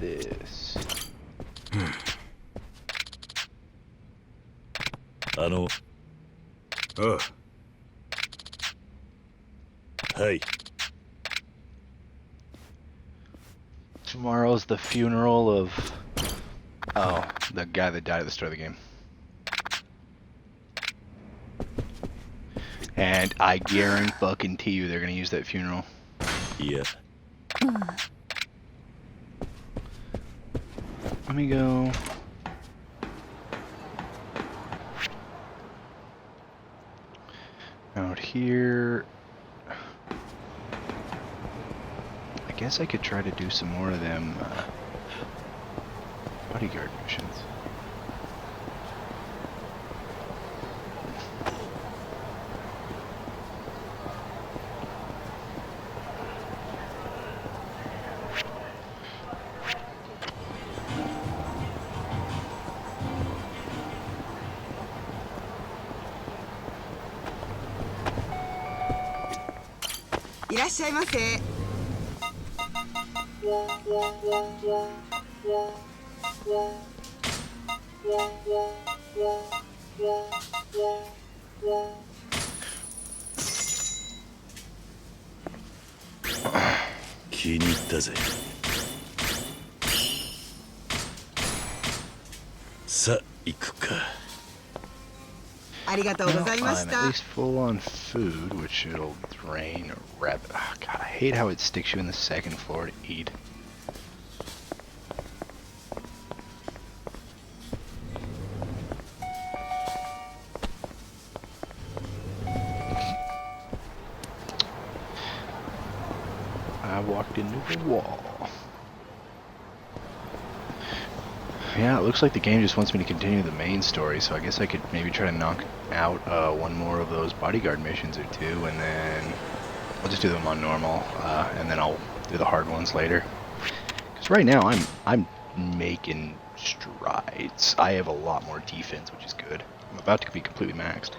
this. Hey. Tomorrow's the funeral of... Oh, the guy that died at the start of the game. And I guarantee you they're gonna use that funeral. Yeah. Let me go. Out here. I guess I could try to do some more of them bodyguard missions. I'm at least full on food, which it'll drain rapid. Oh, God, I hate how it sticks you in the second floor to eat. I walked into the wall. Yeah, it looks like the game just wants me to continue the main story, so I guess I could maybe try to knock out one more of those bodyguard missions or two, and then I'll just do them on normal, and then I'll do the hard ones later. Because right now I'm making strides. I have a lot more defense, which is good. I'm about to be completely maxed.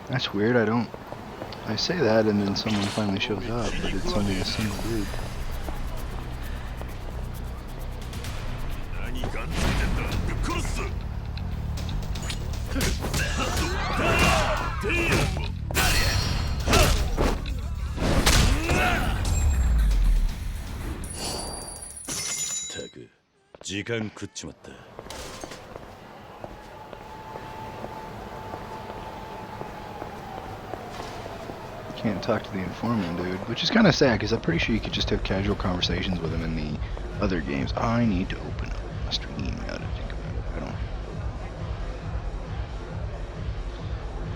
That's weird, I say that and then someone finally shows up, but it's only a single dude. Can't talk to the informant, dude, which is kind of sad because I'm pretty sure you could just have casual conversations with him in the other games. I need to open up my stream now to think about it. I don't.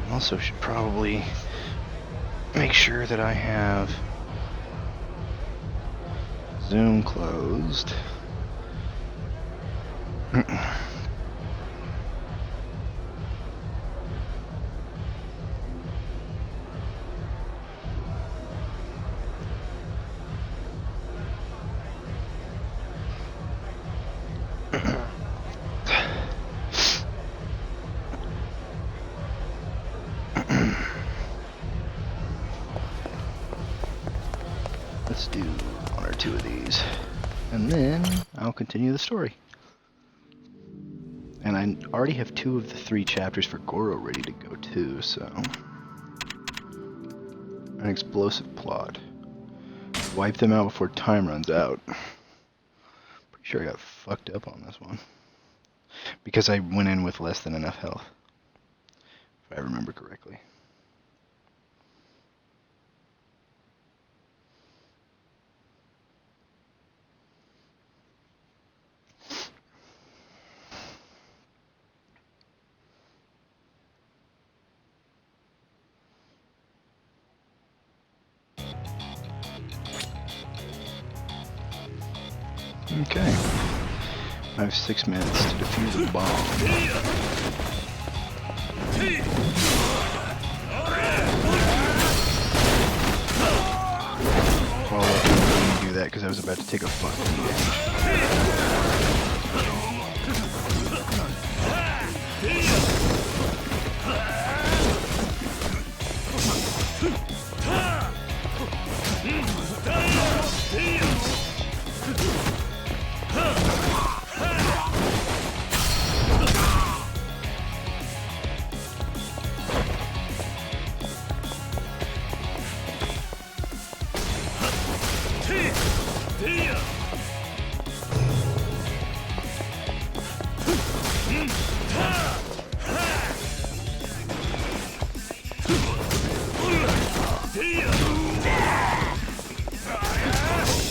I also should probably make sure that I have Zoom closed. Let's do one or two of these, and then I'll continue the story. And I already have 2 of the 3 chapters for Goro ready to go too, so... An explosive plot. Wipe them out before time runs out. Pretty sure I got fucked up on this one. Because I went in with less than enough health. If I remember correctly. Okay. I have 6 minutes to defuse a bomb. that because I was about to take a fucking damage.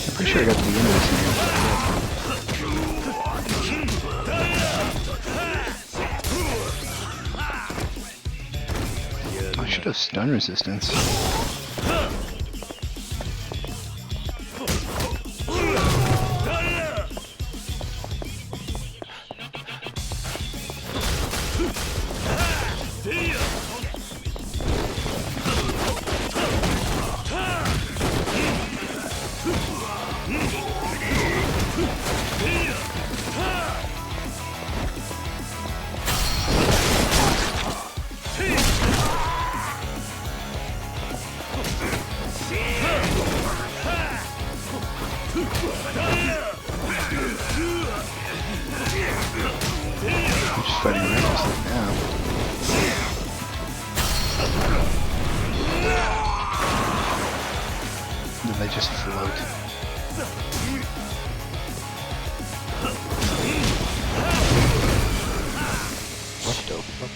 I'm pretty sure I got to the end of this now. I should have stun resistance. I'm just fighting recklessly now. Then they just float. What the fuck?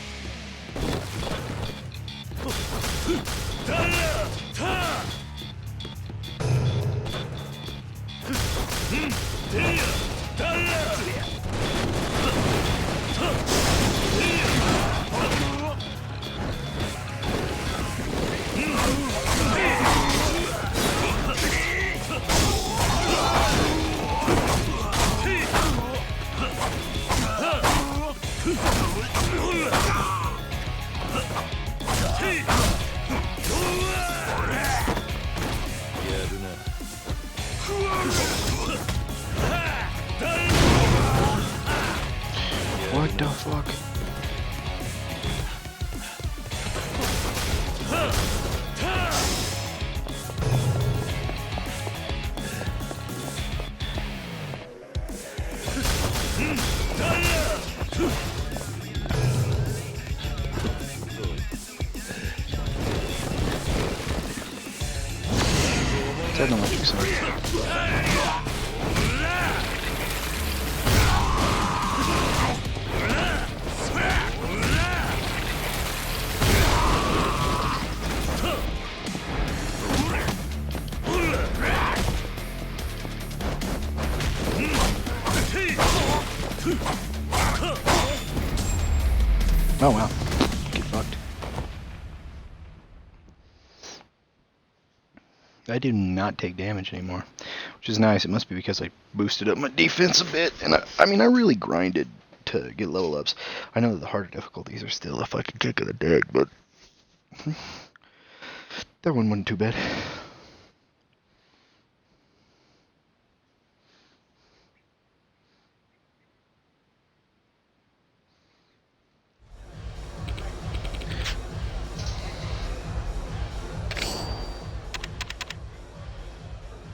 What the fuck? Is that an electric sword? Oh wow. Get fucked. I do not take damage anymore, which is nice. It must be because I boosted up my defense a bit, and I mean, I really grinded to get level ups. I know that the harder difficulties are still a fucking kick of the dick, but that one wasn't too bad.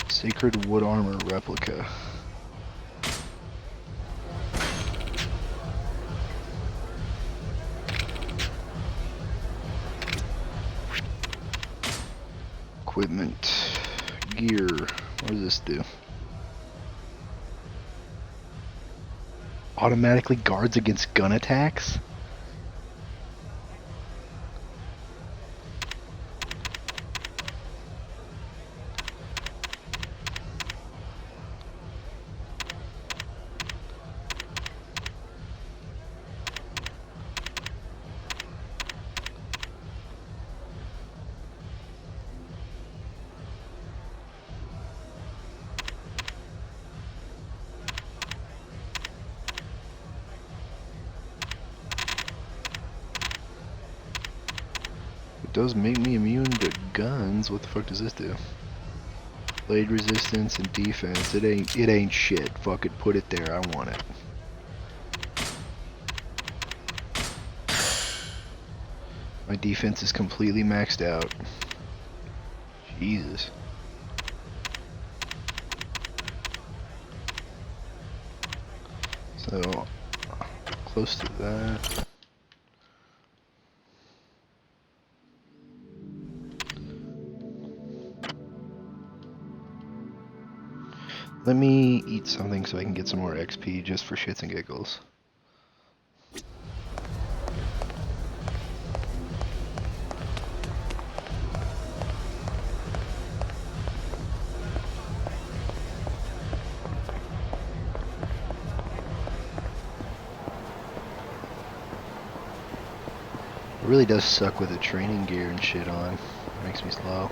Sacred wood armor replica. Equipment. Gear. What does this do? Automatically guards against gun attacks? It does make me immune to guns. What the fuck does this do? Blade resistance and defense. It ain't shit. Fucking put it there. I want it. My defense is completely maxed out. Jesus. So close to that. Let me eat something so I can get some more XP just for shits and giggles. It really does suck with the training gear and shit on. It makes me slow.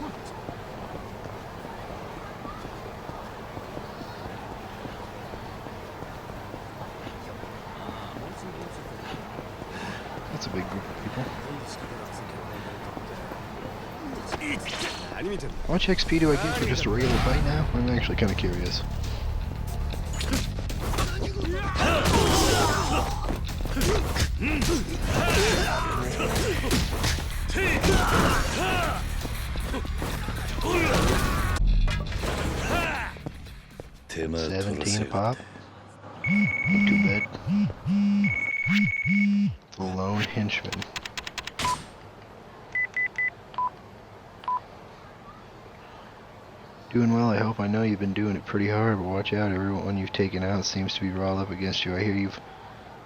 That's a big group of people. How much XP do I get for just a regular fight now? I'm actually kind of curious. $17 a pop? Not too bad. The lone henchman. Doing well, I hope. I know you've been doing it pretty hard, but watch out. Everyone you've taken out seems to be riled up against you. I hear you've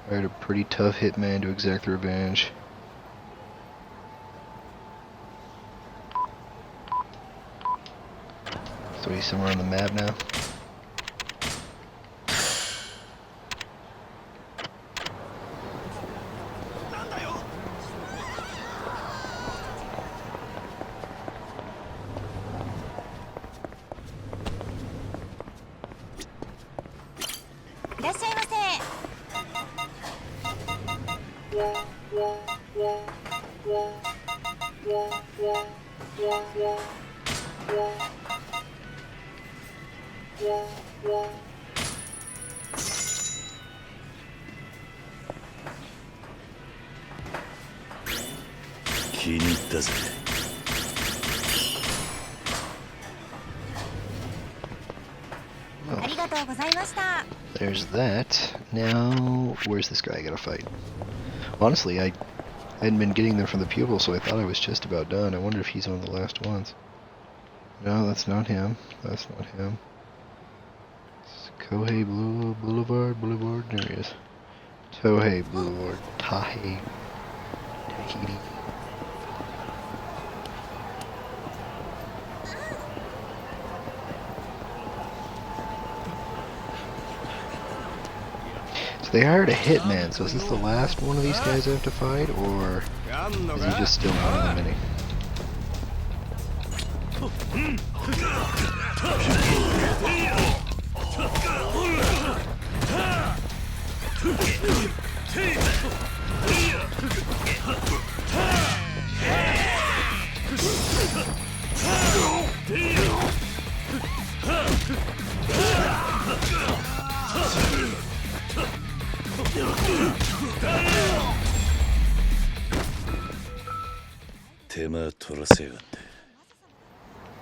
hired a pretty tough hitman to exact revenge. So he's somewhere on the map now. There's that. Now, where's this guy I gotta fight? Honestly, I hadn't been getting them from the pupil, so I thought I was just about done. I wonder if he's one of the last ones. No, that's not him. That's not him. It's Kohei Boulevard. There he is. Tohei Boulevard. Tahiti. They hired a hitman, so is this the last one of these guys I have to fight, or is he just still one of the many?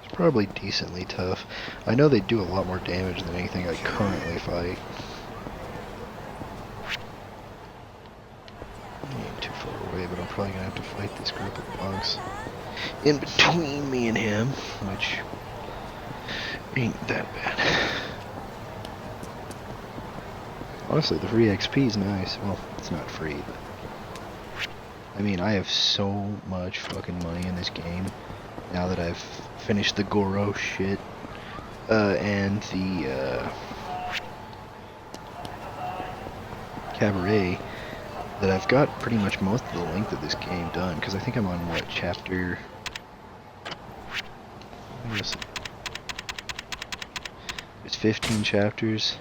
It's probably decently tough. I know they do a lot more damage than anything I currently fight. I ain't too far away, but I'm probably gonna have to fight this group of punks in between me and him, which ain't that bad. Honestly, the free XP is nice. Well, it's not free, but I mean, I have so much fucking money in this game now that I've finished the Goro shit and the Cabaret, that I've got pretty much most of the length of this game done, because I think I'm on, what, chapter... There's 15 chapters.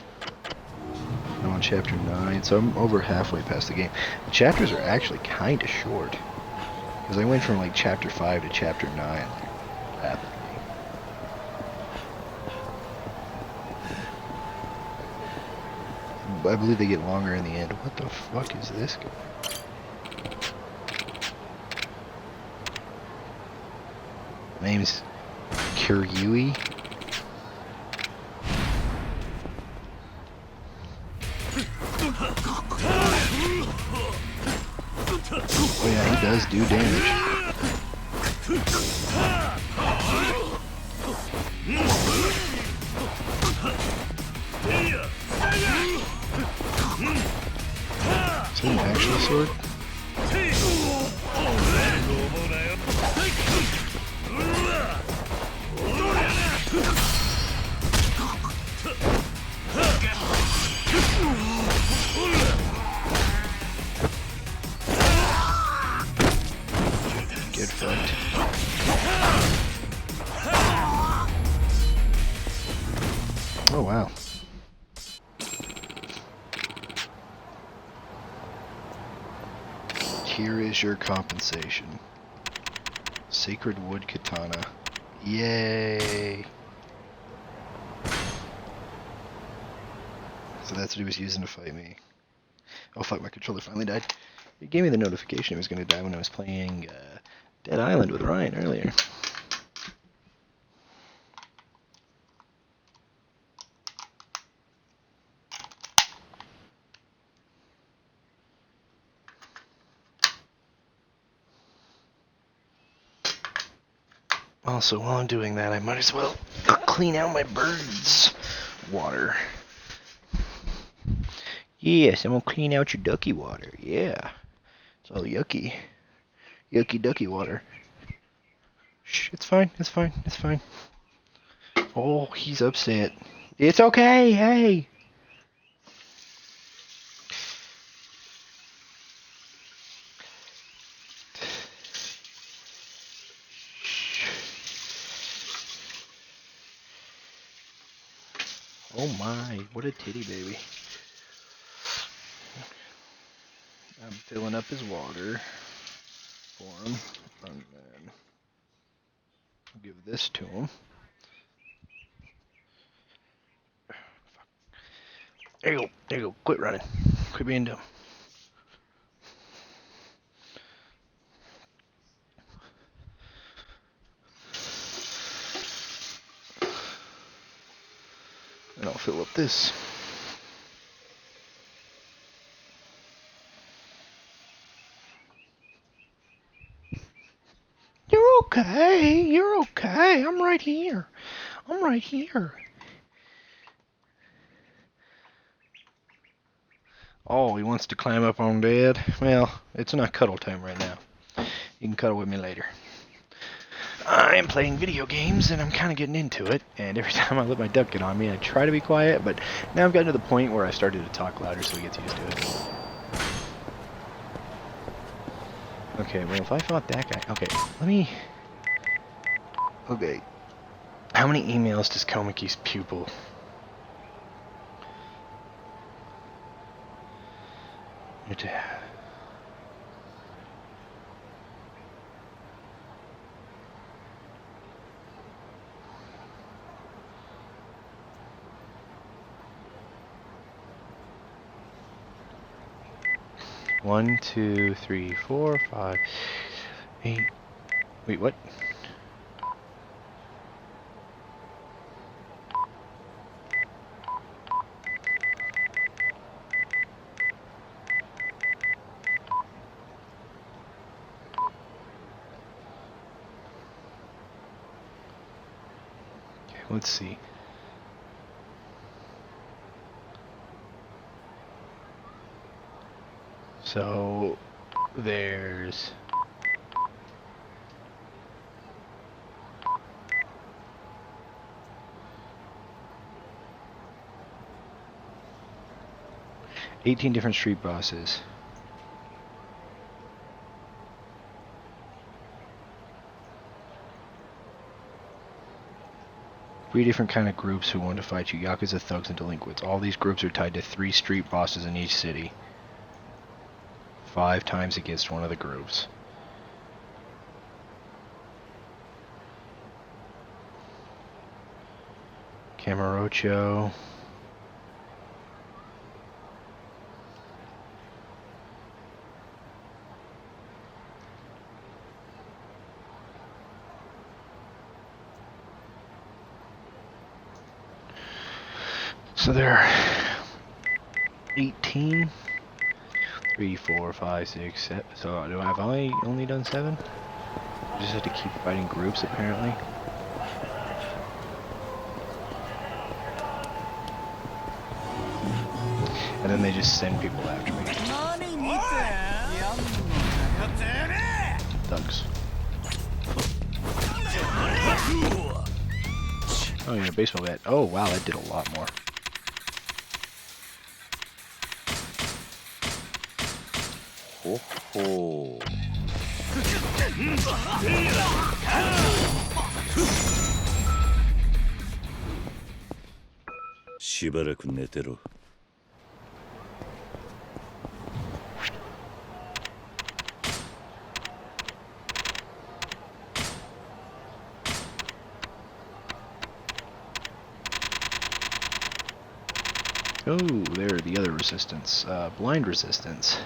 I'm on chapter 9, so I'm over halfway past the game. The chapters are actually kind of short, because I went from like chapter 5 to chapter 9 rapidly. I believe they get longer in the end. What the fuck is this guy? Name's Kiryui. Oh yeah, he does do damage. Is that an actual sword? Get fucked. Oh wow. Here is your compensation. Sacred wood katana. Yay! So that's what he was using to fight me. Oh fuck, my controller finally died. It gave me the notification it was going to die when I was playing Dead Island with Ryan earlier. Also, while I'm doing that, I might as well clean out my bird's water. Yes, I'm gonna clean out your ducky water. Yeah. It's all yucky. Yucky ducky water. Shh, it's fine, it's fine, it's fine. Oh, he's upset. It's okay, hey! Oh my, what a titty baby. I'm filling up his water for him, and then I'll give this to him. There you go, there you go, quit running. Quit being dumb. And I'll fill up this. You're okay, you're okay, I'm right here. I'm right here. Oh, he wants to climb up on Dad? Well, it's not cuddle time right now. You can cuddle with me later. I am playing video games, and I'm kind of getting into it, and every time I let my duck get on me, I try to be quiet, but now I've gotten to the point where I started to talk louder so he gets used to it. Okay, well, if I fought that guy... Okay, let me... Okay. How many emails does Komiki's pupil... 1, 2, 3, 4, 5, 8... Wait, what? Okay, let's see. So, there's... $18 different street bosses. Three different kind of groups who want to fight you. Yakuza, thugs, and delinquents. All these groups are tied to 3 street bosses in each city. 5 times against one of the groups. Camarocho. So there 18, 3, 4, 5, 6, 7. So do I have only done 7? I just have to keep fighting groups apparently. And then they just send people after me. Thugs. Oh yeah, baseball bat. Oh wow, that did a lot more. Ho ho. しばらく寝てろ。Oh, there are the other resistance. Blind resistance.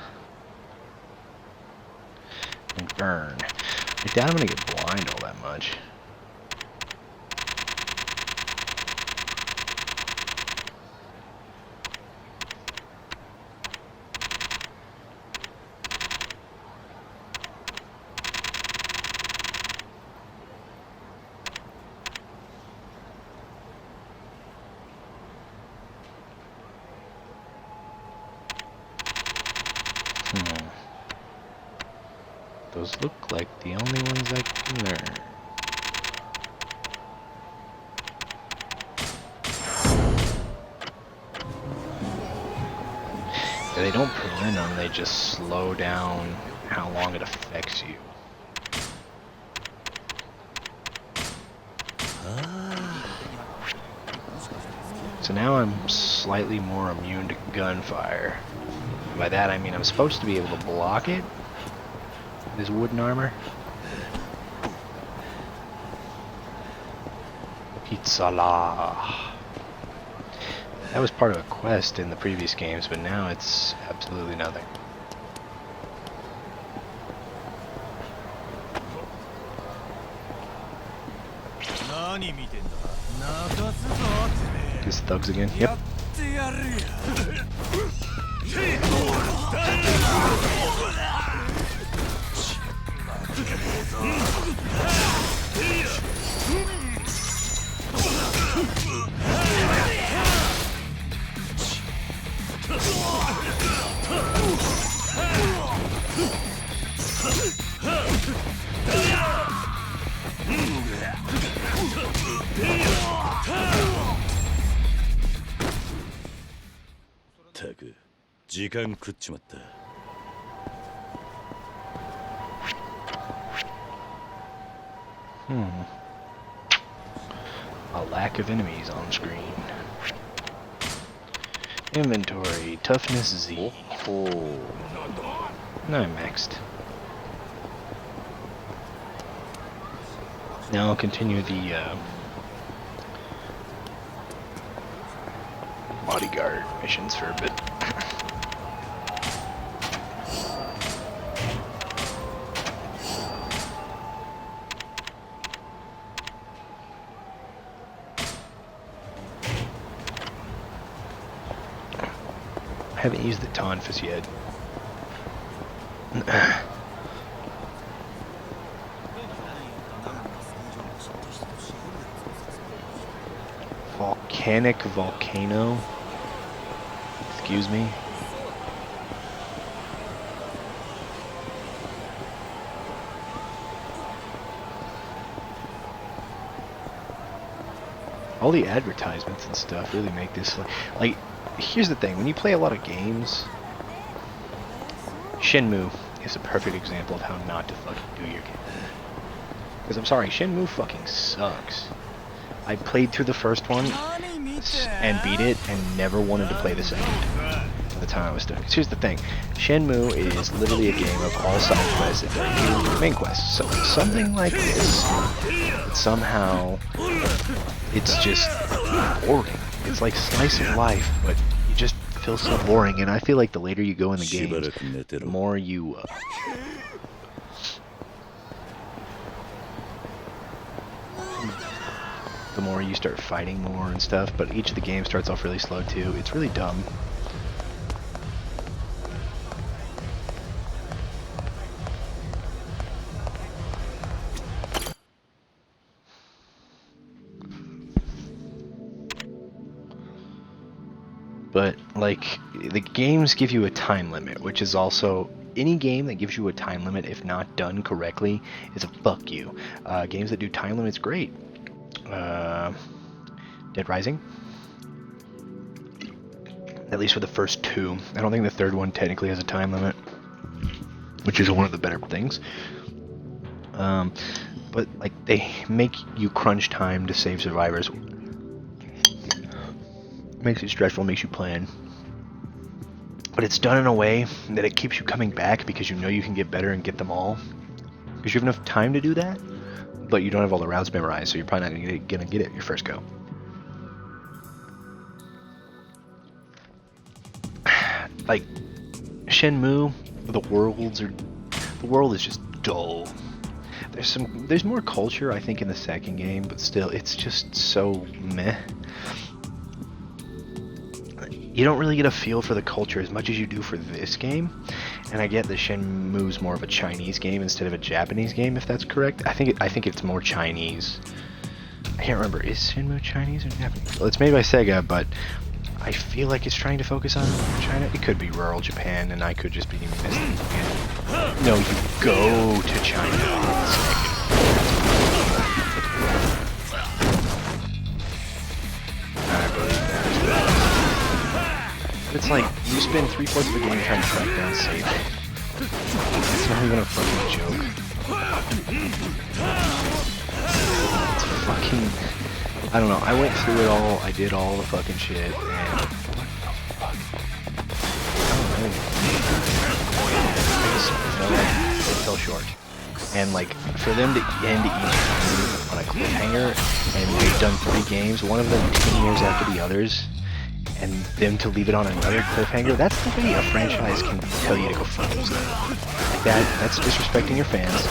And burn. I doubt I'm gonna get blind all that much. Those look like the only ones I can learn. Yeah, they don't prevent them, they just slow down how long it affects you. So now I'm slightly more immune to gunfire. By that I mean I'm supposed to be able to block it. This wooden armor. Pizzala. That was part of a quest in the previous games, but now it's absolutely nothing. These thugs again? Yep.たく、時間食っちまった。A lack of enemies on screen. Inventory, toughness Z. Oh. No, I'm maxed. Now I'll continue the bodyguard missions for a bit. I haven't used the Tonfus yet. Volcanic volcano? Excuse me? All the advertisements and stuff really make this like here's the thing, when you play a lot of games, Shenmue is a perfect example of how not to fucking do your game. Because I'm sorry, Shenmue fucking sucks. I played through the first one and beat it and never wanted to play the second. By the time I was done. Because here's the thing, Shenmue is literally a game of all side quests and very few main quests. So something like this, somehow it's just boring. It's like slice of life, but you just feel so boring. And I feel like the later you go in the game, the more you the more you start fighting more and stuff, but each of the games starts off really slow too. It's really dumb. But, like, the games give you a time limit, which is also... Any game that gives you a time limit, if not done correctly, is a fuck you. Games that do time limits, great. Dead Rising. At least for the first two. I don't think the third one technically has a time limit, which is one of the better things. But, like, they make you crunch time to save survivors. Makes it stressful, makes you plan. But it's done in a way that it keeps you coming back because you know you can get better and get them all. Because you have enough time to do that, but you don't have all the routes memorized, so you're probably not gonna get it your first go. Like, Shenmue, the world is just dull. There's more culture, I think, in the second game, but still, it's just so meh. You don't really get a feel for the culture as much as you do for this game, and I get that Shenmue's more of a Chinese game instead of a Japanese game, if that's correct. I think it's more Chinese. I can't remember, is Shenmue Chinese or Japanese? Well, it's made by Sega, but I feel like it's trying to focus on China. It could be rural Japan, and I could just be missing. No, you go to China. It's like, you spend 3/4 of the game trying to track down safe. It's not even a fucking joke. It's fucking... I don't know, I went through it all, I did all the fucking shit, and... What the fuck? I don't know. I just felt like it fell short. And, like, for them to end each game on a cliffhanger, and they've done 3 games, one of them 10 years after the others, and them to leave it on another cliffhanger, that's the way a franchise can tell you to go fuck yourself. Like that's disrespecting your fans.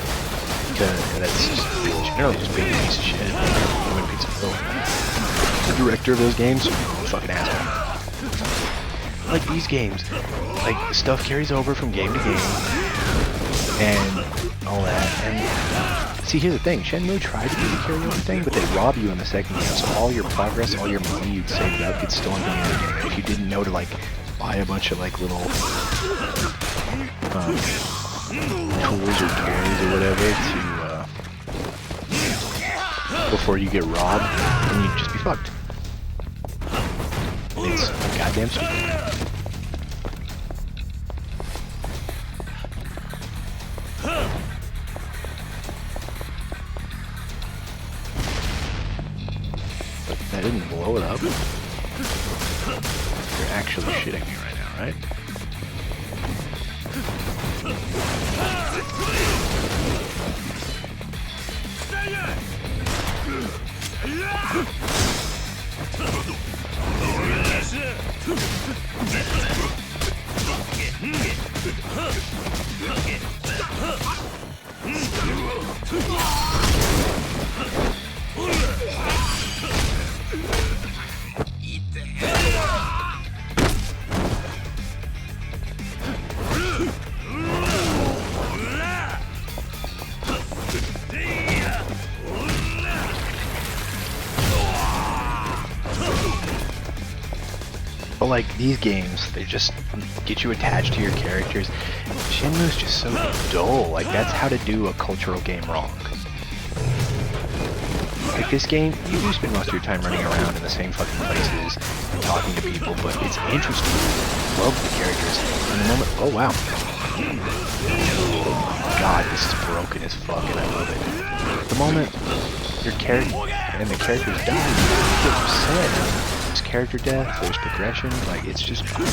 That's just generally just being a piece of shit. Human piece of filth. The director of those games, fucking asshole. Like these games, like stuff carries over from game to game, and all that. And see, here's the thing: Shenmue tried to do the carryover thing, but they rob you in the second game. So all your progress, all your money you'd saved up gets stolen from the other game. And if you didn't know to like buy a bunch of like little tools or carries or whatever to before you get robbed, then you'd just be fucked. It's goddamn stupid. That didn't blow it up. You're actually shitting me right now, right? But like these games, they just get you attached to your characters. Shenmue's just so dull. Like that's how to do a cultural game wrong. Like this game, you do spend most of your time running around in the same fucking places and talking to people, but it's interesting. Love the characters. And the moment, oh wow. God, this is broken as fuck and I love it. The moment your character and the characters die, you get upset. There's character death, there's progression, like it's just cool.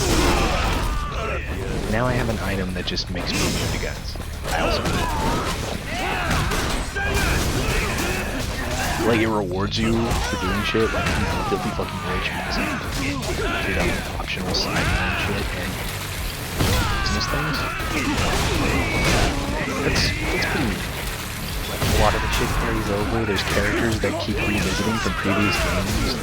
Now I have an item that just makes me immune to guns. I also like it rewards you for doing shit, like I'm filthy fucking rich because I did optional side and shit and business things. It's pretty neat. lot of the shit carries over. There's characters that keep revisiting from previous games.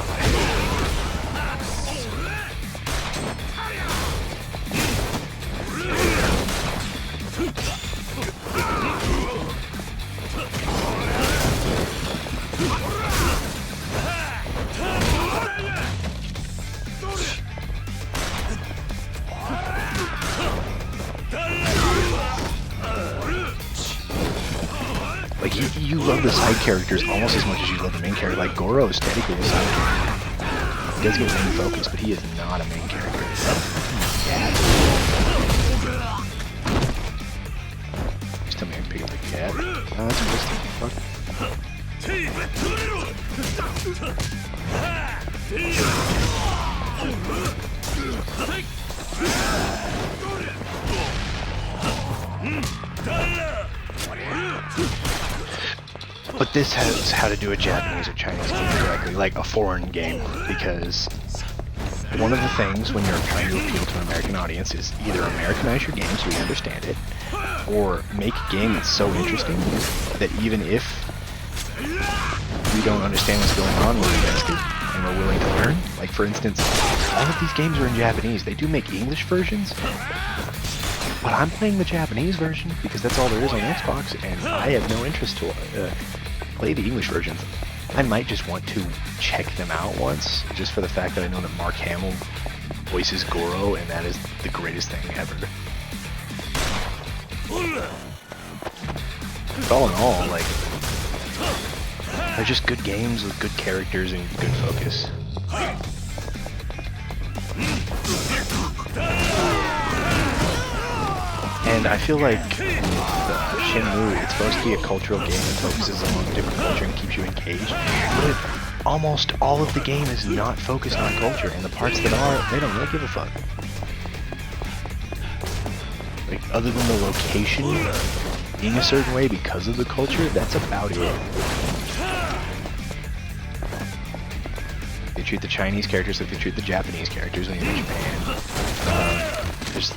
Like, you love the side characters almost as much as you love the main character. Like, Goro is technically a side character. He does get main focus, but he is not a main character. Just tell me I can pick up the cat. Oh, that's interesting. Fuck. But this has how to do a Japanese or Chinese game correctly, like a foreign game, because one of the things when you're trying to appeal to an American audience is either Americanize your game so we understand it, or make a game that's so interesting that even if we don't understand what's going on, we're invested and we're willing to learn. Like, for instance, all of these games are in Japanese. They do make English versions, but I'm playing the Japanese version because that's all there is on Xbox, and I have no interest to play the English versions. I might just want to check them out once, just for the fact that I know that Mark Hamill voices Goro, and that is the greatest thing ever. But all in all, like, they're just good games with good characters and good focus. And I feel like Shenmue, it's supposed to be a cultural game that focuses on different culture and keeps you engaged, but almost all of the game is not focused on culture, and the parts that are, they don't really give a fuck. Like, other than the location being a certain way because of the culture, that's about it. They treat the Chinese characters like they treat the Japanese characters in Japan. There's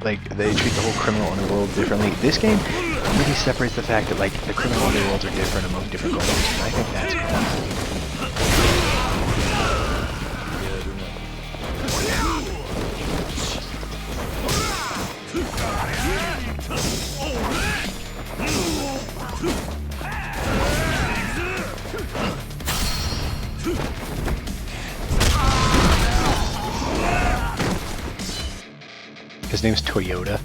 like, they treat the whole criminal underworld differently. This game really separates the fact that, like, the criminal underworlds are different among different cultures, and I think that's cool. His name's Toyota.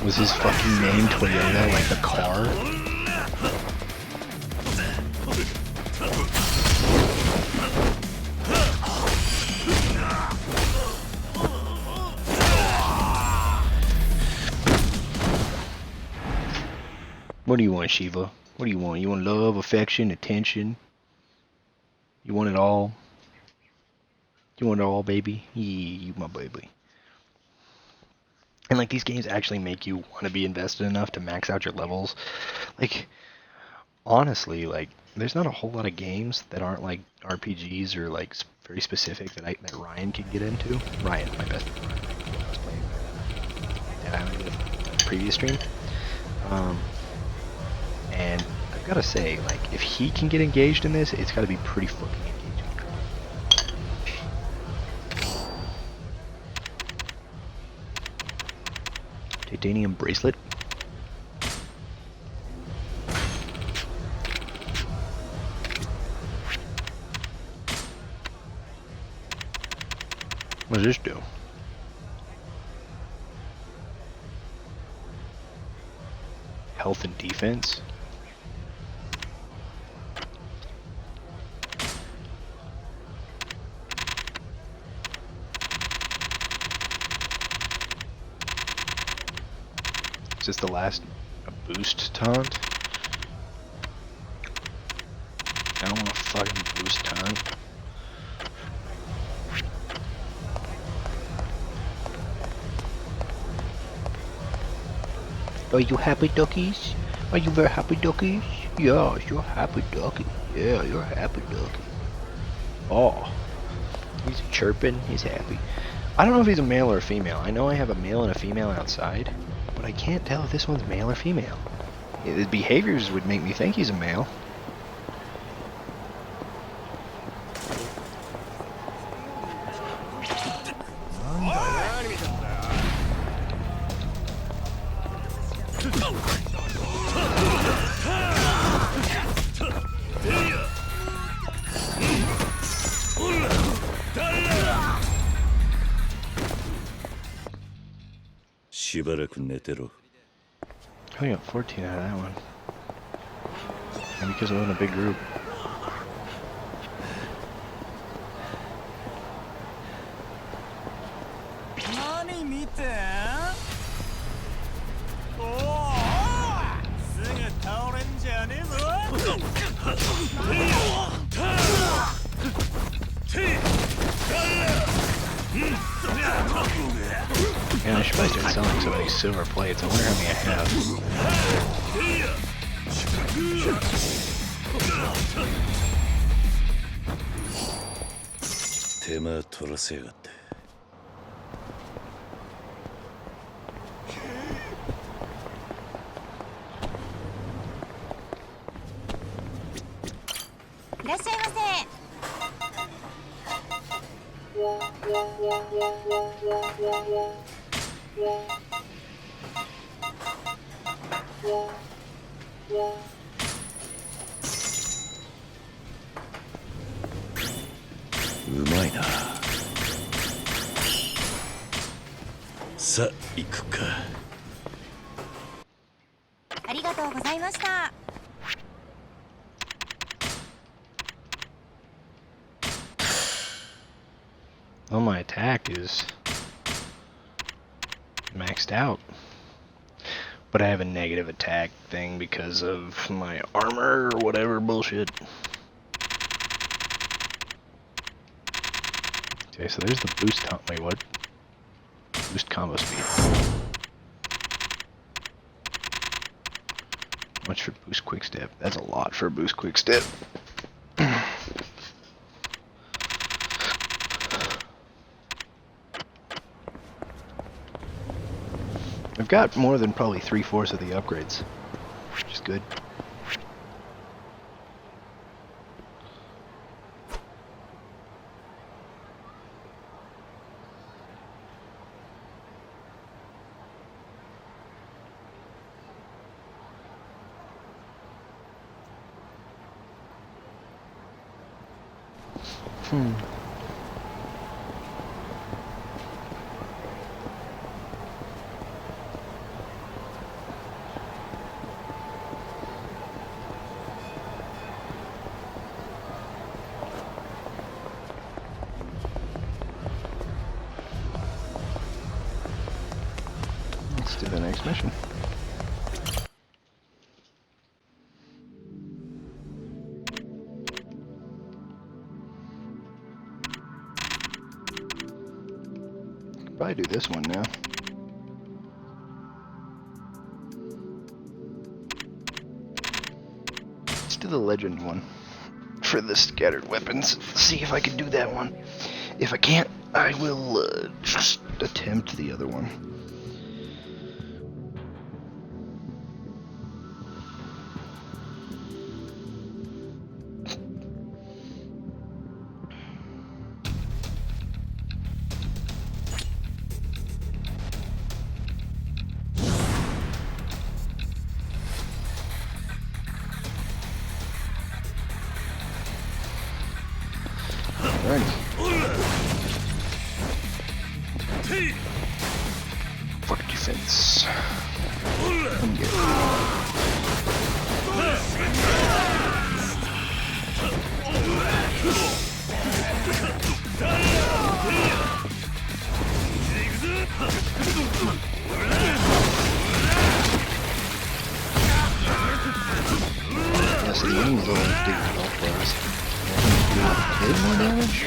Was his fucking name Toyota, like the car? What do you want, Shiva? What do you want? You want love, affection, attention? You want it all? You want it all, baby? Yeah, you my baby. And, like, these games actually make you want to be invested enough to max out your levels. Like, honestly, like, there's not a whole lot of games that aren't, like, RPGs or, like, very specific that Ryan can get into. Ryan, my best friend, Ryan. I was playing in the previous stream. And I've got to say, like, if he can get engaged in this, it's got to be pretty fucking engaging. Titanium bracelet. What does this do? Health and defense. Is this the last boost taunt? I don't want a fucking boost taunt. Are you happy, duckies? Are you very happy, duckies? Yes, you're happy, ducky. Yeah, you're happy, ducky. Oh, he's chirping. He's happy. I don't know if he's a male or a female. I know I have a male and a female outside, but I can't tell if this one's male or female. His behaviors would make me think he's a male. I only got 14 out of that one. And because we're in a big group. Man, I should probably start selling some of these silver plates. I wonder how many I have. Well, my attack is maxed out. But I have a negative attack thing because of my armor or whatever bullshit. Okay, so there's the boost. Wait, what? Boost combo speed. How much for boost quick step? That's a lot for boost quick step. I've got more than probably 3/4 of the upgrades, which is good. Let's do the next mission. Probably do this one now. Let's do the legend one for the scattered weapons. See if I can do that one. If I can't, I will just attempt the other one. Fuck defense. Come get it. Yes, the enemy's always difficult for us. Do more damage?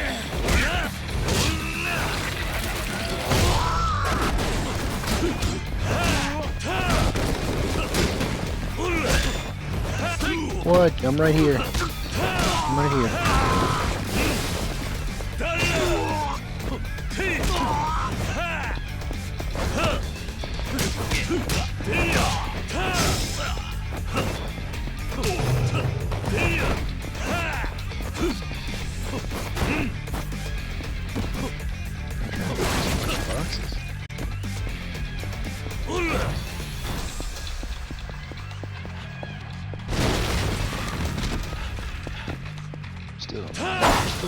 What? I'm right here. I'm right here.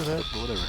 for that, but whatever.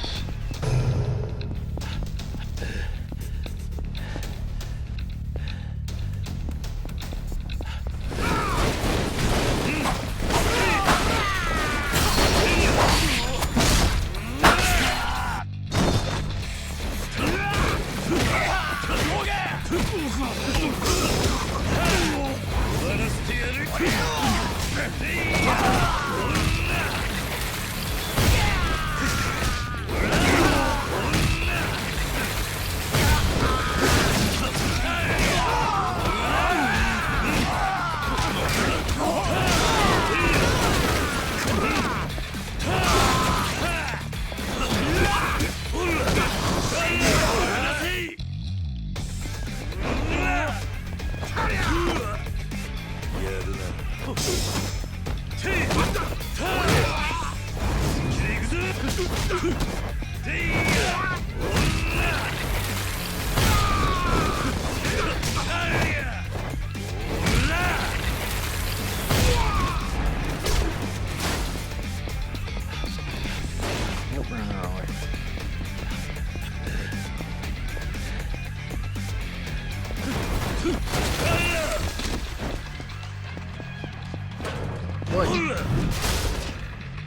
Nope, we're in the wrong way. What?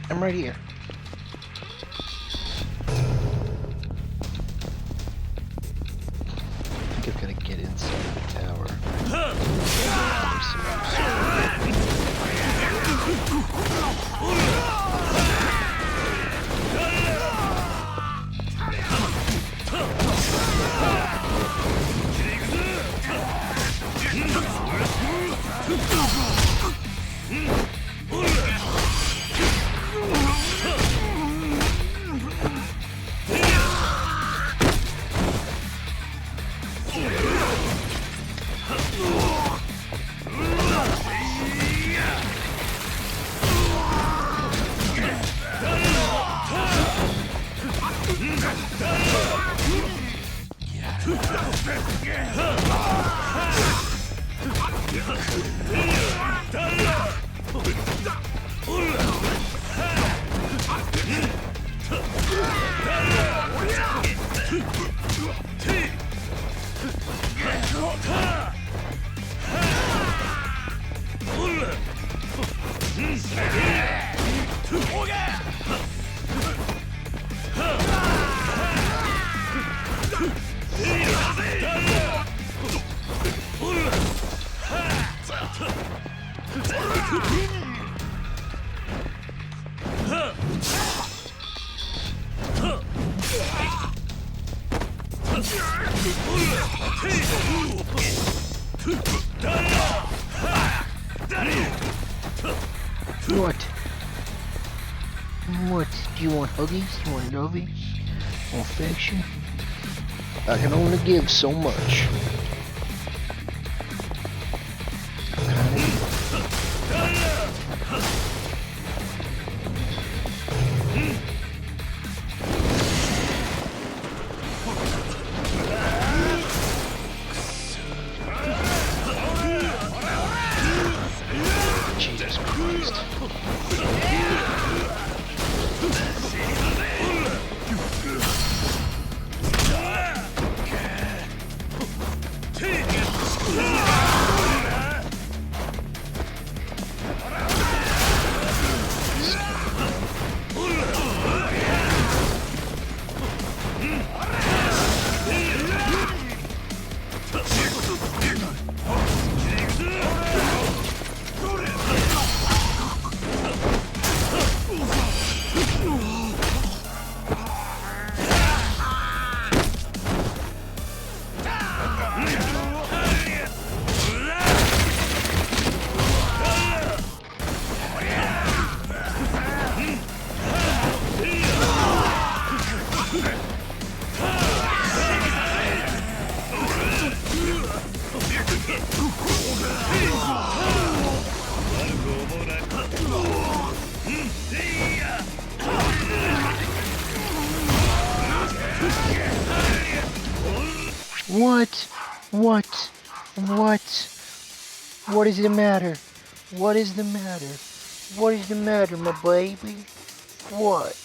I'm right here. I think I've got to get inside the tower. What? What? Do you want huggies? You want lovies? Want affection? I can only give so much. Jesus Christ. What? What? What? What is the matter? What is the matter? What is the matter, my baby? What?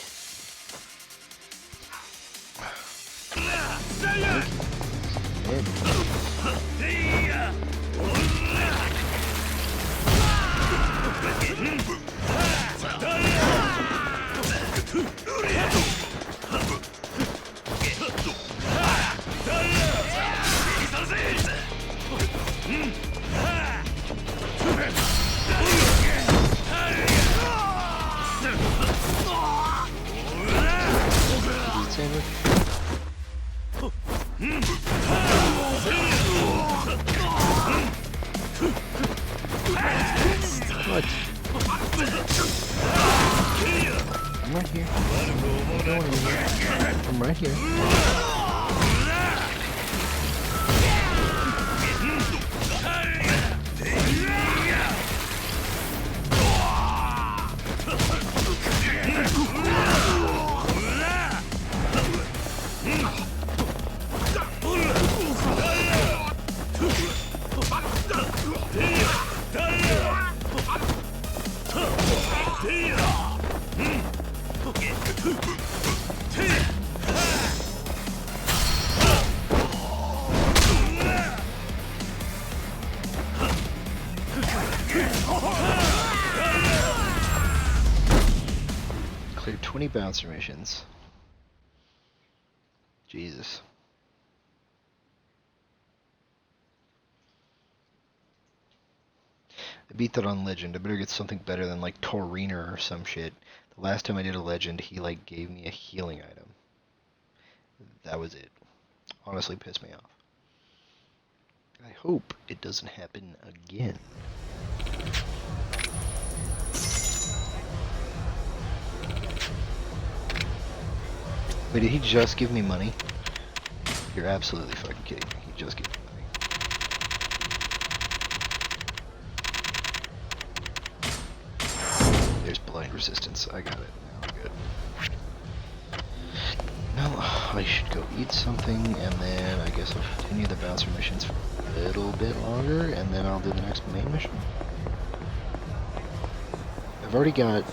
What? I'm right here. I'm going anywhere. I'm right here. Cleared 20 bouncer missions. Jesus. I beat that on Legend. I better get something better than like Torina or some shit. The last time I did a Legend, he like gave me a healing item. That was it. Honestly pissed me off. I hope it doesn't happen again. Wait, did he just give me money? You're absolutely fucking kidding me. He just gave me money. There's blind resistance. I got it. Now I'm good. Now I should go eat something, and then I guess I'll continue the bouncer missions for a little bit longer, and then I'll do the next main mission. I've already got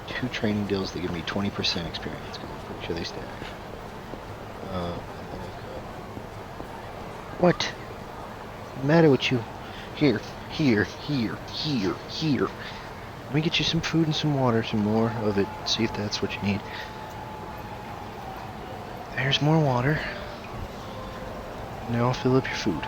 2 training deals that give me 20% experience, because I'm pretty sure they stack. And then I've got... What? What's the matter with you? Here. Let me get you some food and some water, some more of it, see if that's what you need. There's more water. Now I'll fill up your food.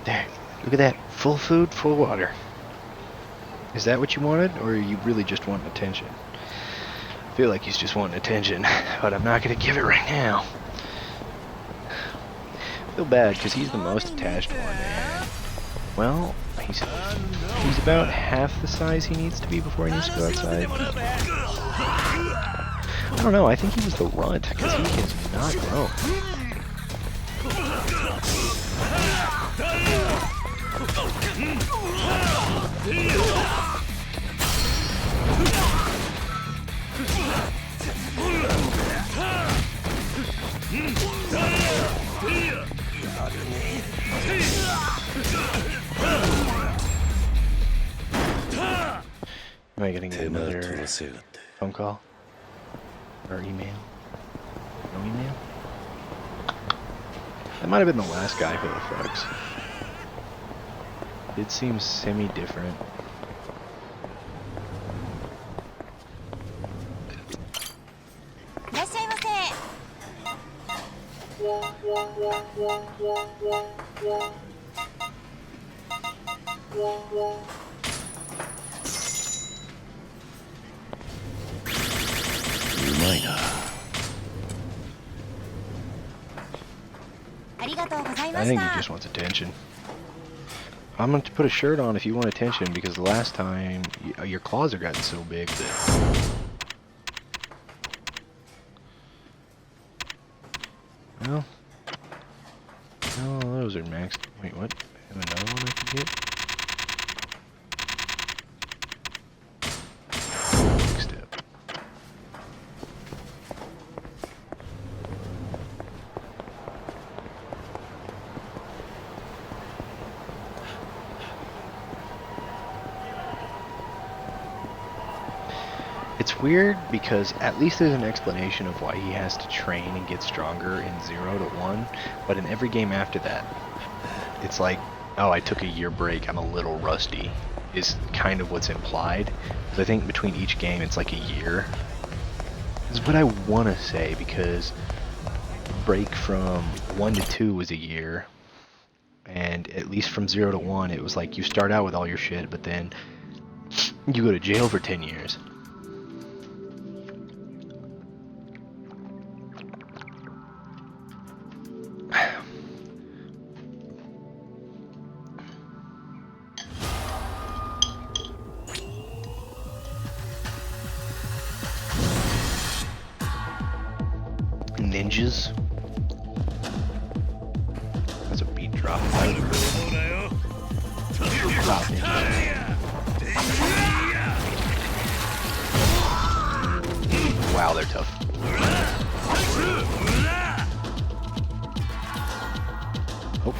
There, look at that. Full food, full water. Is that what you wanted, or are you really just wanting attention? I feel like he's just wanting attention, but I'm not going to give it right now. I feel bad, because he's the most attached one. Well, he's about half the size he needs to be before he needs to go outside. I don't know, I think he was the runt, because he is not grown. Am I getting another phone call? Or email? No email? That might have been the last guy for the fucks. It seems semi-different. I think he just wants attention. I'm going to put a shirt on if you want attention, because the last time your claws are gotten so big that... Well, no, those are maxed. Wait, what? I have another one I can get? Quick step. It's weird because at least there's an explanation of why he has to train and get stronger in 0 to 1, but in every game after that, it's like, oh, I took a year break, I'm a little rusty, is kind of what's implied. Because I think between each game it's like a year. Is what I want to say, because break from 1 to 2 was a year, and at least from 0 to 1 it was like you start out with all your shit, but then you go to jail for 10 years. Ninjas. That's a beat drop. Drop ninja. Wow, they're tough. Oh.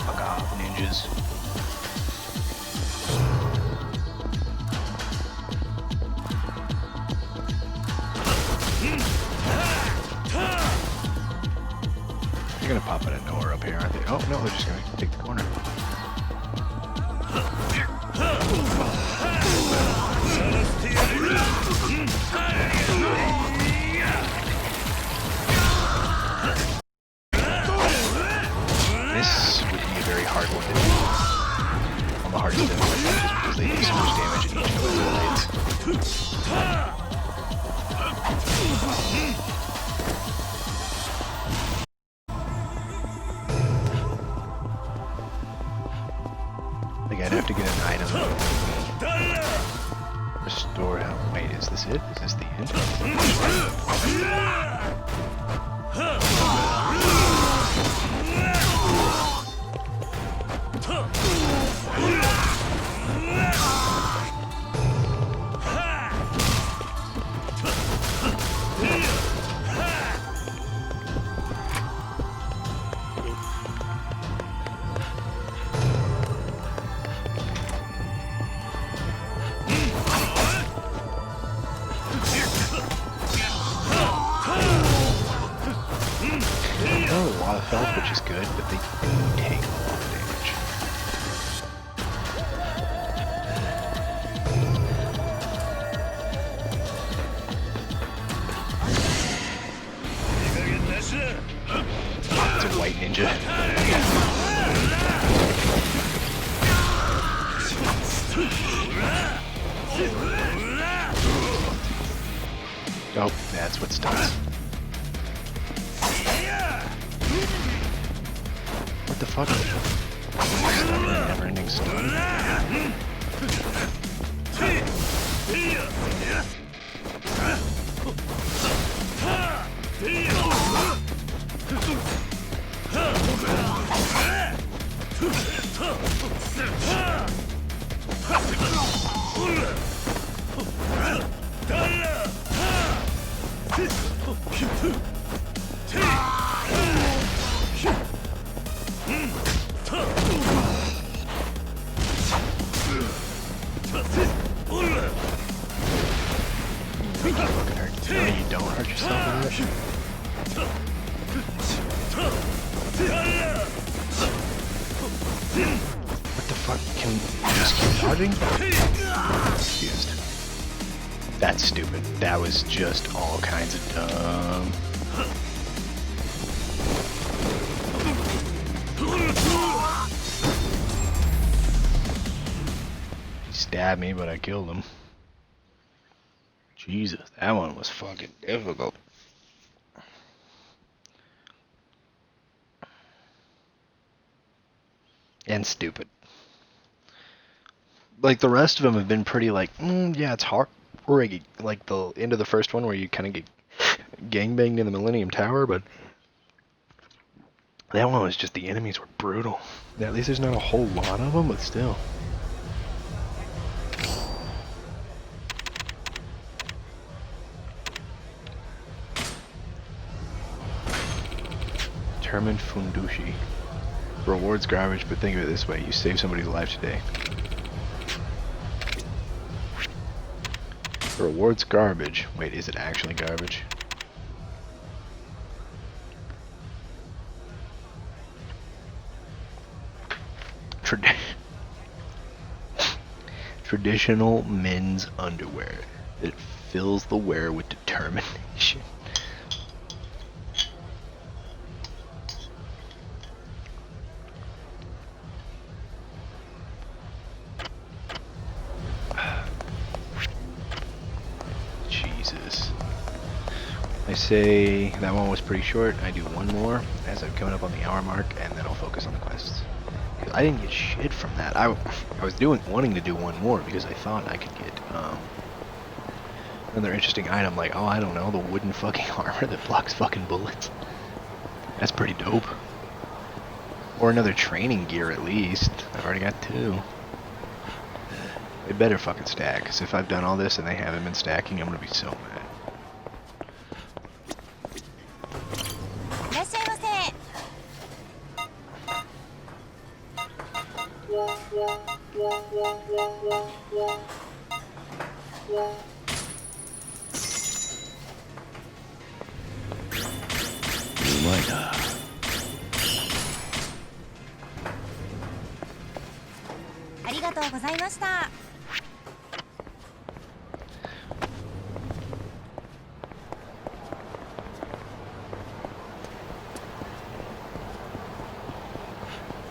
Fuck off, ninjas. They're gonna pop out of nowhere up here, aren't they? Oh no, they're just gonna take the corner. This would be a very hard one to do. On the hardest difficulty, just because they do so much damage in each of those blades. Like I'd have to get an item. Restore health. Wait, is this it? Is this the end? A lot of health, which is good, but they do take a lot of damage. It's a white ninja. Oh, that's what stuns. What the fuck? Never-ending stun. No, you don't hurt yourself with it. What the fuck? Can you just keep dodging? I'm confused. That's stupid. That was just all kinds of dumb. stab me, but I killed him. Jesus, that one was fucking difficult. And stupid. Like, the rest of them have been pretty, like, yeah, it's hard. Like the end of the first one where you kind of get gangbanged in the Millennium Tower, but that one was just, the enemies were brutal. At least there's not a whole lot of them, but still. Determined Fundushi. Rewards garbage, but think of it this way, you save somebody's life today. Rewards garbage. Wait, is it actually garbage? Traditional men's underwear that fills the wearer with determination. Jesus. I say that one was pretty short. I do one more as I'm coming up on the hour mark, and then I'll focus on the quests. I didn't get shit from that. I was wanting to do one more because I thought I could get another interesting item, like, oh, I don't know, the wooden fucking armor that blocks fucking bullets. That's pretty dope. Or another training gear at least. I've already got 2. They better fucking stack, because if I've done all this and they haven't been stacking, I'm gonna be so mad.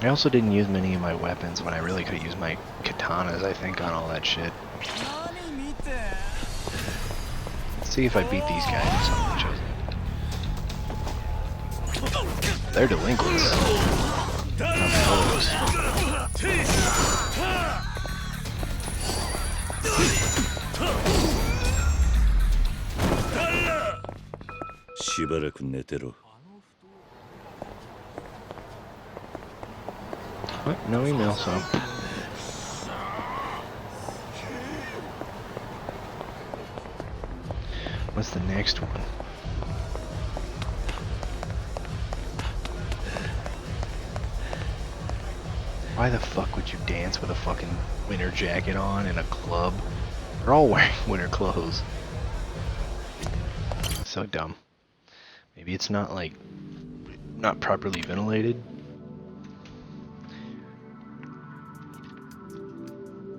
I also didn't use many of my weapons when I really could have used my katanas, I think, on all that shit. Let's see if I beat these guys or something. They're delinquents. Not foes. しばらく寝てろ。 What? No email, so. What's the next one? Why the fuck would you dance with a fucking winter jacket on in a club? They're all wearing winter clothes. So dumb. Maybe it's not, like, not properly ventilated.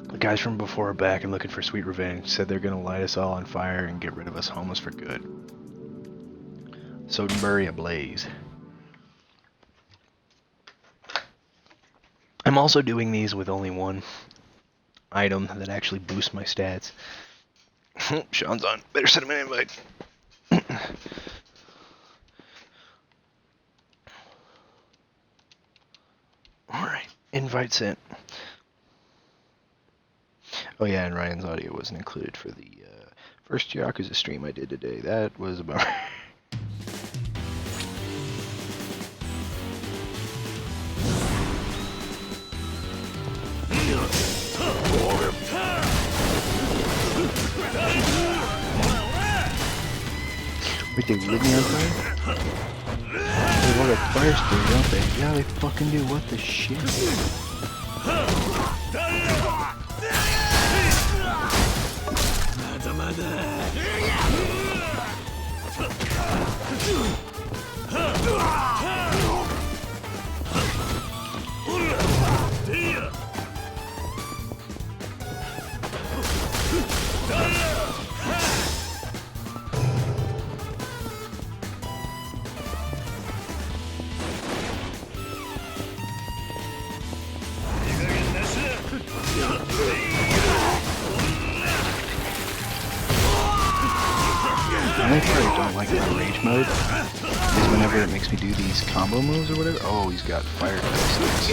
The guys from before are back and looking for sweet revenge. Said they're gonna light us all on fire and get rid of us homeless for good. Sodenbury ablaze. I'm also doing these with only one item that actually boosts my stats. Sean's on. Better send him an invite. Alright, invite sent. Oh yeah, and Ryan's audio wasn't included for the first Yakuza stream I did today. That was a bummer. Wait, they lit me on fire? They want a fire spray, don't they? Yeah, they fucking do. What the shit? like my rage mode is whenever it makes me do these combo moves or whatever. Oh, he's got fire sticks.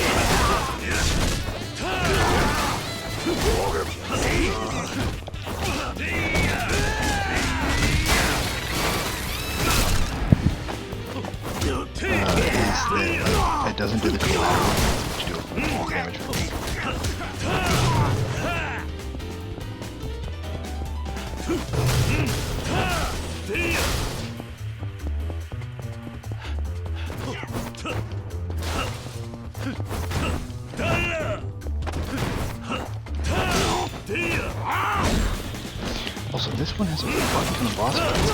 It doesn't do the collateral, which do more damage for me. Also, this one has a fuck ton of boss fights.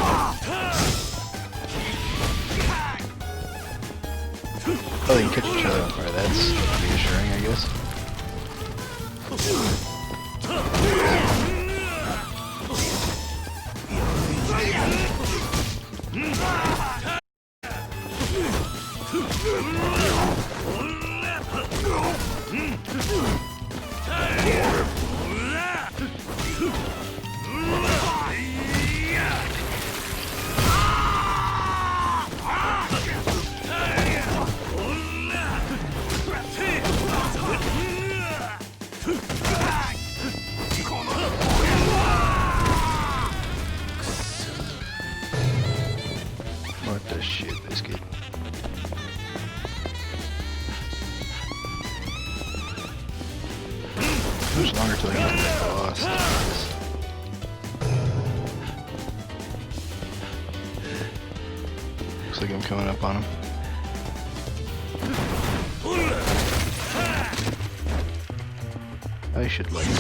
Oh, they can catch each other on fire. That's reassuring, I guess. What the shit, biscuit? How much longer till I get to that boss? Looks like I'm coming up on him. I should like it.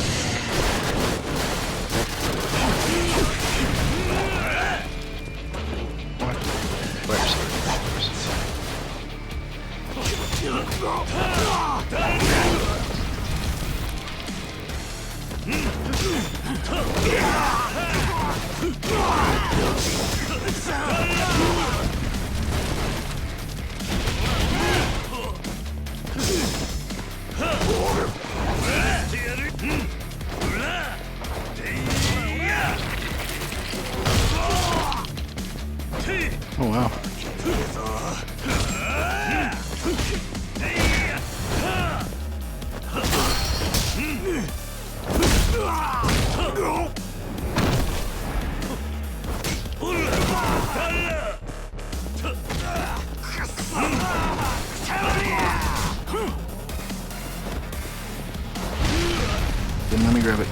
What? Fire sword, of course. Oh wow. Then let me grab it.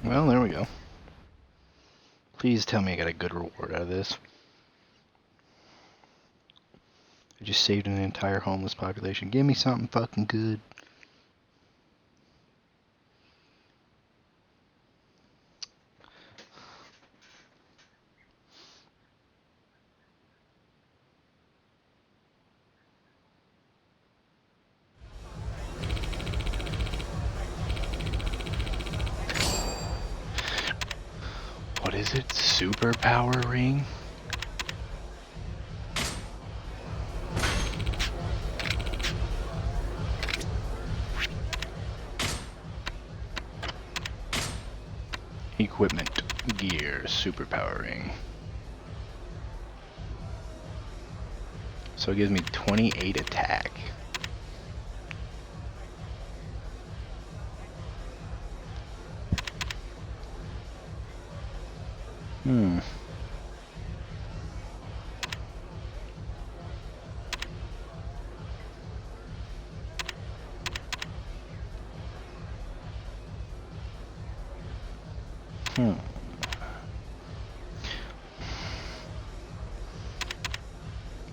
Well, there we go. Please tell me I got a good reward out of this. I just saved an entire homeless population. Give me something fucking good. What is it? Superpower ring? Equipment, gear, superpower ring. So it gives me 28 attack. Hmm.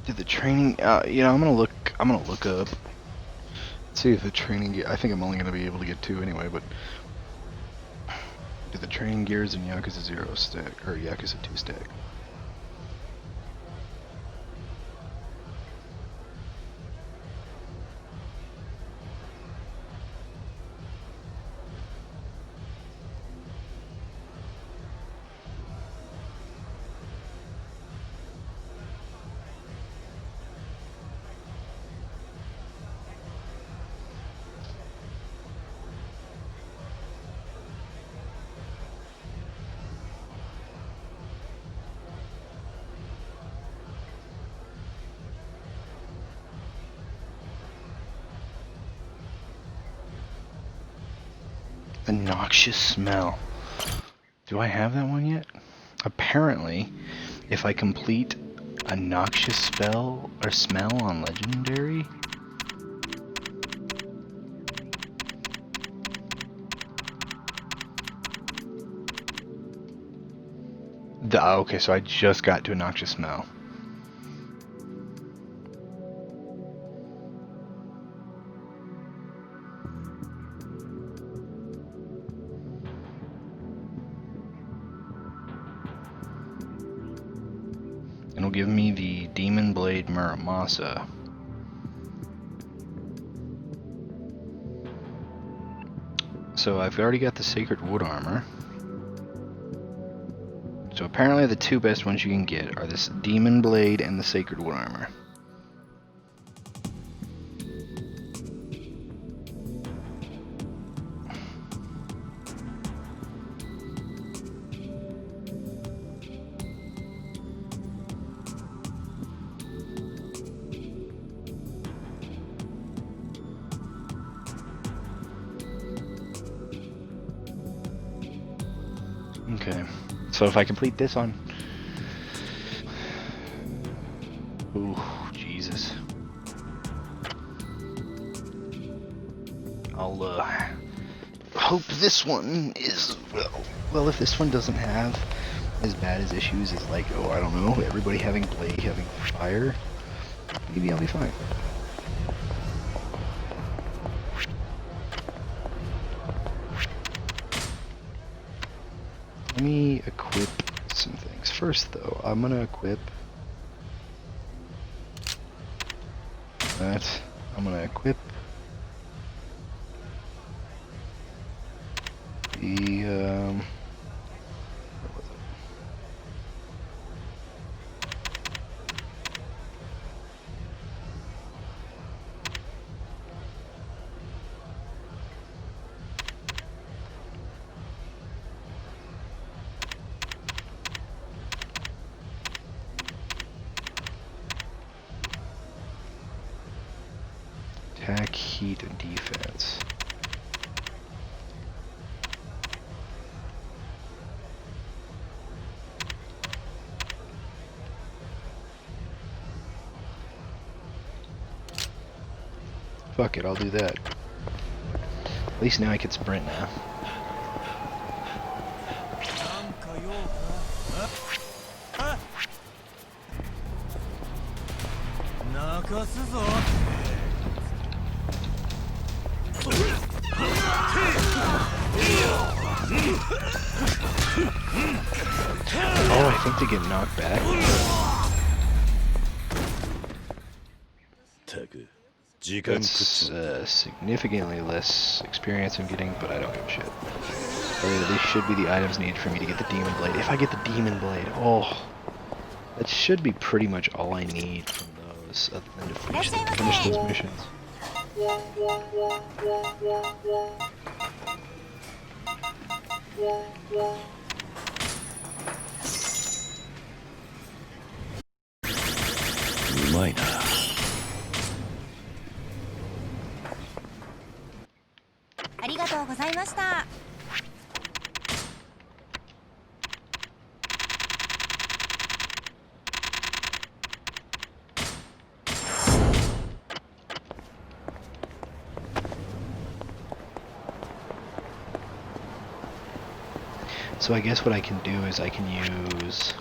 Did the training? You know, I'm gonna look up. See if the training gear. I think I'm only gonna be able to get 2 anyway. But do the training gears in Yakuza 0 stack or Yakuza 2 stack? A noxious smell. Do I have that one yet? Apparently, if I complete a noxious spell or smell on legendary, okay, so I just got to a noxious smell. It'll give me the Demon Blade Muramasa. So I've already got the Sacred Wood Armor. So apparently the two best ones you can get are this Demon Blade and the Sacred Wood Armor. Okay, so if I complete this on... Ooh, Jesus. I'll, hope this one is, well, if this one doesn't have as bad as issues as, like, oh, I don't know, everybody having Blade, having Fire, maybe I'll be fine. Let me equip some things. First, though, I'm gonna equip that. I'm gonna equip the, where was it? Attack, heat, and defense. Fuck it, I'll do that. At least now I can sprint now. Oh, I think they get knocked back. That's significantly less experience I'm getting, but I don't give a shit. These should be the items needed for me to get the Demon Blade. If I get the Demon Blade, oh, that should be pretty much all I need from those, other than to finish those missions. So I guess what I can do is I can use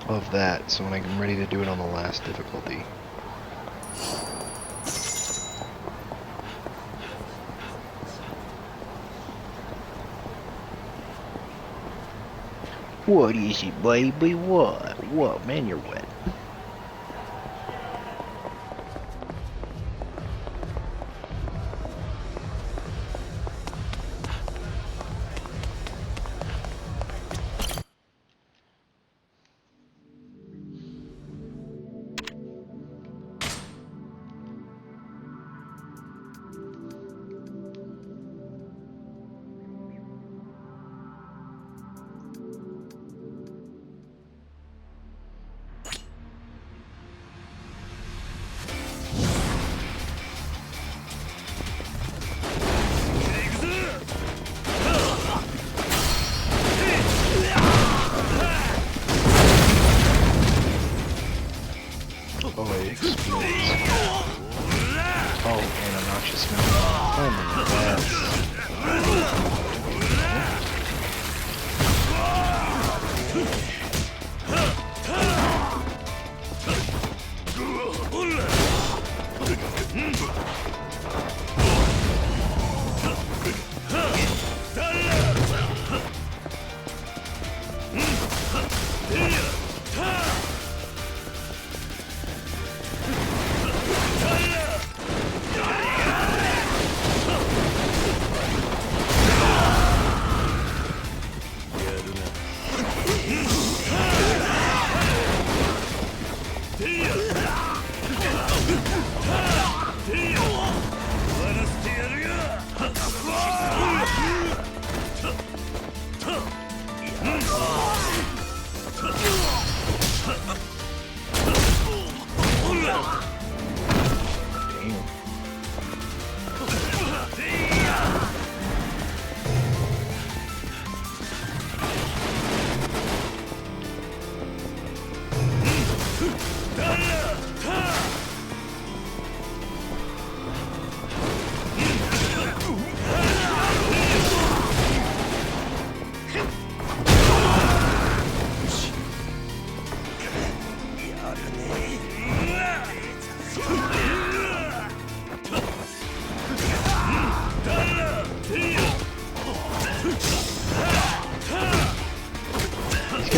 of that, so when I'm ready to do it on the last difficulty. What is it, baby? What? What? Man, you're wet.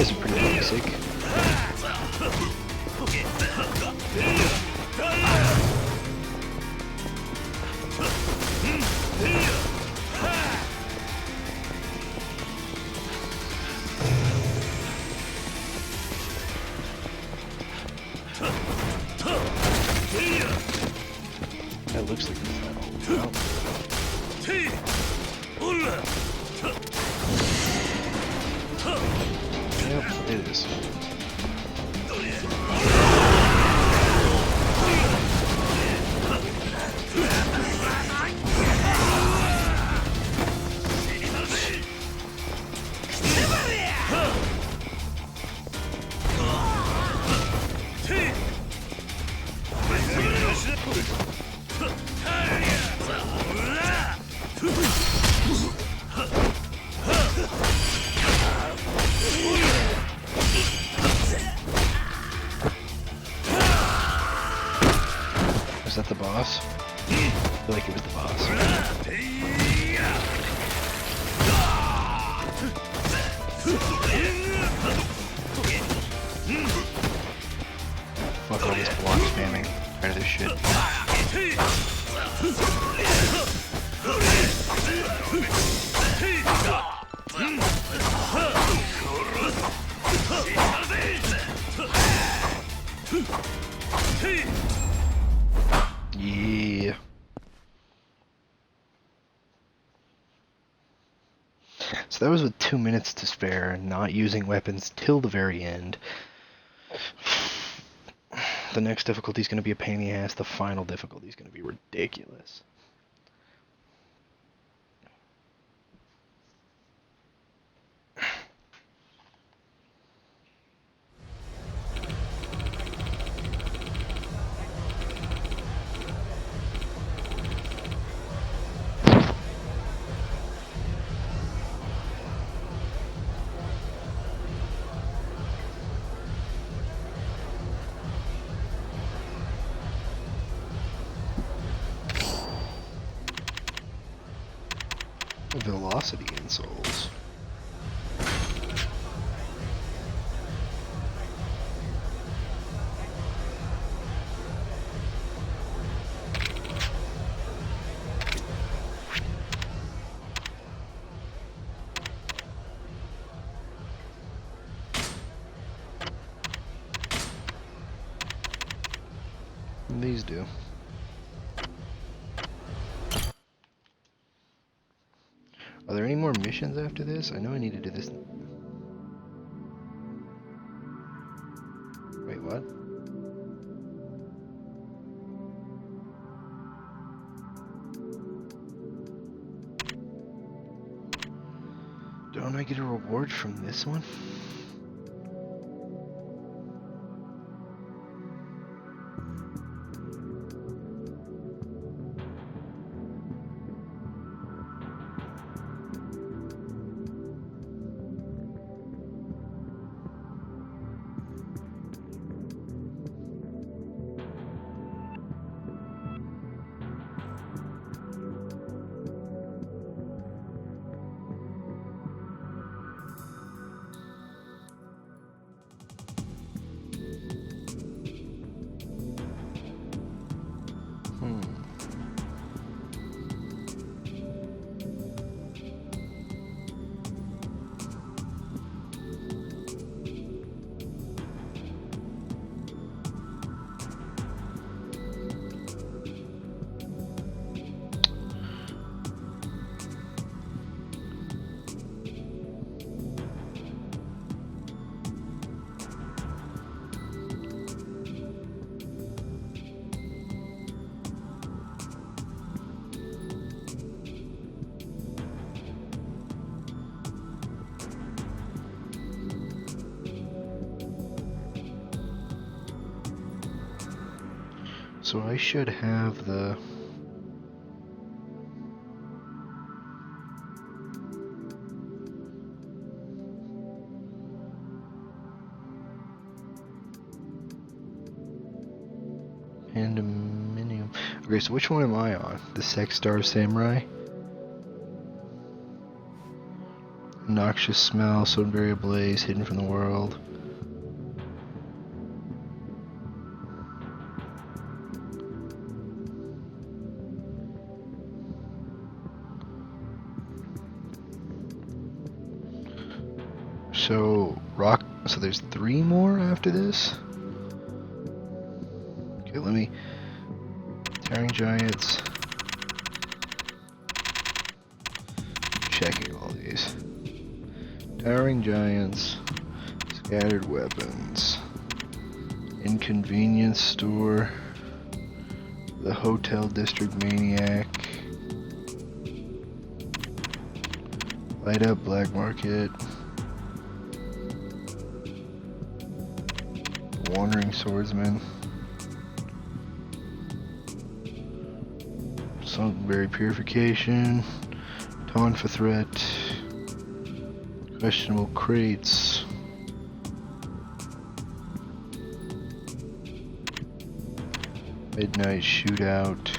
guys are pretty basic. That looks like it's that old. Yep, it is. Was that the boss? I feel like it was the boss. Fuck all this block spamming. Tired of this shit. Yeah. So that was with 2 minutes to spare, not using weapons till the very end. The next difficulty is going to be a pain in the ass. The final difficulty is going to be ridiculous. Velocity insoles. These do. Are there any more missions after this? I know I need to do this. Wait, what? Don't I get a reward from this one? So I should have the... Pandemonium. Okay, so which one am I on? The Sex Star Samurai? Noxious smell, Sodenberry ablaze, hidden from the world. So there's 3 more after this? Okay, let me... Towering Giants. Checking all these. Towering Giants. Scattered Weapons. Inconvenience Store. The Hotel District Maniac. Light Up Black Market. Wandering Swordsman. Sodenberry Purification. Taunt for Threat. Questionable Crates. Midnight Shootout.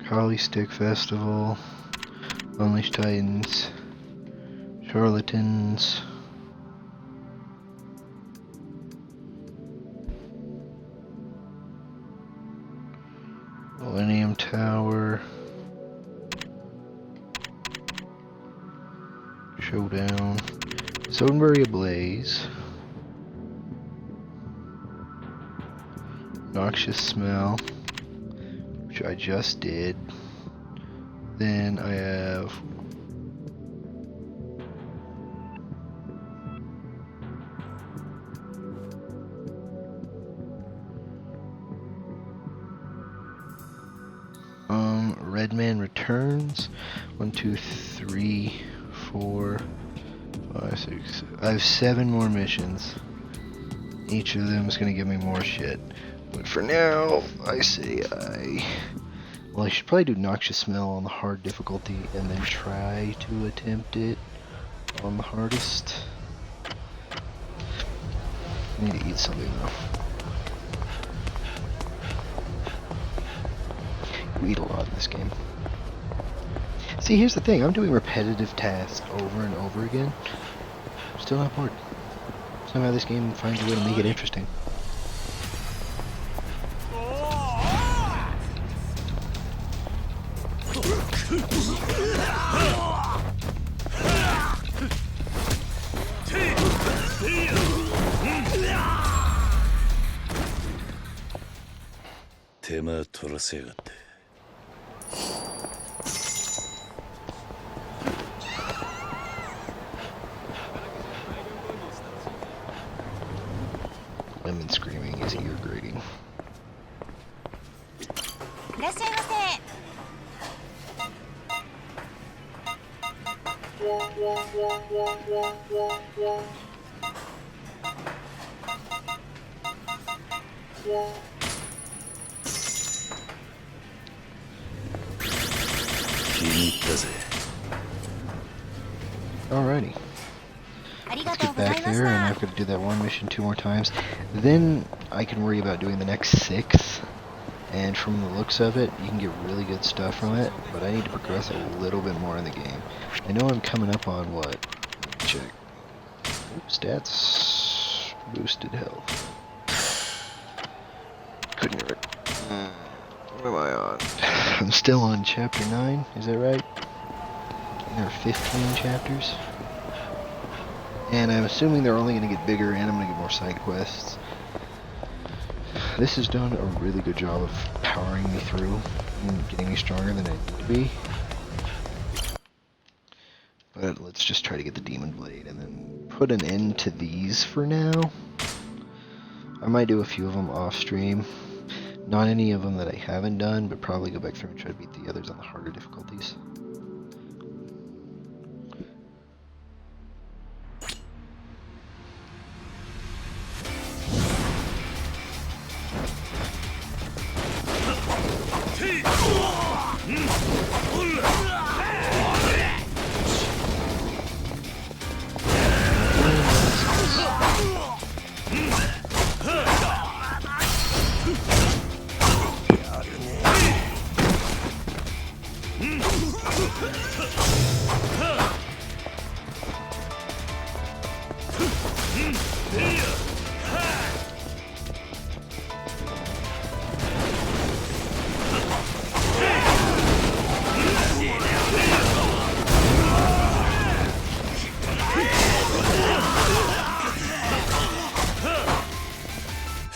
Holly Stick Festival, Unleash Titans, Charlatans, Millennium Tower, Showdown, Sodenberry Ablaze, Noxious Smell, which I just did. Then I have Redman Returns. 1, 2, 3, 4, 5, 6. I have 7 more missions. Each of them is gonna give me more shit. But for now, I say well, I should probably do Noxious Smell on the hard difficulty and then try to attempt it on the hardest. I need to eat something though. You eat a lot in this game. See, here's the thing. I'm doing repetitive tasks over and over again. I'm still not bored. Somehow this game finds a way to make it interesting. Lemon screaming is ear grating. Alrighty. Let's get back there, and I've got to do that one mission 2 more times. Then I can worry about doing the next 6. And from the looks of it, you can get really good stuff from it, but I need to progress a little bit more in the game. I know I'm coming up on what? Let me check. Stats. Boosted health. Couldn't what am I on? I'm still on chapter 9, is that right? There are 15 chapters. And I'm assuming they're only going to get bigger, and I'm going to get more side quests. This has done a really good job of powering me through and getting me stronger than I need to be. But let's just try to get the Demon Blade and then put an end to these for now. I might do a few of them off stream. Not any of them that I haven't done, but probably go back through and try to beat the others on the harder difficulties.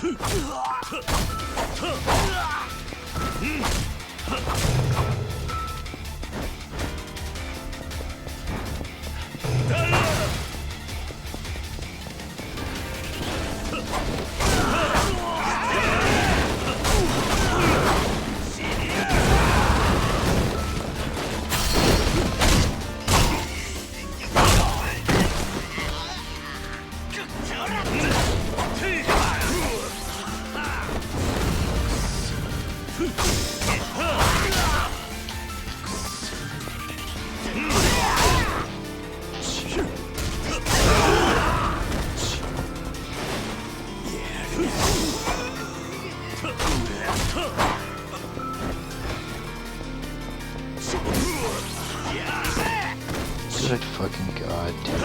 Good fucking god, dude.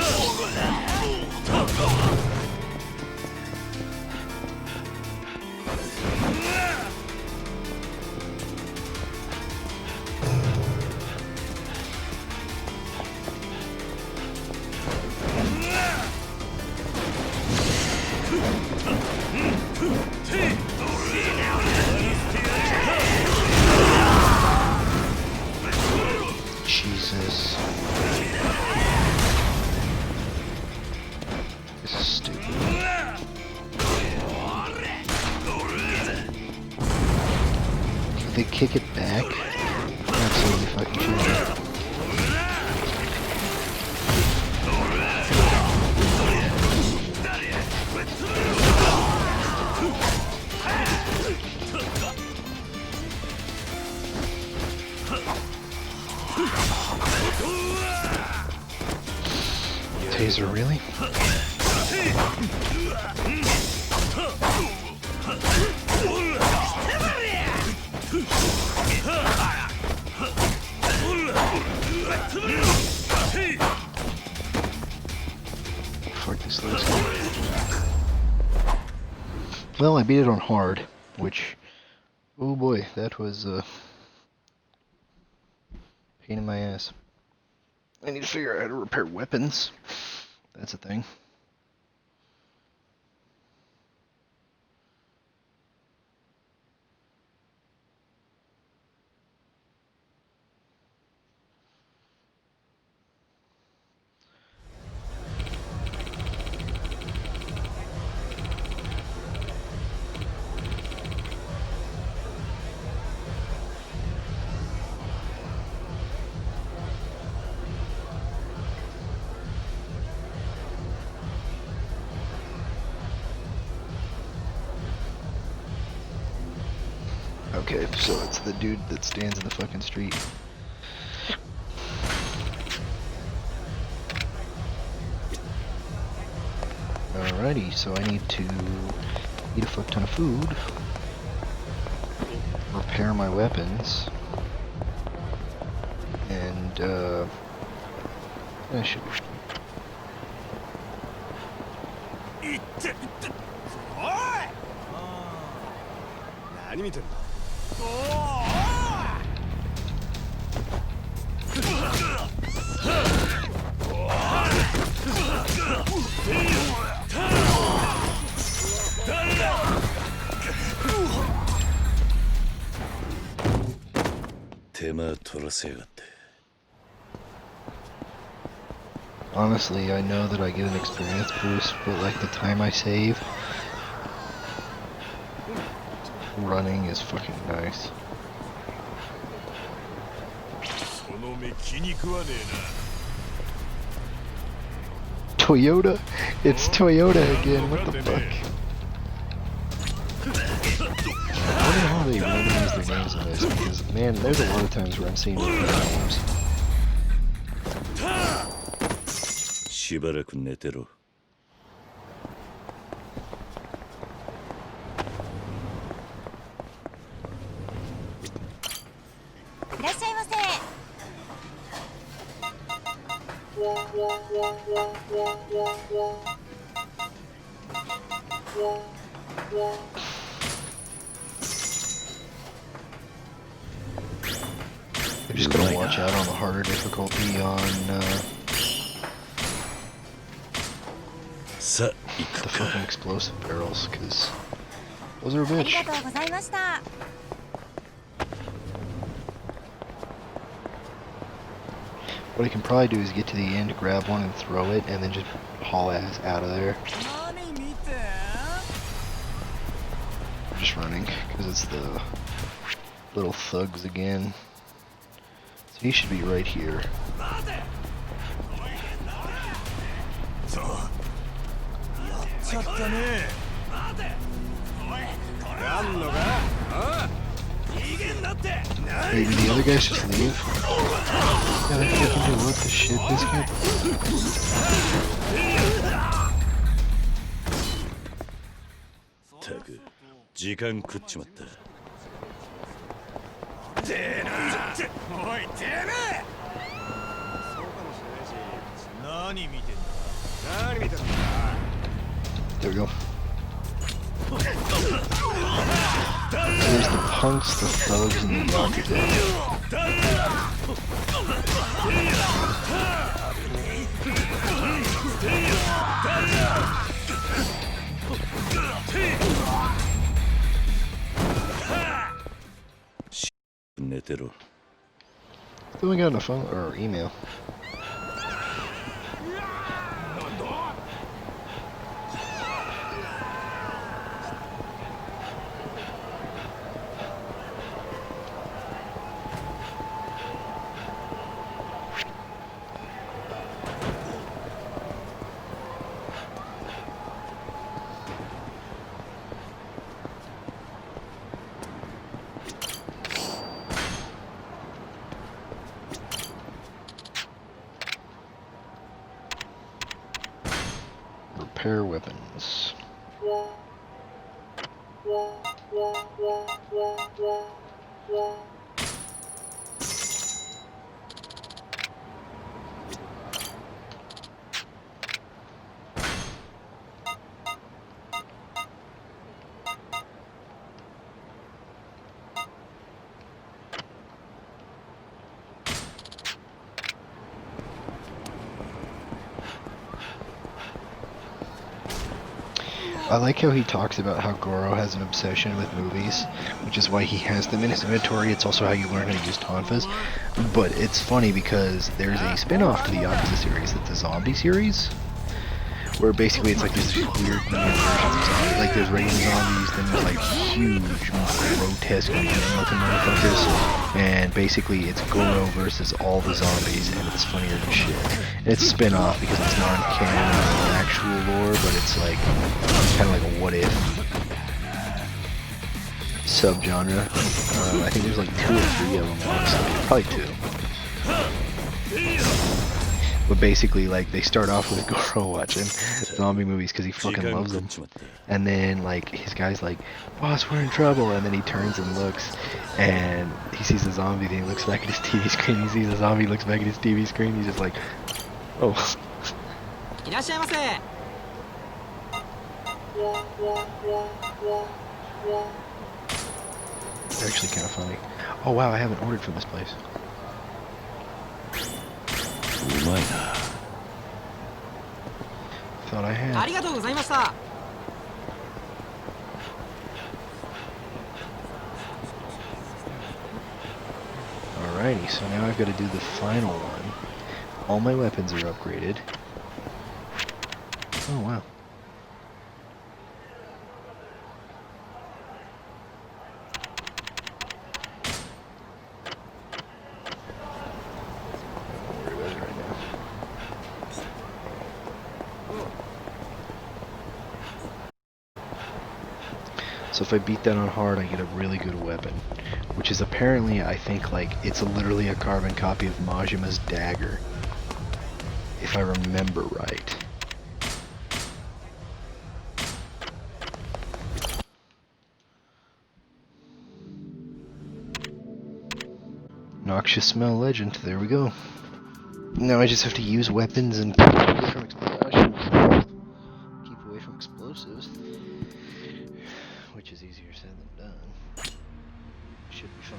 Jesus. This is stupid. Can they kick it back? Absolutely fucking shit. Taser, really? Fuck this list. Well, I beat it on hard, which, oh boy, that was a pain in my ass. I need to figure out how to repair weapons. That's a thing. Okay, so it's the dude that stands in the fucking street. Alrighty, so I need to eat a fuck ton of food, repair my weapons, and I should. 何見てんだ 手間取らせやがって Honestly, I know that I get an experience boost, but like the time I save, running is fucking nice. その目気に食わねえな Toyota? It's Toyota again, what the fuck? I wonder how they randomize their names in this, because man, there's a lot of times where I'm seeing different names. しばらく寝てろ いらっしゃいませ。 I'm just gonna watch out on the harder difficulty onさあ行 the くか fucking explosive barrels, because Was her a あり bitch? がとうございました。 What I can probably do is get to the end, grab one and throw it, and then just haul ass out of there. I'm just running, because it's the little thugs again. So he should be right here. Wait, did the other guys just leave? Yeah, they fucking do what the shit, this kid? ったく時間食っちまった。おいてめえそうかもしれないし何見てんだ何見てんだ There we go. There's the punks, the thugs, and the yakuza. Netero. Then we got on the phone or email. Repair weapons. I like how he talks about how Goro has an obsession with movies, which is why he has them in his inventory. It's also how you learn how to use tonfas. But it's funny because there's a spin-off to the Yakuza series that's a zombie series, where basically it's like this weird mini versions of zombies. Like there's regular zombies, then there's like huge, grotesque, looking motherfuckers, and basically it's Goro versus all the zombies, and it's funnier than shit. And it's a spin-off because it's non-canon or actual lore, but it's like kind of like a what if subgenre. I think there's like 2 or 3 of them, honestly. Probably 2. But basically, like, they start off with Goro watching zombie movies because he fucking loves them. And then, like, his guy's like, boss, we're in trouble. And then he turns and looks, and he sees the zombie, then he looks back at his TV screen. He sees the zombie, looks back at his TV screen. He's just like, oh. It's actually kind of funny. Oh, wow, I haven't ordered from this place. Thought I had. Alrighty, so now I've got to do the final one. All my weapons are upgraded. Oh wow. So if I beat that on hard, I get a really good weapon. Which is apparently, I think, like, it's literally a carbon copy of Majima's dagger. If I remember right. Noxious Smell Legend, there we go. Now I just have to use weapons and keep away from explosions. Keep away from explosives. Which is easier said than done. Should be fine.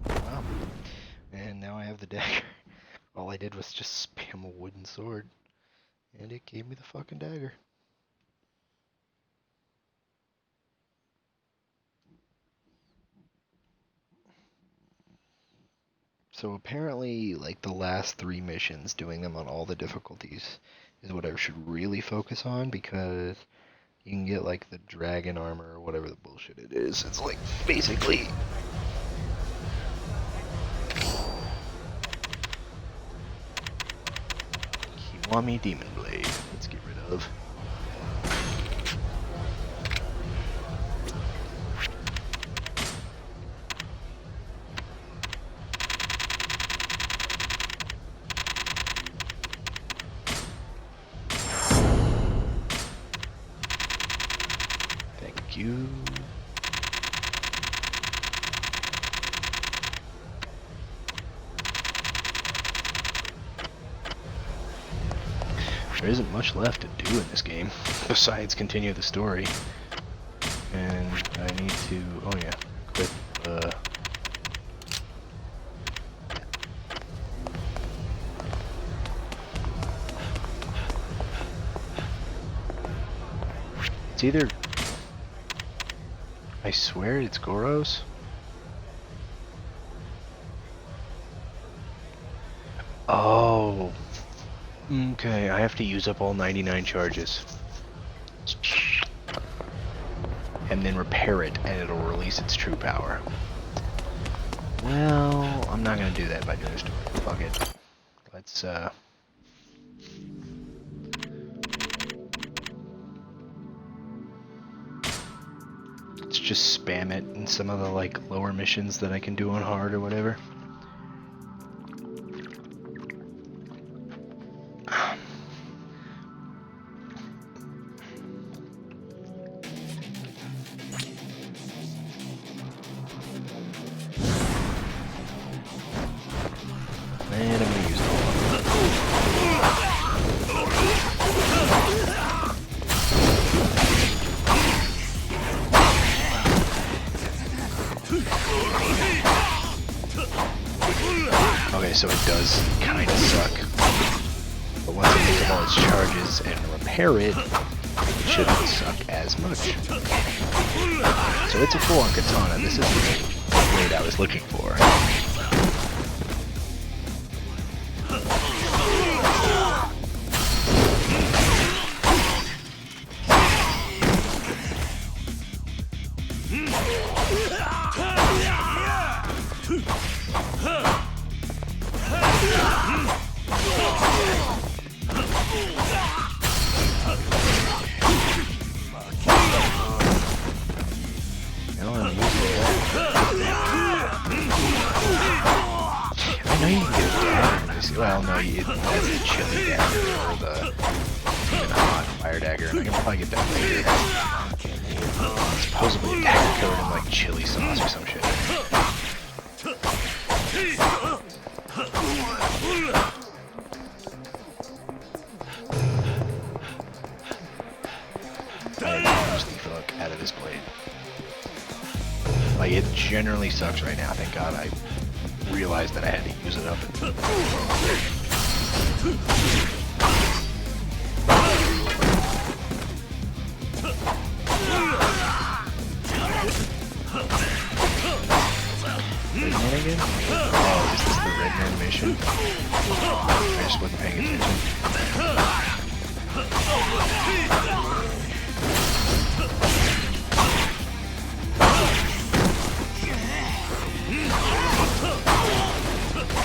Wow. And now I have the dagger. All I did was just spam a wooden sword, and it gave me the fucking dagger. So apparently, like the last 3 missions, doing them on all the difficulties is what I should really focus on, because you can get like the dragon armor or whatever the bullshit it is. It's like basically Kiwami Demon Blade. Let's get rid of. Thank you. There isn't much left to do in this game besides continue the story, and I need to, oh yeah, equip, it's either, I swear it's Goros. Oh. Okay, I have to use up all 99 charges. And then repair it, and it'll release its true power. Well, I'm not gonna do that by doing a story. Fuck it. Let's, let's just spam it in some of the, like, lower missions that I can do on hard or whatever. And I'm gonna use it all. Okay, so it does kind of suck. But once it takes all its charges and repair it, it shouldn't suck as much. So it's a full-on katana. This is the blade I was looking for. Well, no, that's the chili dagger or the hot fire dagger, and I can probably get that later. Supposedly a dagger coated in like chili sauce or some shit. I just the fuck out of this blade. Like, it generally sucks right now. Thank God I realized that I had to use it up. Redman again? Oh, is this the Redman mission? I just wasn't paying attention.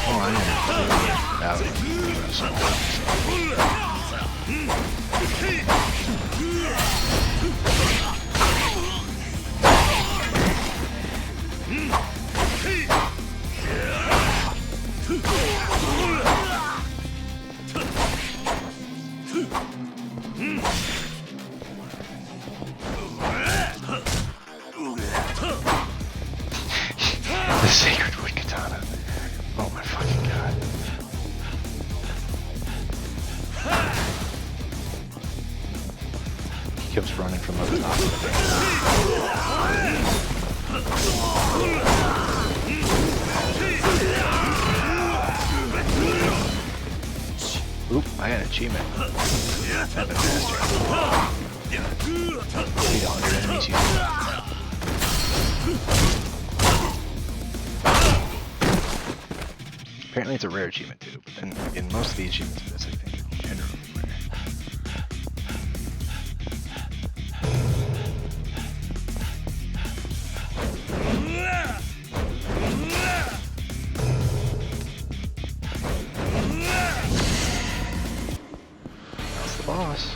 Oh, I am out of something. Sacred wood katana. Oh my fucking god. He keeps running from the top of the thing. Oop, I got an achievement. Happen faster. Need 100 enemies using Apparently it's a rare achievement too, but then in most of the achievements for this I think they're generally rare. That's the boss.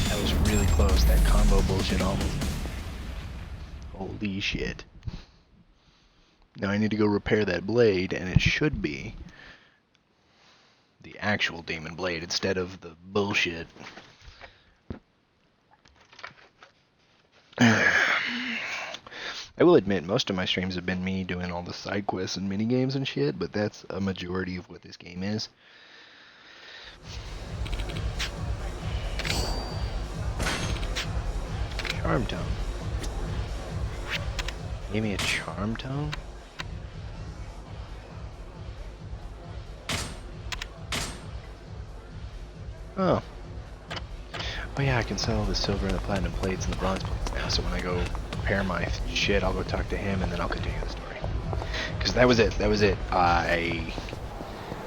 That was really close, that combo bullshit almost. Holy shit. Now I need to go repair that blade, and it should be the actual demon blade instead of the bullshit. I will admit, most of my streams have been me doing all the side quests and minigames and shit, but that's a majority of what this game is. Charm tone. Give me a charm tone? Oh. Oh yeah, I can sell the silver and the platinum plates and the bronze plates now, so when I go repair my shit, I'll go talk to him and then I'll continue the story. Because that was it. I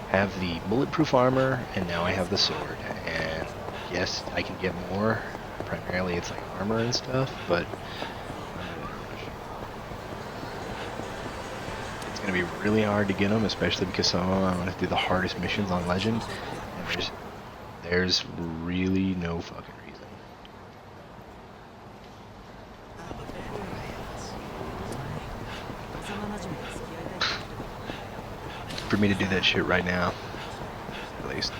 have the bulletproof armor, and now I have the sword. And yes, I can get more. Primarily it's like armor and stuff, but it's going to be really hard to get them, especially because some of them I want to do the hardest missions on Legend, and there's really no fucking reason. For me to do that shit right now, at least.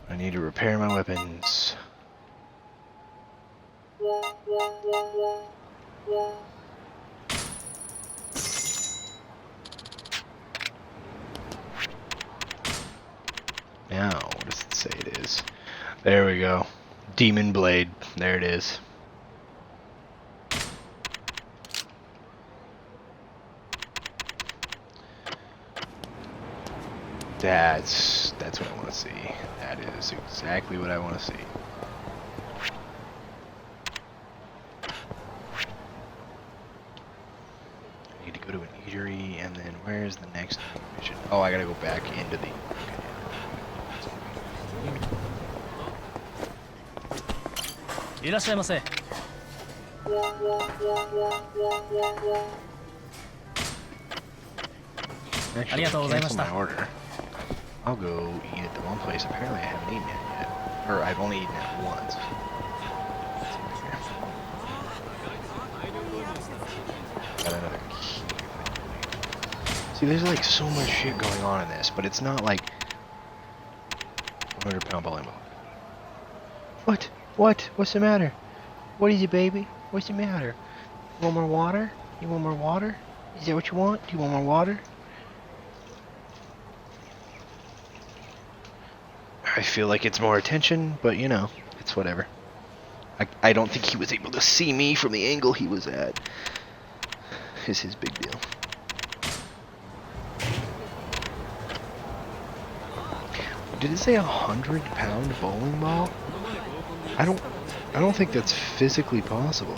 I need to repair my weapons. Now, what does it say it is? There we go. Demon Blade. There it is. That's what I want to see. That is exactly what I want to see. I need to go to an eatery, and then where's the next mission? Oh, I gotta go back into the... Okay. Actually, cancel my order. I'll go eat at the one place. Apparently I haven't eaten it yet. Or I've only eaten it once. Got another key. See, there's like so much shit going on in this, but it's not like 100-pound bowling ball. What? What? What's the matter? What is it, baby? What's the matter? You want more water? You want more water? Is that what you want? Do you want more water? I feel like it's more attention, but you know, it's whatever. I don't think he was able to see me from the angle he was at. Is his big deal. Did it say 100-pound bowling ball? I don't I don't think that's physically possible.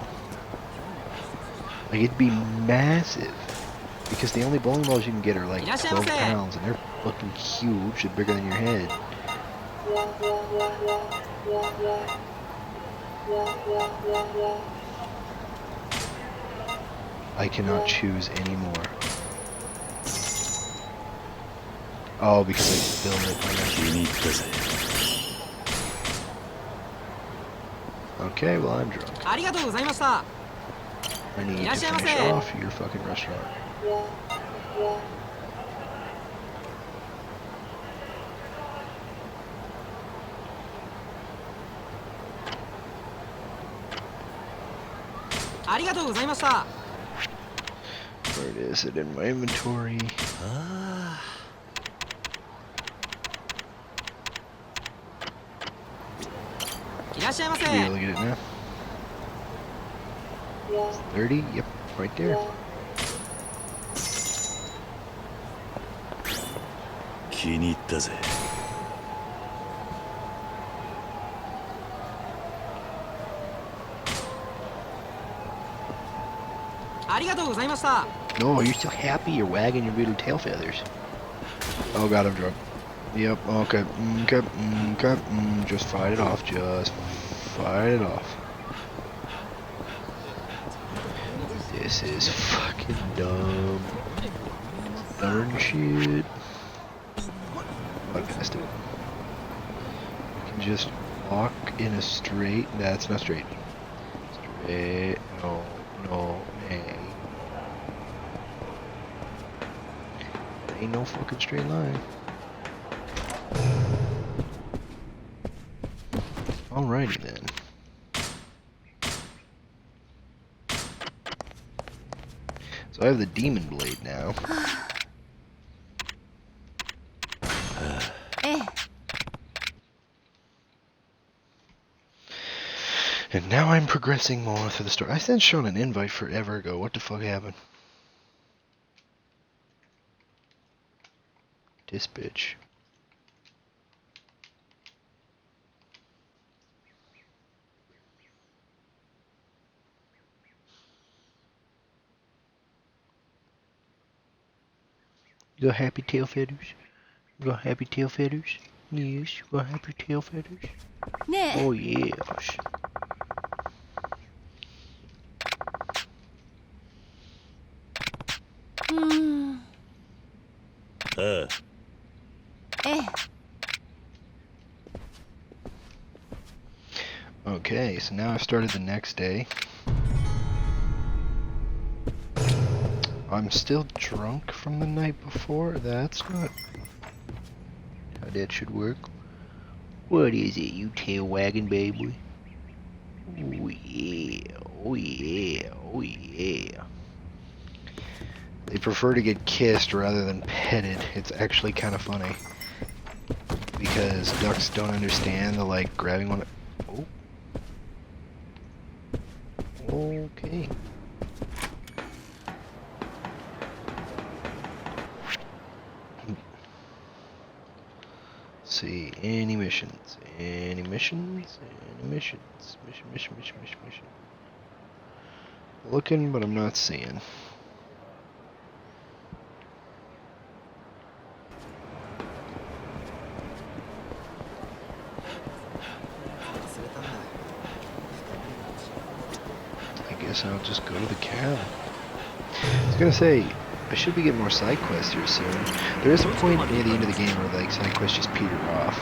Like, it'd be massive. Because the only bowling balls you can get are like 12 pounds, and they're fucking huge. They're bigger than your head. I cannot choose anymore. Oh, because I spilled it. Okay, well, I'm drunk. I need to finish off your fucking restaurant. Where is it in my inventory? Should be able to get it now. 30? Yep, right there. 気に入ったぜ。No, you're still happy? You're wagging your little tail feathers. Oh god, I'm drunk. Yep, okay, okay, just fight it off, just fight it off. This is fucking dumb. Darn shit. I passed it. You can just walk in a straight, that's not straight. Straight, no, hey. Ain't no fucking straight line. Alrighty then. So I have the demon blade now. And now I'm progressing more through the story. I sent Sean an invite forever ago. What the fuck happened? This bitch. You got happy tail feathers? You got happy tail feathers? Yes, you got happy tail feathers? Oh yes. Okay, so now I've started the next day. I'm still drunk from the night before. That's not how that should work. What is it, you tail wagging baby? Oh yeah, oh yeah, oh yeah. They prefer to get kissed rather than petted. It's actually kind of funny. Because ducks don't understand the, like, grabbing one. Oh. Okay. Let's see, any missions? Any missions? Any missions? Mission. Looking, but I'm not seeing. I guess I'll just go to the cabin. I was gonna say, I should be getting more side quests here soon. There is a point near the end of the game where like side quests just peter off.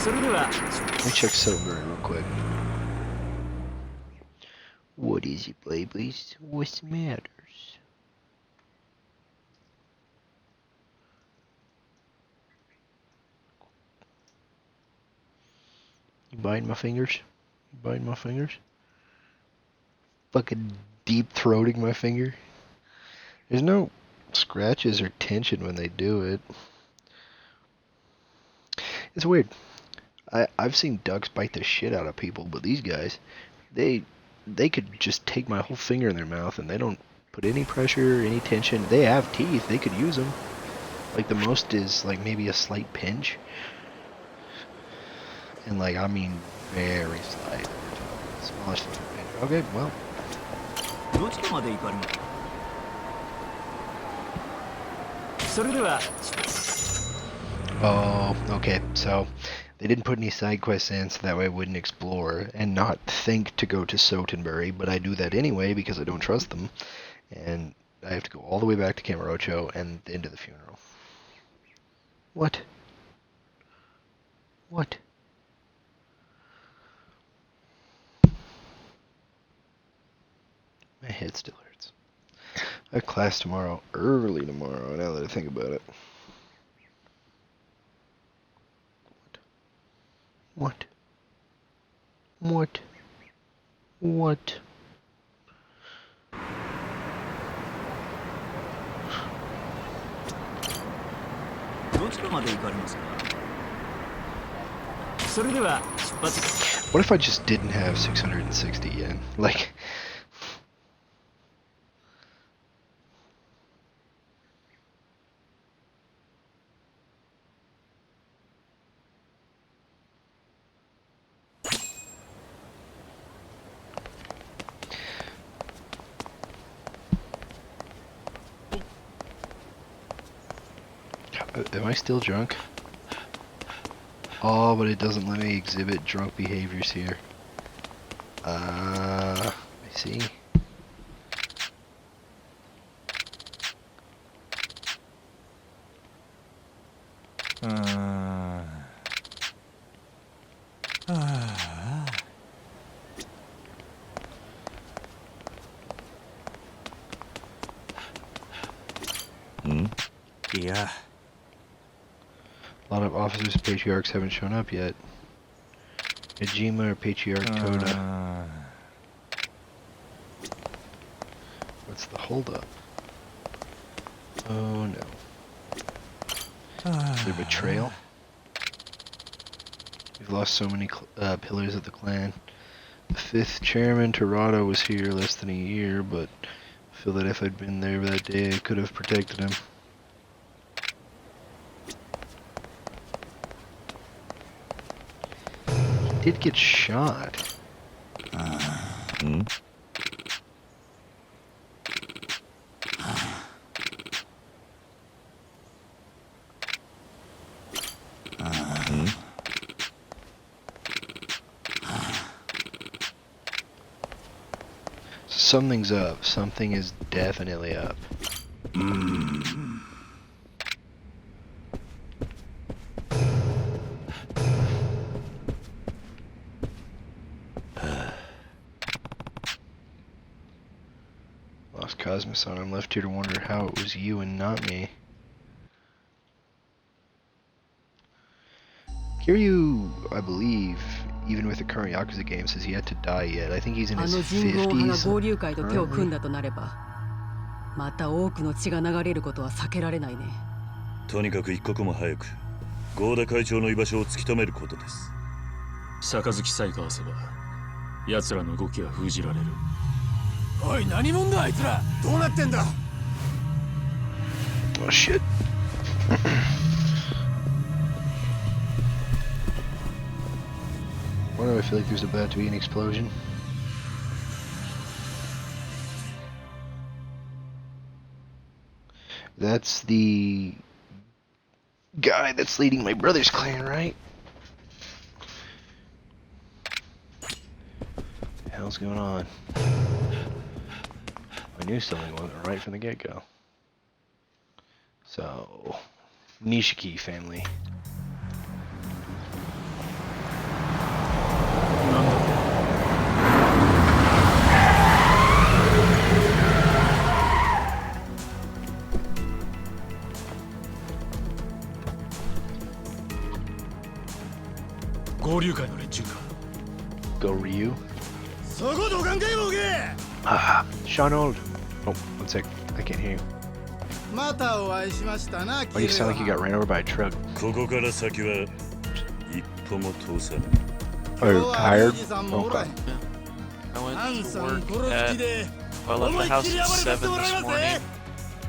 Let me check Silver real quick. What is it, babies? What's the matters? You biting my fingers? You biting my fingers? Fucking deep throating my finger? There's no scratches or tension when they do it. It's weird. I've seen ducks bite the shit out of people, but these guys, they could just take my whole finger in their mouth and they don't put any pressure, any tension. They have teeth, they could use them. Like the most is like maybe a slight pinch. And like, I mean very slight. Smallest footprint. Okay, well. どちらまで行かれますか。それでは Oh, okay. So they didn't put any side quests in, so that way I wouldn't explore and not think to go to Sotenbury, but I do that anyway because I don't trust them, and I have to go all the way back to Camarocho and into the funeral. What? What? My head still hurts. I have class tomorrow, early tomorrow, now that I think about it. What? What? What? What if I just didn't have 660 yen? Like... Am I still drunk? Oh, but it doesn't let me exhibit drunk behaviors here. I see. Yeah. A lot of officers and patriarchs haven't shown up yet. Ejima or Patriarch Toda. What's the holdup? Oh no. Is there betrayal? We've lost so many pillars of the clan. The 5th chairman, Torado, was here less than a year, but I feel that if I'd been there that day, I could have protected him. He did get shot. Something's up. Something is definitely up. Lost Cosmoson. I'm left here to wonder how it was you and not me. Kiryu, I believe, even with the current Yakuza games, has yet to die yet. I think he's in his 50s. 合流会と手を組んだとなれば、また多くの血が流れることは避けられないね。とにかく一刻も早く合田会長の居場所を突き止めることです。杯さえ交わせば奴らの動きは封じられる。おい、何者だあいつら。どうなってんだ。 Oh shit. Why do I feel like there's about to be an explosion? That's the guy that's leading my brother's clan, right? What the hell's going on? I knew something wasn't right from the get-go. So, Nishiki family. Go Ryu. Ah, Sean Old. Oh, one sec. I can't hear you. Oh, you sound like you got ran over by a truck. ここから先は一歩も通さない。 Oh, you're tired? Okay. I went to work at, I left the house at 7 this morning.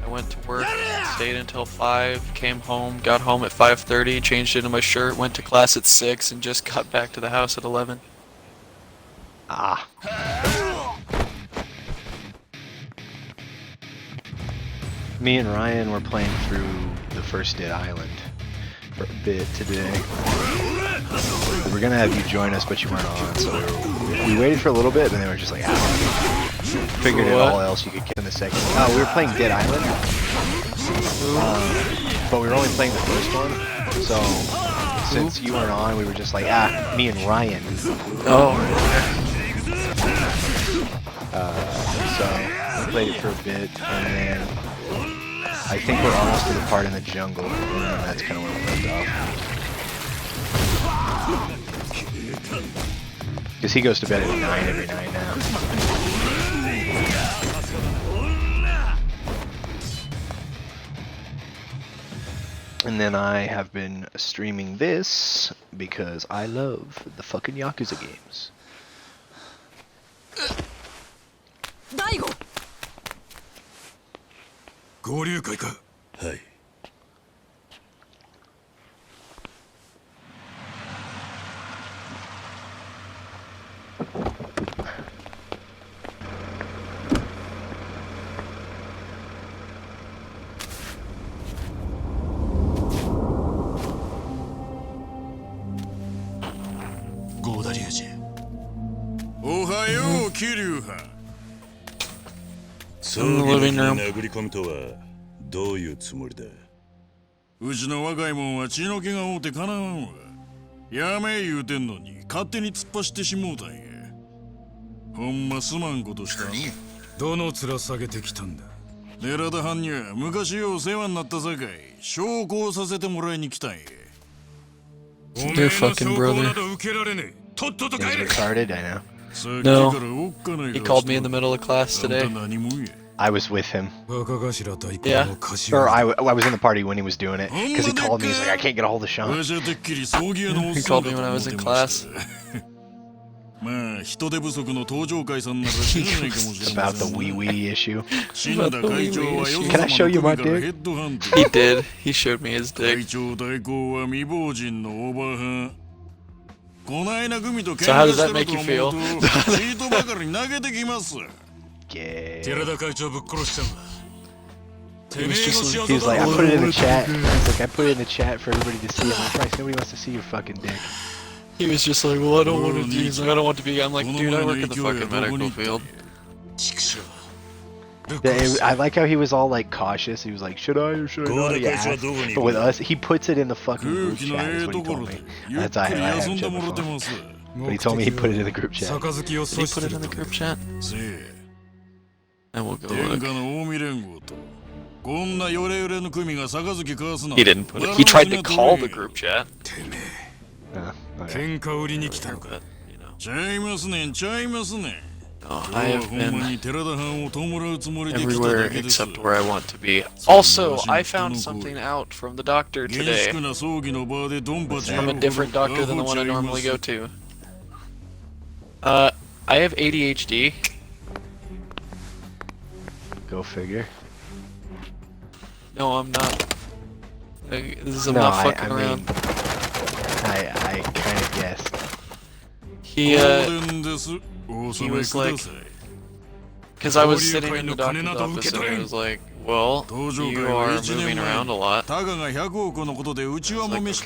I went to work, stayed until 5, came home, got home at 5:30, changed into my shirt, went to class at 6, and just got back to the house at 11. Ah. Me and Ryan were playing through the first Dead Island for a bit today. We were gonna have you join us, but you weren't on, so we waited for a little bit, and then we were just like, ah. Figured it all else you could get in a second. Oh, we were playing Dead Island, but we were only playing the first one, so since you weren't on, we were just like, ah, me and Ryan. Oh. So we played it for a bit, and then I think we're almost to the part in the jungle, and then that's kind of where we left off. Because he goes to bed at 9 every night now. And then I have been streaming this because I love the fucking Yakuza games. Daigo! 合流会か。はい。合田隆二。おはよう桐生藩。葬儀の日に殴り込むとはどういうつもりだ。うちの若いもんは血の気が多うてかなわんわ。やめ言うてんのに勝手に突っ走ってしもうたんや。ほんますまんことしたの。どの面下げてきたんだ。寺田藩には昔よう世話になったさかい証拠をさせてもらいに来たんや。Their fucking brother. He's retarded, I know. No. He called me in the middle of class today. I was with him. Yeah. Or I was in the party when he was doing it. Because he called me, he's like, I can't get a hold of Sean. He called me when I was in class. About the wee issue. About the wee issue. Can I show you my dick? He did. He showed me his dick. So how does that make you feel? Gay. He was like, I put it in the chat. He's like, I put it in the chat for everybody to see. I'm like, Christ, nobody wants to see your fucking dick. He was just like, well, I don't want to do. He's like, I don't want to be. I'm like, dude, I work in the fucking medical field. I like how he was all like cautious. He was like, should I or should I not? Yeah. But with us, he puts it in the fucking group chat. Is what he told me. That's I haven't checked before. But he told me he put it in the group chat. Did he put it in the group chat? And we'll go look. He didn't put it. He tried to call the group chat. Okay. But, you know. Oh, I have been everywhere except where I want to be. Also, I found something out from the doctor today. From a different doctor than the one I normally go to. I have ADHD. Go figure. No, I'm not. I'm not fucking around. I kind of guessed. He was like, because I was sitting in the doctor's office and he was like, well, you are moving around a lot. I was like,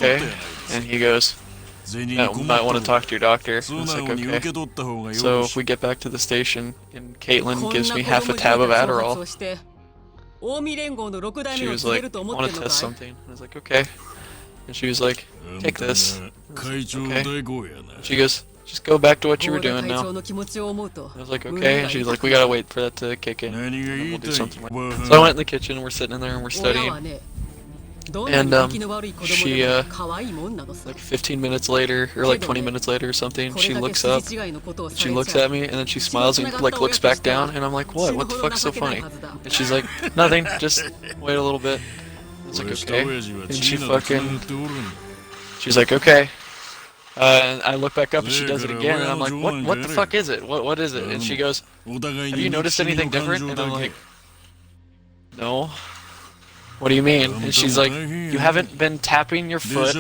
okay. And he goes, you might want to talk to your doctor. I was like, okay. So we get back to the station and Caitlin gives me half a tab of Adderall. She was like, want to test something? I was like, okay. And she was like, take this. Okay. She goes, just go back to what you were doing now. I was like, okay. And she's like, we gotta wait for that to kick in. And then we'll do something like that. So I went in the kitchen and we're sitting in there and we're studying. And she like 15 minutes later, or like 20 minutes later or something, she looks up, she looks at me, and then she smiles and like looks back down, and I'm like, what? What the fuck's so funny? And she's like, nothing, just wait a little bit. I was like, okay. And she fucking, she's like, okay. And I look back up and she does it again, and I'm like, what the fuck is it? What is it? And she goes, have you noticed anything different? And I'm like, no. What do you mean? And she's like, you haven't been tapping your foot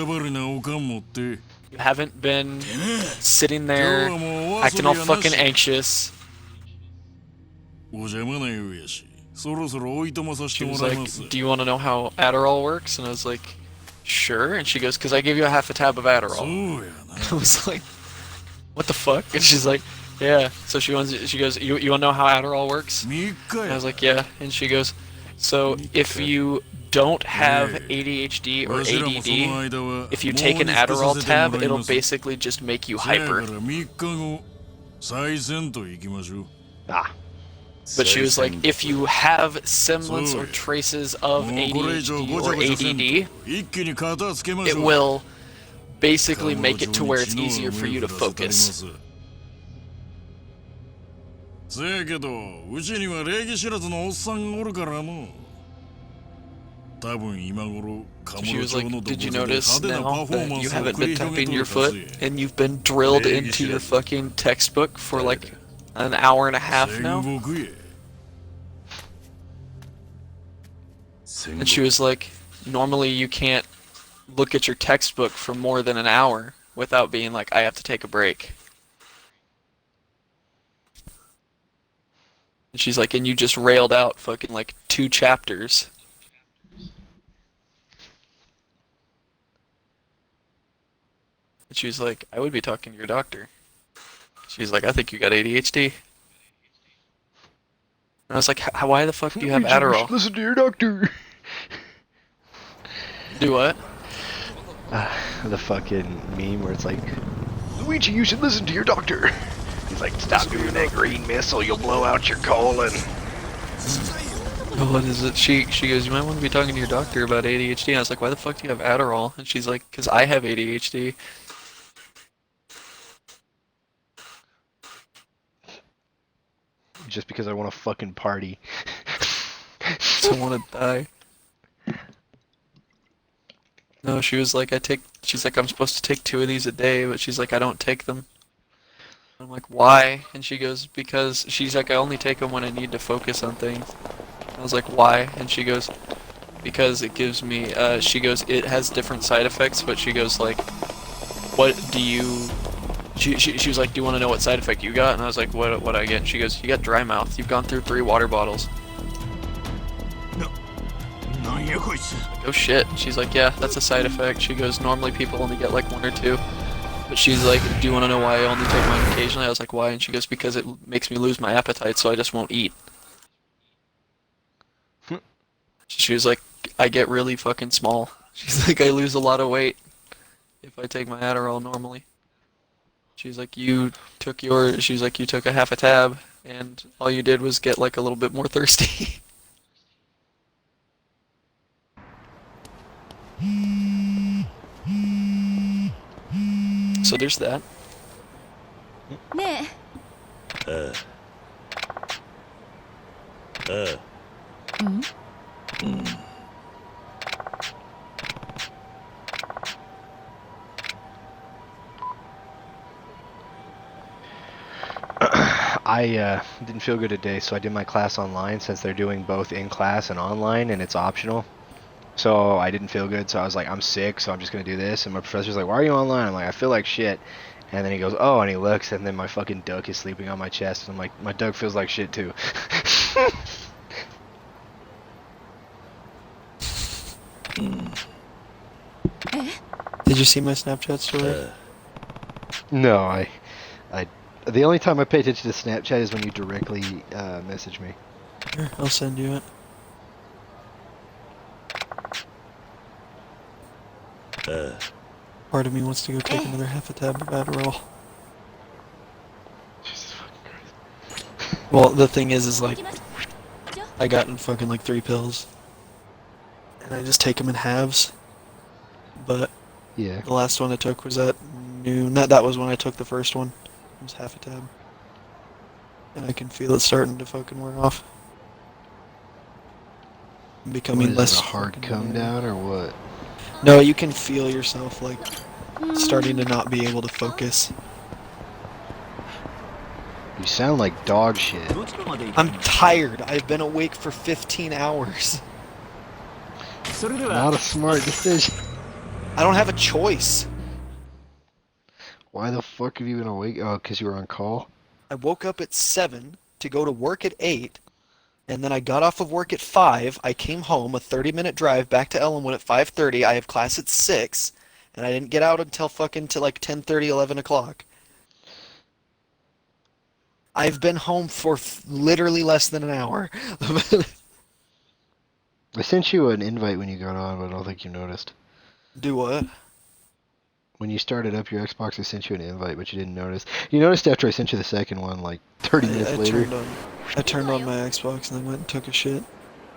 You haven't been sitting there acting all fucking anxious. She was like, do you want to know how Adderall works? And I was like, sure. And she goes, because I gave you a half a tab of Adderall. I was like, what the fuck? And she's like, yeah. So she goes, you want to know how Adderall works? And I was like, yeah. And she goes, so if you don't have ADHD or ADD, if you take an Adderall tab, it'll basically just make you hyper. Ah. But she was like, if you have semblance or traces of ADHD or ADD, it will basically make it to where it's easier for you to focus. She was like, did you notice now that you haven't been tapping your foot and you've been drilled into your fucking textbook for like an hour and a half now? And she was like, normally you can't look at your textbook for more than an hour without being like, I have to take a break. And she's like, and you just railed out fucking like 2 chapters. And she was like, I would be talking to your doctor. She's like, I think you got ADHD. And I was like, why the fuck do you have Adderall? Listen to your doctor. Do what? The fucking meme where it's like, Luigi, you should listen to your doctor. He's like, stop doing that green missile, you'll blow out your colon. What is it? She goes, you might want to be talking to your doctor about ADHD. And I was like, why the fuck do you have Adderall? And she's like, because I have ADHD. Just because I want to fucking party. I want to die. No, she was like, she's like, I'm supposed to take 2 of these a day, but she's like, I don't take them. I'm like, why? And she goes, because, she's like, I only take them when I need to focus on things. I was like, why? And she goes, because it gives me, she goes, it has different side effects, but she goes like, what do you, she was like, do you want to know what side effect you got? And I was like, what I get? And she goes, you got dry mouth. You've gone through 3 water bottles. Oh shit. She's like, yeah, that's a side effect. She goes, normally people only get like 1 or 2. But she's like, do you want to know why I only take mine occasionally? I was like, why? And she goes, because it makes me lose my appetite, so I just won't eat. She was like, I get really fucking small. She's like, I lose a lot of weight if I take my Adderall normally. She's like, you took a half a tab, and all you did was get like a little bit more thirsty. So there's that. ねえ I didn't feel good today, so I did my class online since they're doing both in class and online, and it's optional. So I didn't feel good, so I was like, I'm sick, so I'm just gonna do this. And my professor's like, why are you online? I'm like, I feel like shit. And then he goes, oh, and he looks, and then my fucking duck is sleeping on my chest. And I'm like, my duck feels like shit too. Did you see my Snapchat story? No, I, the only time I pay attention to Snapchat is when you directly message me. Here, I'll send you it. Part of me wants to go take another half a tab of Adderall. Jesus fucking Christ. Well, the thing is like, I got in fucking like 3 pills, and I just take them in halves. But Yeah. the last one I took was at noon. That was when I took the first one. It was half a tab, and I can feel it starting to fucking wear off. I'm becoming What is less it, a hard come down or what? No, you can feel yourself like starting to not be able to focus. You sound like dog shit. I'm tired. I've been awake for 15 hours. Not a smart decision. I don't have a choice. Why the fuck have you been awake? Oh, because you were on call? I woke up at 7 to go to work at 8, and then I got off of work at 5. I came home, a 30-minute drive back to Ellenwood at 5:30. I have class at 6, and I didn't get out until fucking till like 10:30, 11 o'clock. I've been home for literally less than an hour. I sent you an invite when you got on, but I don't think you noticed. Do what? When you started up your Xbox, I sent you an invite, but you didn't notice. You noticed after I sent you the second one, like 30 minutes later. I turned on my Xbox and then went and took a shit.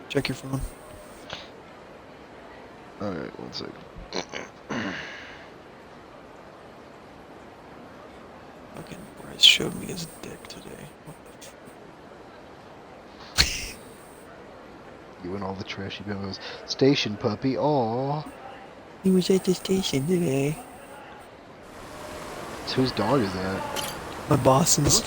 Check your phone. Alright, one second. Fucking Bryce showed me his dick today. What the fuck? You and all the trashy bimbos. Station puppy, aww. He was at the station today. So whose dog is that? My boss's.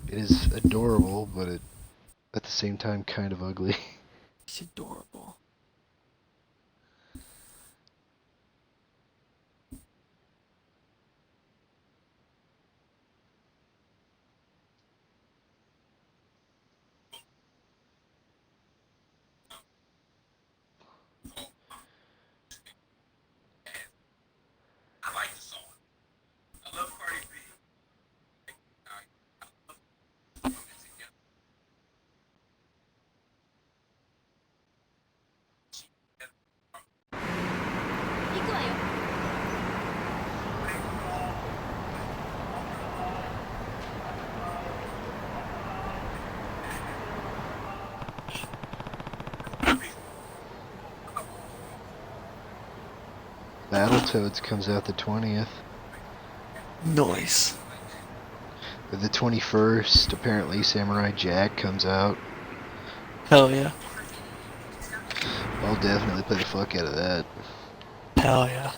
It is adorable, but at the same time kind of ugly. He's adorable. Battletoads comes out the 20th. Nice. But the 21st, apparently Samurai Jack comes out. Hell yeah. I'll definitely play the fuck out of that. Hell yeah.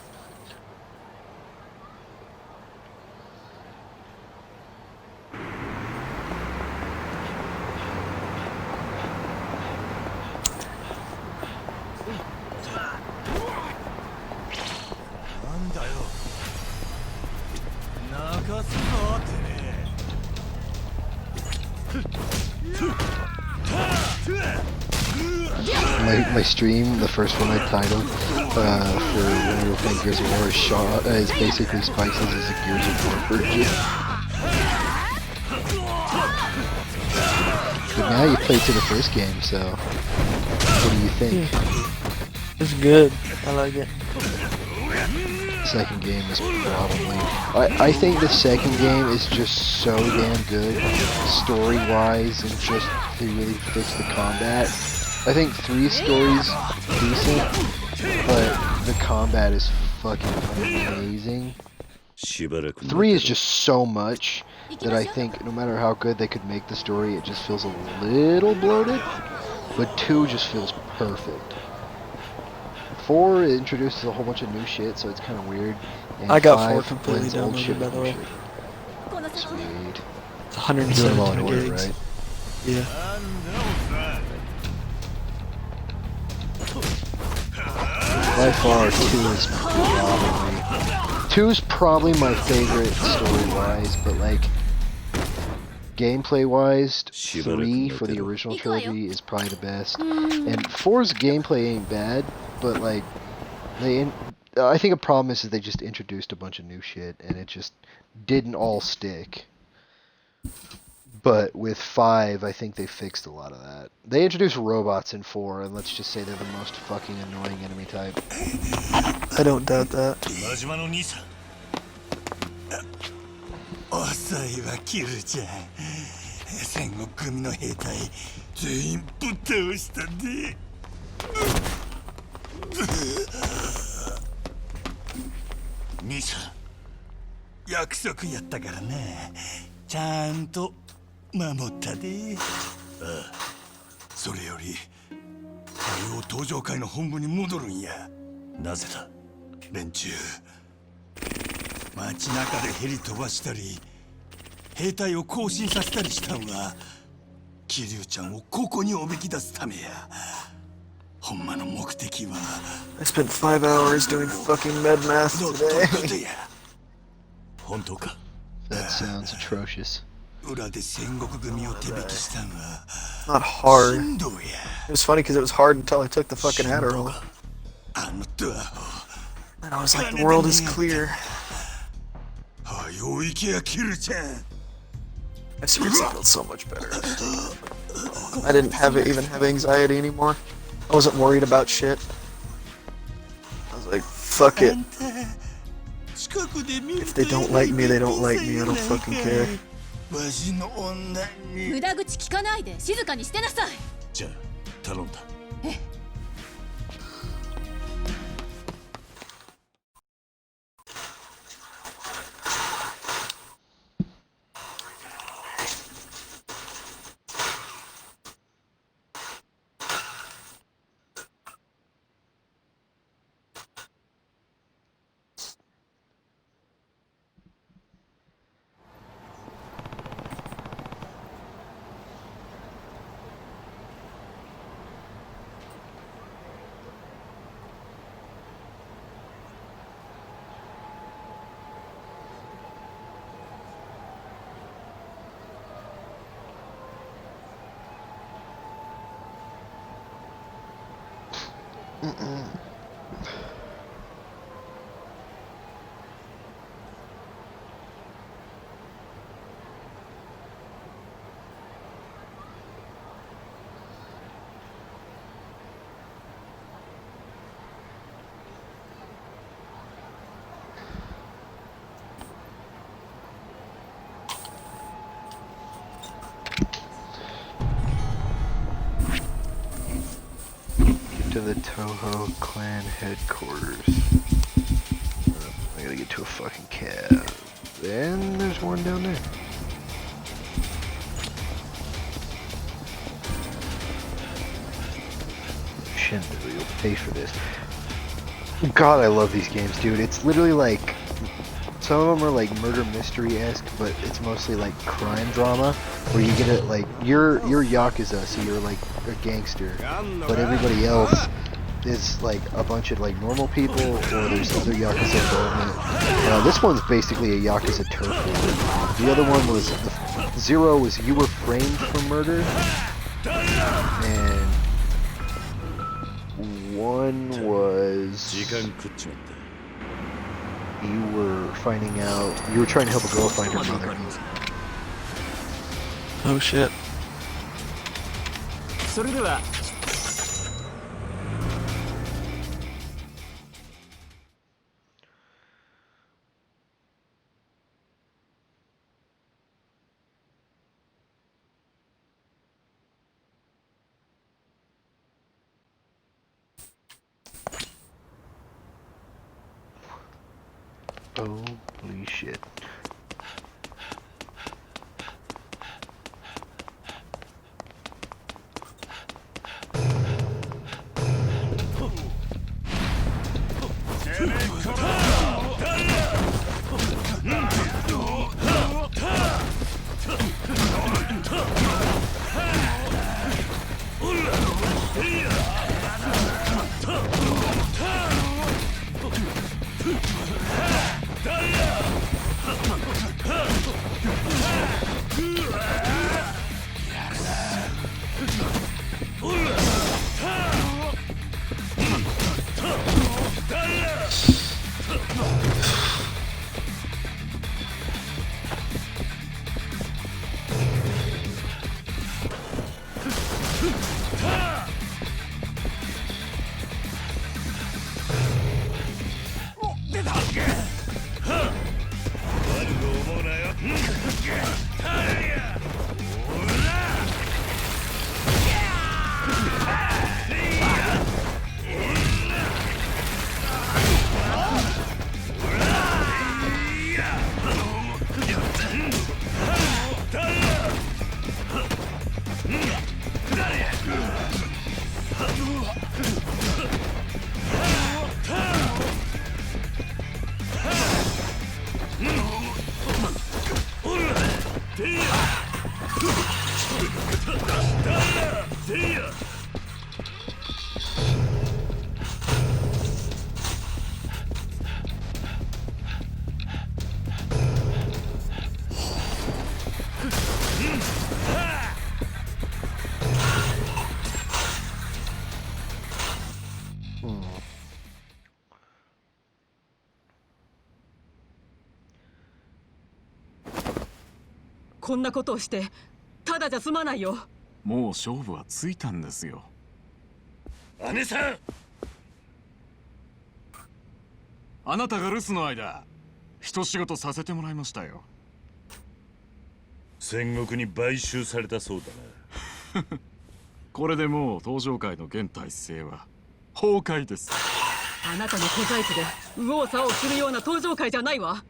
My stream, the first one I titled for when we were playing Gears of War is basically Spices as a Gears of War virgin. But now you played through the first game, so what do you think? It's good. I like it. Second game is probably... I think the second game is just so damn good, story-wise, and just they really fix the combat. I think 3's story's decent, but the combat is fucking amazing. 3 is just so much that I think no matter how good they could make the story, it just feels a little bloated, but 2 just feels perfect. 4 introduces a whole bunch of new shit, so it's kind of weird. And I got 5 4 completely blends old shit downloaded, by with the new way. shit. Sweet. It's You do them all in 117 order, gigs. right? Yeah. By far, 2's probably my favorite story-wise, but like gameplay-wise, 3 for the original trilogy is probably the best, and 4's gameplay ain't bad, but like I think a problem is that they just introduced a bunch of new shit and it just didn't all stick. But with 5, I think they fixed a lot of that. They introduced robots in 4, and let's just say they're the most fucking annoying enemy type. I don't doubt that. 遅いわキルちゃん戦国組の兵隊全員ぶっ倒したで兄さん約束やったからなちゃんと守ったでああそれより対応登場会の本部に戻るんやなぜだ連中街中でヘリ飛ばしたり兵隊を行進させたりしたんは桐生ちゃんをここにおびき出すためやほんまの目的は I spent 5 hours doing fucking med math どういうこと today. や本当か That sounds atrocious. 裏で戦国組を手引きしたんは Not hard. 神道や It was funny because it was hard until I took the fucking Adderall. あのドア And I was like, the world is clear. はよ行けやキルちゃん I seriously felt so much better. I didn't even have anxiety anymore. I wasn't worried about shit. I was like, fuck it. If they don't like me, they don't like me. I don't fucking care. わしの女に無駄口聞かないで静かにしてなさい。じゃあ頼んだ。To the Toho clan headquarters. I gotta get to a fucking cab. Then there's one down there. Shindo, you'll pay for this. God, I love these games, dude. It's literally like, some of them are like murder mystery-esque, but it's mostly like crime drama, where you get it like, you're Yakuza, so you're like a gangster, but everybody else is like a bunch of like normal people, or there's other Yakuza involvement. This one's basically a Yakuza turf war. The other one was, Zero was you were framed for murder, and one was you were finding out, you were trying to help a girl find her mother. Oh shit. Holy shit. こんなことをしてただじゃ済まないよ。もう勝負はついたんですよ。姉さん、あなたが留守の間一仕事させてもらいましたよ。戦国に買収されたそうだな。これでもう登場界の現体制は崩壊です。あなたの小細工で右往左往するような登場界じゃないわ。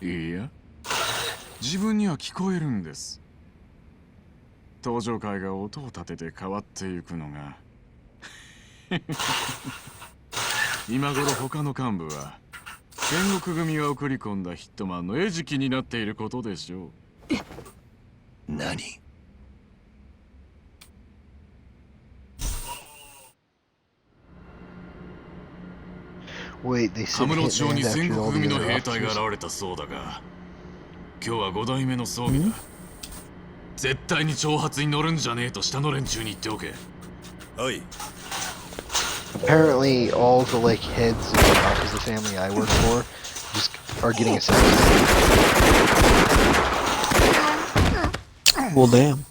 いや、自分には聞こえるんです。登場界が音を立てて変わっていくのが今頃他の幹部は戦国組が送り込んだヒットマンの餌食になっていることでしょう。何カムロ町に戦国組の兵隊が現れたそうだが、今日は5代目の葬儀だ。絶対に挑発に乗るんじゃねえと下の連中に言っておけ。はい。Apparently, all the like heads of the Yakuza family I work for just are getting assassinated. Well, damn.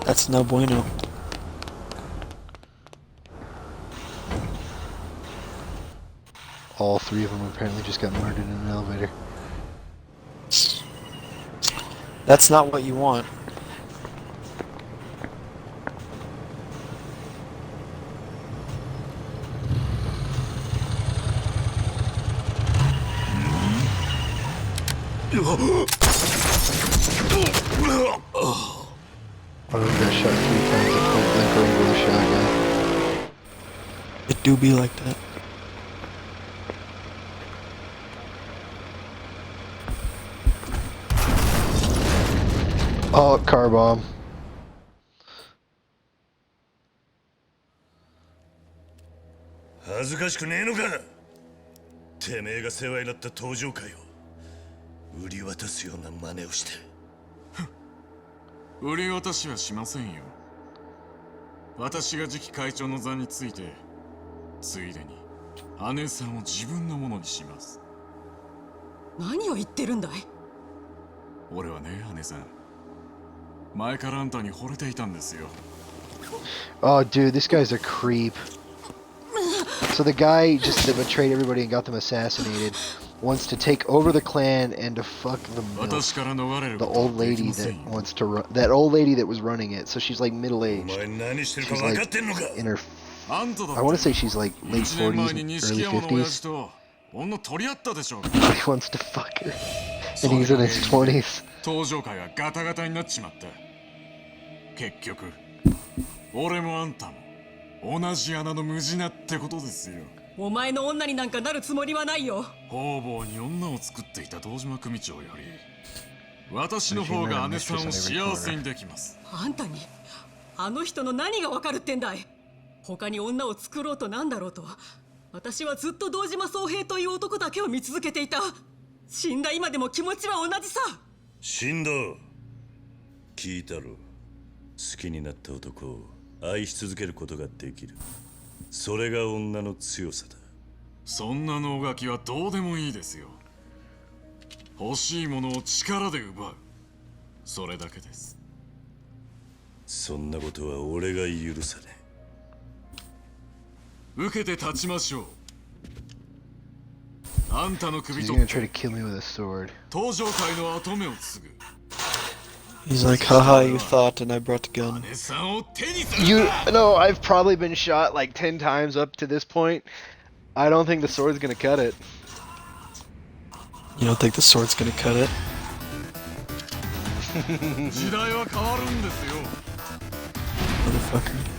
That's no bueno. All three of them apparently just got murdered in an elevator. That's not what you want. One of them got shot 3 times at point blank range with a shotgun. It do be like that. Oh, car bomb.恥ずかしくねえのか。てめえが世話になった登場界を売り渡すような真似をして。売り渡しはしませんよ。私が次期会長の座について、ついでに姉さんを自分のものにします。何を言ってるんだい。俺はね、姉さん、前からあんたに惚れていたんですよ。Oh, dude, this guy's a creep. So the guy just that betrayed everybody and got them assassinated wants to take over the clan and to fuck the MILF, the old lady that wants to run, that old lady that was running it. So she's like middle-aged. She's like in her, I want to say she's like late 40s, early 50s. He wants to fuck her, and he's in his 20s. 登場界がガタガタになっちまった。結局、俺もあんたも同じ穴の無地なってことですよ。お前の女になんかなるつもりはないよ。方々に女を作っていた堂島組長より、私の方が姉さんを幸せにできます。あんたにあの人の何がわかるってんだい。他に女を作ろうとなんだろうと、私はずっと堂島宗平という男だけを見続けていた。死んだ今でも気持ちは同じさ。死んだ。聞いたろ。好きになった男を愛し続けることができる。それが女の強さだ。そんな能書きはどうでもいいですよ。欲しいものを力で奪う。それだけです。そんなことは俺が許さねえ。受けて立ちましょう。あんたの首 He's と gonna try to kill me with a sword. 登場界の跡目を継ぐ。 He's like, haha, you thought, and I brought the gun. You know, I've probably been shot like 10 times up to this point. I don't think the sword's gonna cut it. You don't think the sword's gonna cut it? 時代は変わるんですよ。 Motherfucker.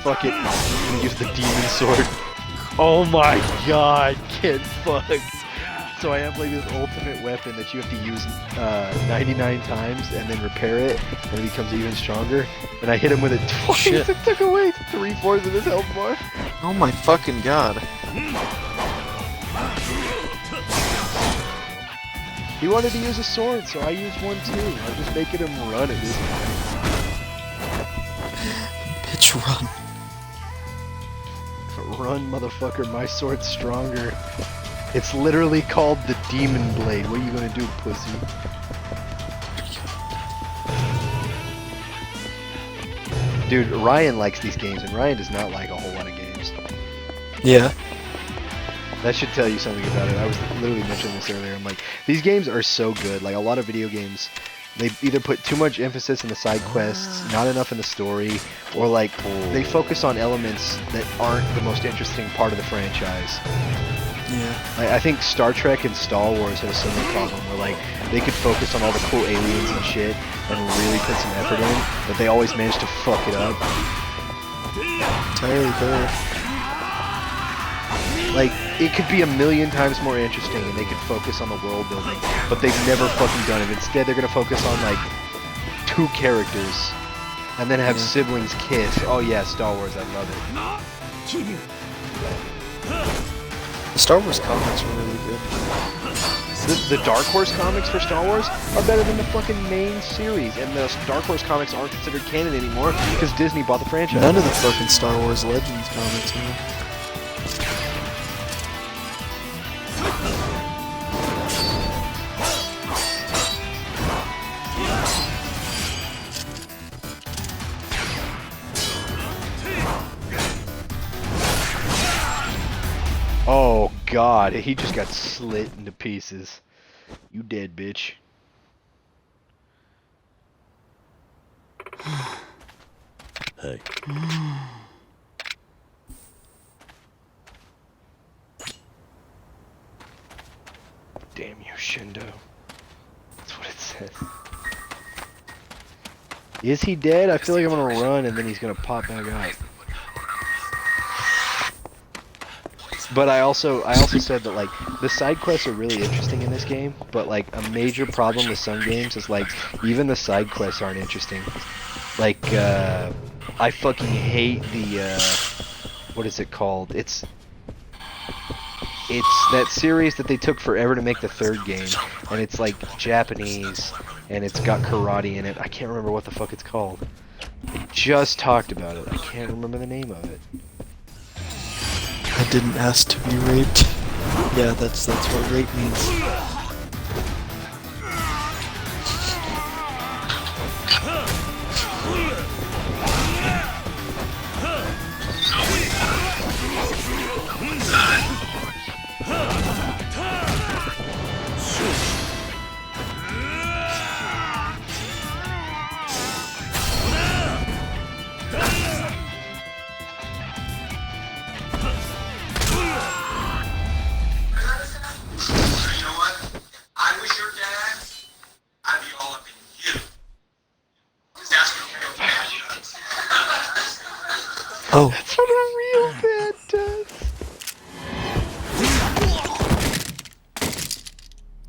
Fuck it. I'm gonna use the demon sword. Oh my god, get fucked. So I have like this ultimate weapon that you have to use 99 times and then repair it, and it becomes even stronger. And I hit him with it twice. Shit. It took away 3/4 of his health bar. Oh my fucking god. He wanted to use a sword, so I used one too. I'm just making him run at this point. Bitch, run. Run, motherfucker, my sword's stronger. It's literally called the Demon Blade. What are you gonna do, pussy? Dude, Ryan likes these games, and Ryan does not like a whole lot of games. Yeah. That should tell you something about it. I was literally mentioning this earlier. I'm like, these games are so good. Like, a lot of video games, they either put too much emphasis in the side quests, not enough in the story, or like, they focus on elements that aren't the most interesting part of the franchise. Yeah. I think Star Trek and Star Wars had a similar problem where like they could focus on all the cool aliens and shit and really put some effort in, but they always managed to fuck it up. Entirely fair. Like, it could be a million times more interesting and they could focus on the world building, but they've never fucking done it. Instead, they're gonna focus on like 2 characters and then have siblings kiss. Oh yeah, Star Wars, I love it. The Star Wars comics were really good. The Dark Horse comics for Star Wars are better than the fucking main series, and the Dark Horse comics aren't considered canon anymore because Disney bought the franchise. None of the fucking Star Wars Legends comics, man. Oh god, he just got slit into pieces. You dead, bitch. Hey. Damn you, Shindo. That's what it says. Is he dead? I feel like I'm gonna run and then he's gonna pop back out. But I also said that like the side quests are really interesting in this game, but like a major problem with some games is like even the side quests aren't interesting. Like I fucking hate the what is it called? It's that series that they took forever to make the 3rd game, and it's like Japanese and it's got karate in it. I can't remember what the fuck it's called. I just talked about it. I can't remember the name of it. I didn't ask to be raped. Yeah, that's what rape means. Oh. That's what a real bad does.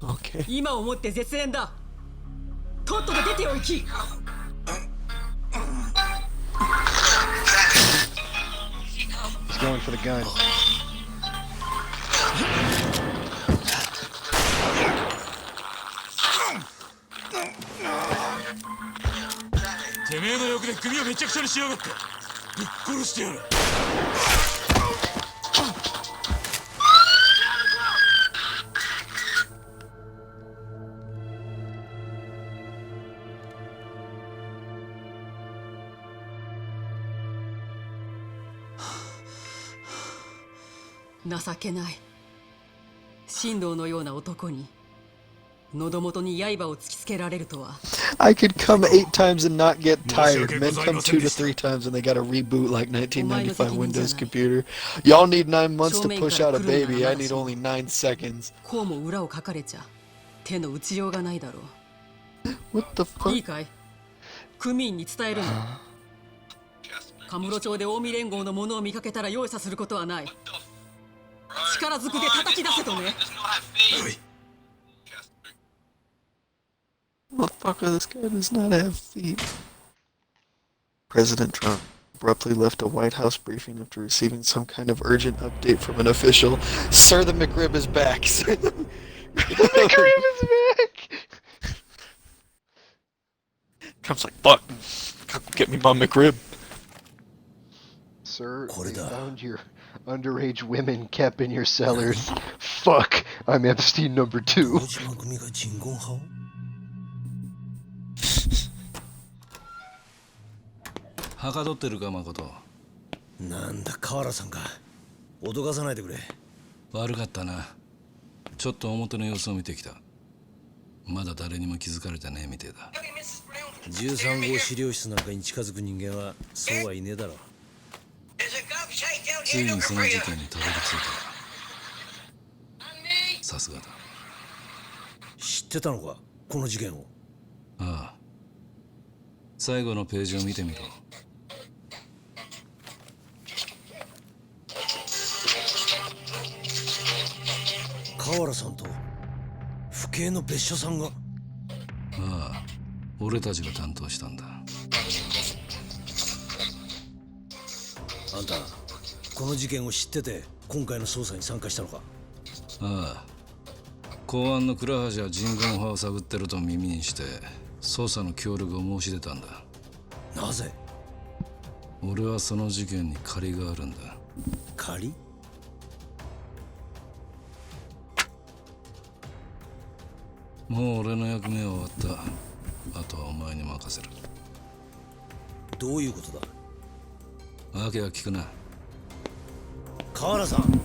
Okay. 今をもって絶縁だ。とっとと出ておいき。He's going for the gun. てめえの欲で首をめちゃくちゃにしやがって。ぶっ殺してやる。情けない。神道のような男に喉元に刃を突きつけられるとは。I could come 8 times and not get tired. Men come 2 to 3 times and they gotta reboot like 1995 Windows computer. Y'all need 9 months to push out a baby. I need only 9 seconds. こうも裏をかかれちゃ手の打ちようがないだろう。 What the fuck? いいかい？区民に伝えるんだ。カムロ町で近江連合の者を見かけたら容赦することはない。力ずくで叩き出せとね。Motherfucker, this guy does not have feet. President Trump abruptly left a White House briefing after receiving some kind of urgent update from an official. Sir, the McRib is back. The McRib is back! Trump's like, fuck, get me my McRib. Sir, they found your underage women kept in your cellars. Fuck, I'm Epstein number 2. 堂島組が人言派をはかどってるか誠。なんだ河原さんか。脅かさないでくれ。悪かったな。ちょっと表の様子を見てきた。まだ誰にも気づかれてねえみてえだ。13号資料室なんかに近づく人間はそうはいねえだろう。ついにその事件にたどり着いた。さすがだ。知ってたのかこの事件を。ああ。最後のページを見てみろ。河原さんと府警の別所さんが。ああ、俺たちが担当したんだ。あんたこの事件を知ってて今回の捜査に参加したのか。ああ、公安の倉橋は人言派を探ってると耳にして捜査の協力を申し出たんだ。なぜ。俺はその事件に借りがあるんだ。借り。もう俺の役目は終わった。あとはお前に任せる。どういうことだ。訳は聞くな。河原さん。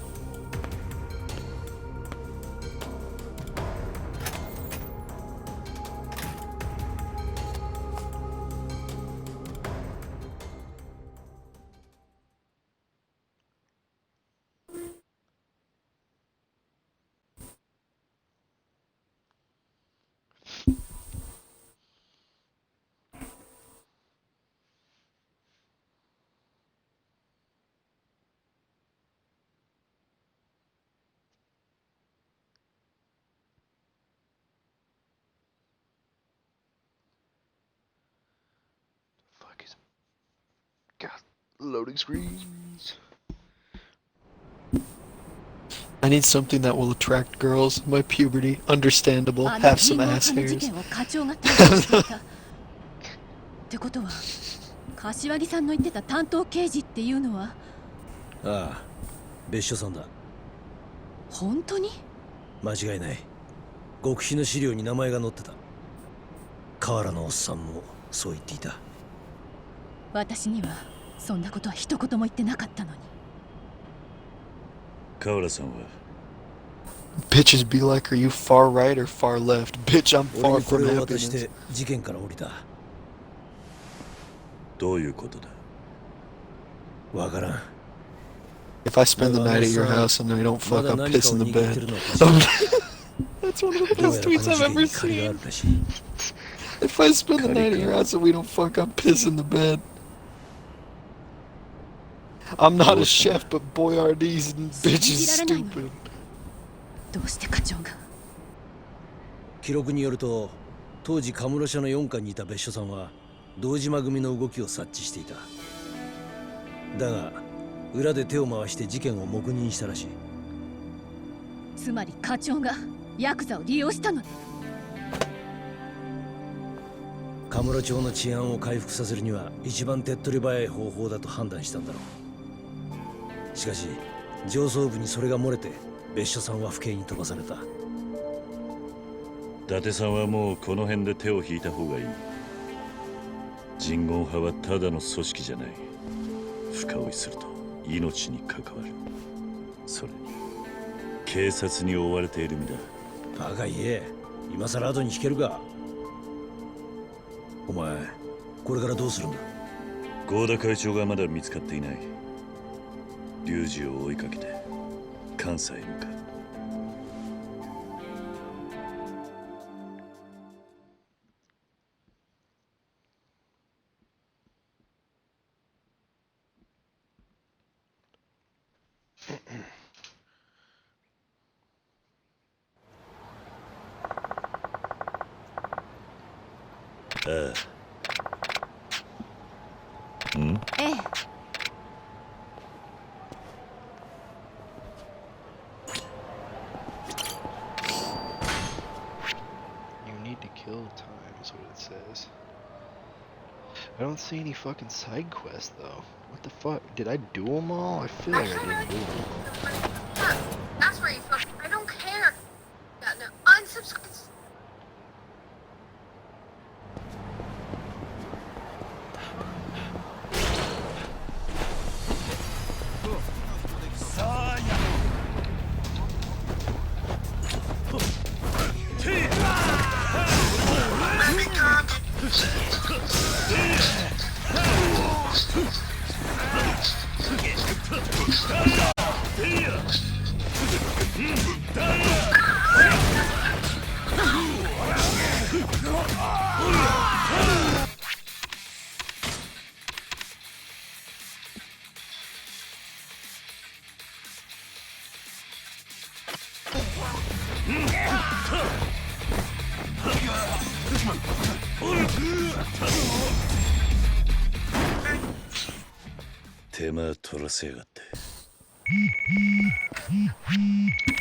God, loading screens. I need something that will attract girls. My puberty, understandable. あの Have 人 some 形 ass 犯の事 hairs. 件を課長が担当していたってことは柏木さんの言ってた担当刑事っていうのは。ああ、別所さんだ。本当に。間違いない。極秘の資料に名前が載ってた。河原のおっさんもそう言っていた。私にはそんなことは一言も言ってなかったのに。河原さんは Bitches be like, are you far right or far left? Bitch, I'm 俺 far にこ from れを渡し happiness. て事件から降りた。どういうことだ。わからん。 If I spend the night at your house and I don't fuck, I'm pissing the bed. That's one of the どう best やら tweets この I've 事件 ever に借りがあ seen. るらしい。 If I spend the night at your house and we don't fuck, I'm pissing the bed. I'm not a chef, but boy are these bitches stupid. どうして課長が。記録によると当時カムロ社の4課にいた別所さんは堂島組の動きを察知していた。だが裏で手を回して事件を黙認したらしい。つまり課長がヤクザを利用したのね。カムロ町の治安を回復させるには一番手っ取り早い方法だと判断したんだろう。しかし上層部にそれが漏れて別所さんは府警に飛ばされた。伊達さんはもうこの辺で手を引いた方がいい。人言派はただの組織じゃない。深追いすると命に関わる。それに警察に追われている身だ。バカ言え。今さら後に引けるか。お前これからどうするんだ。合田会長がまだ見つかっていない。龍二を追いかけて関西へ向かう。ああ。ええ。You need to kill time is what it says. I don't see any fucking side quests though. What the fuck? Did I do them all? I feel like I didn't do them all. That's where you fucking. I don't care. Yeah, no. Unsubscribe.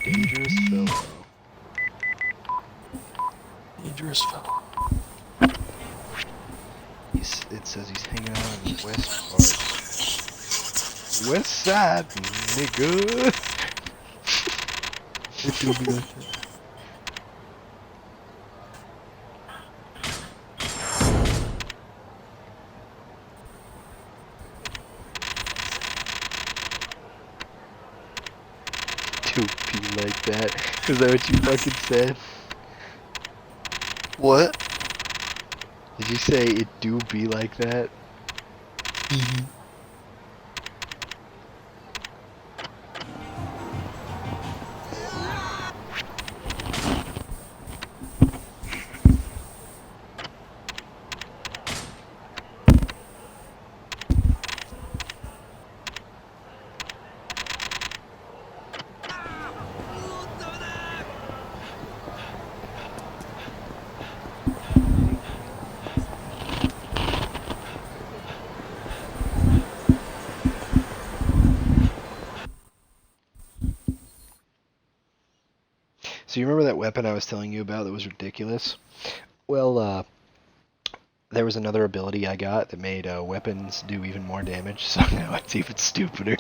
Dangerous fellow. Dangerous fellow. It says he's hanging out in the west part. West side, nigga. It do be like that. Do be like that. Is that what you fucking said? What? Did you say it do be like that? Mm-hmm. So you remember that weapon I was telling you about that was ridiculous? Well, there was another ability I got that made weapons do even more damage, so now it's even stupider.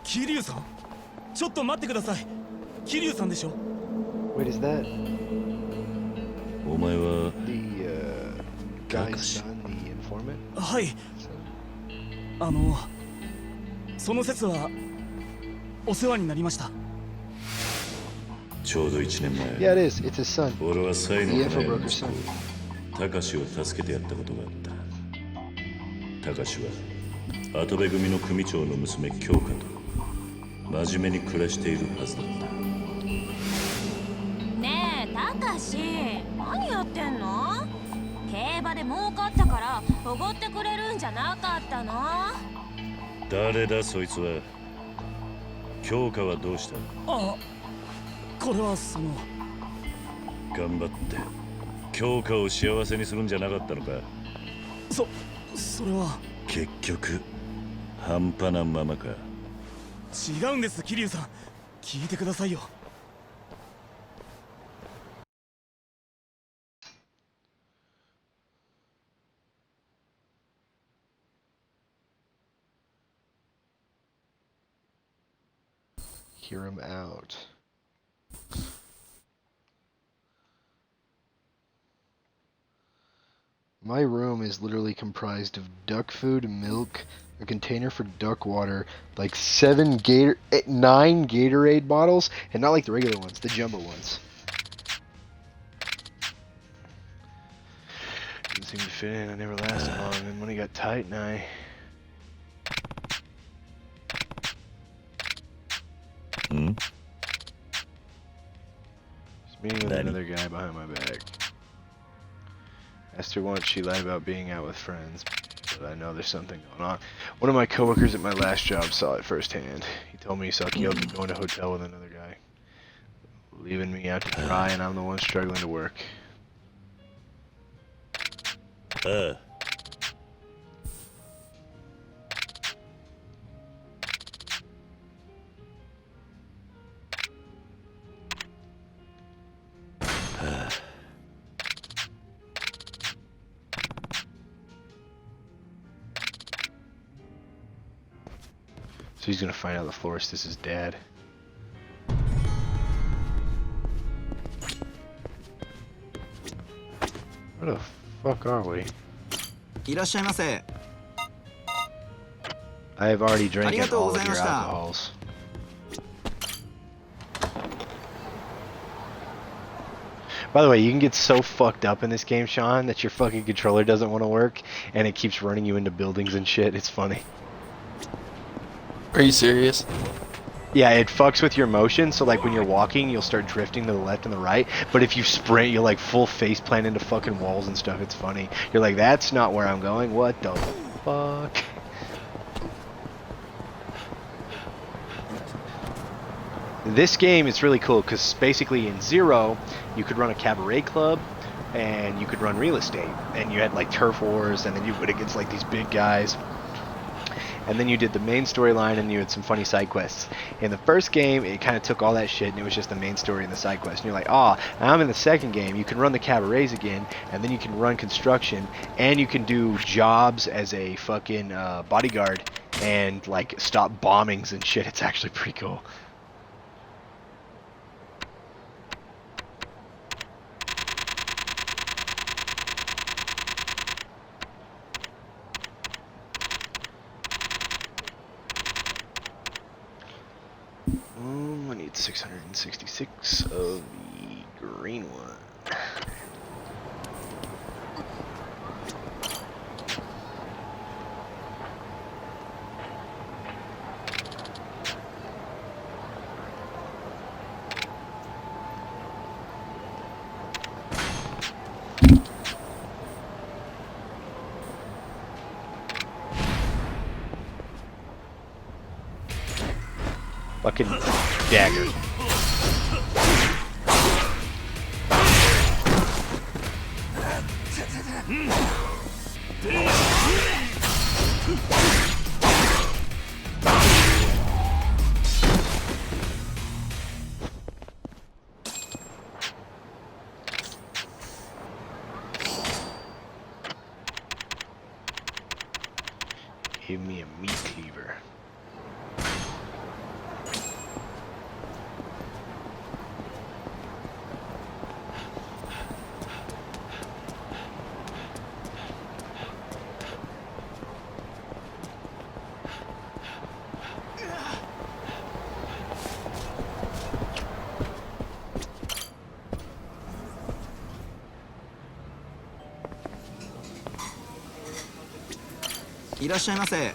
桐生さんちょっと待ってください桐生さんでしょ Wait, is that お前は the guy's son, the informant? はいその説はお世話になりましたちょうど1年前 Yeah, it is. It's his son. 俺はサイの The 花屋の infobroker's 息 son. 子タカシを助けてやったことがあったタカシは跡部組の組長の娘京香と真面目に暮らしているはずだったねえたかし何やってんの？競馬で儲かったからおごってくれるんじゃなかったの？誰だそいつは京香はどうしたあこれは頑張って京香を幸せにするんじゃなかったのかそれは結局半端なままか違うんです桐生さん聞いてくださいよ Hear him out. My room is literally comprised of duck food, milk, a container for duck water, like 9 Gatorade bottles, and not like the regular ones, the jumbo ones. Didn't seem to fit in, I never lasted long, and money got tight and I... Just meeting with another guy behind my back. Asked her once, she lied about being out with friends, but I know there's something going on. One of my coworkers at my last job saw it firsthand. He told me Sakio had been going to a hotel with another guy, leaving me out to dry, and I'm the one struggling to work. So he's gonna find out the florist is his dad. Where the fuck are we? いらっしゃいませ。 I have already drank all of your ありがとうございました。 alcohols. By the way, you can get so fucked up in this game, Sean, that your fucking controller doesn't want to work, and it keeps running you into buildings and shit. It's funny. Are you serious? Yeah, it fucks with your motion, so like when you're walking, you'll start drifting to the left and the right, but if you sprint, you'll like full face plant into fucking walls and stuff. It's funny. You're like, that's not where I'm going. What the fuck? This game is really cool because basically in Zero, you could run a cabaret club and you could run real estate, and you had like turf wars, and then you would against like these big guys, and then you did the main storyline and you had some funny side quests. In the first game, it kind of took all that shit and it was just the main story and the side quest, and you're like, oh, I'm in the second game, you can run the cabarets again, and then you can run construction, and you can do jobs as a fucking bodyguard and like stop bombings and shit. It's actually pretty cool. I need 666 of the green one. Fucking dagger. Give me a meat cleaver.いらっしゃいませ。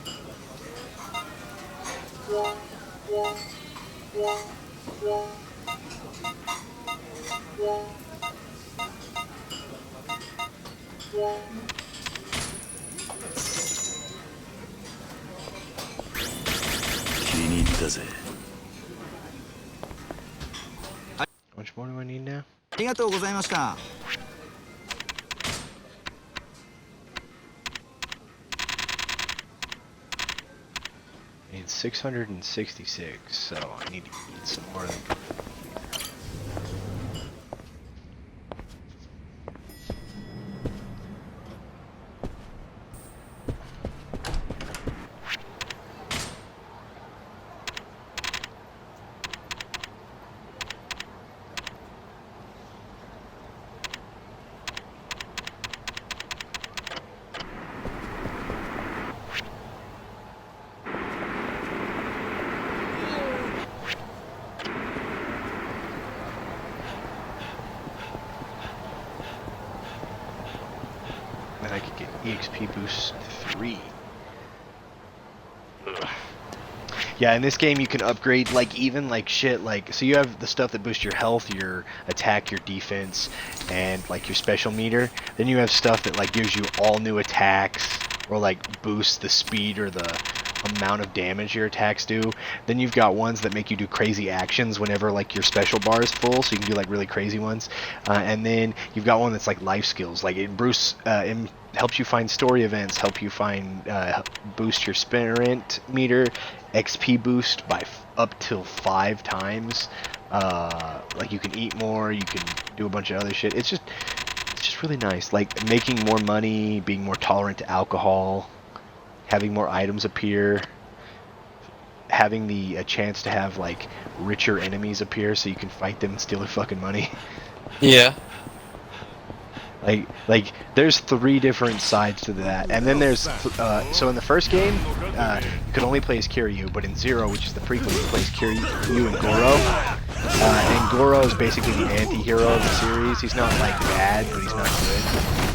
気に入ったぜ。 How much more do I need now? ありがとうございました。 I need 666, so I need to eat some more of them. Then I could get EXP boost 3. Ugh. Yeah, in this game you can upgrade like even like shit, like so you have the stuff that boosts your health, your attack, your defense, and like your special meter. Then you have stuff that like gives you all new attacks or like boosts the speed or the amount of damage your attacks do. Then you've got ones that make you do crazy actions whenever like your special bar is full, so you can do like really crazy ones. And then you've got one that's like life skills, like it helps you find story events, help you find boost your sprint meter, XP boost by up till 5 times. Like you can eat more, you can do a bunch of other shit. It's just really nice, like making more money, being more tolerant to alcohol, having more items appear. having a chance to have like richer enemies appear so you can fight them and steal their fucking money. Yeah. Like there's 3 different sides to that, and then there's so in the first game you could only play as Kiryu, but in Zero, which is the prequel, you play as Kiryu and Goro, and Goro is basically the anti-hero of the series. He's not like bad, but he's not good.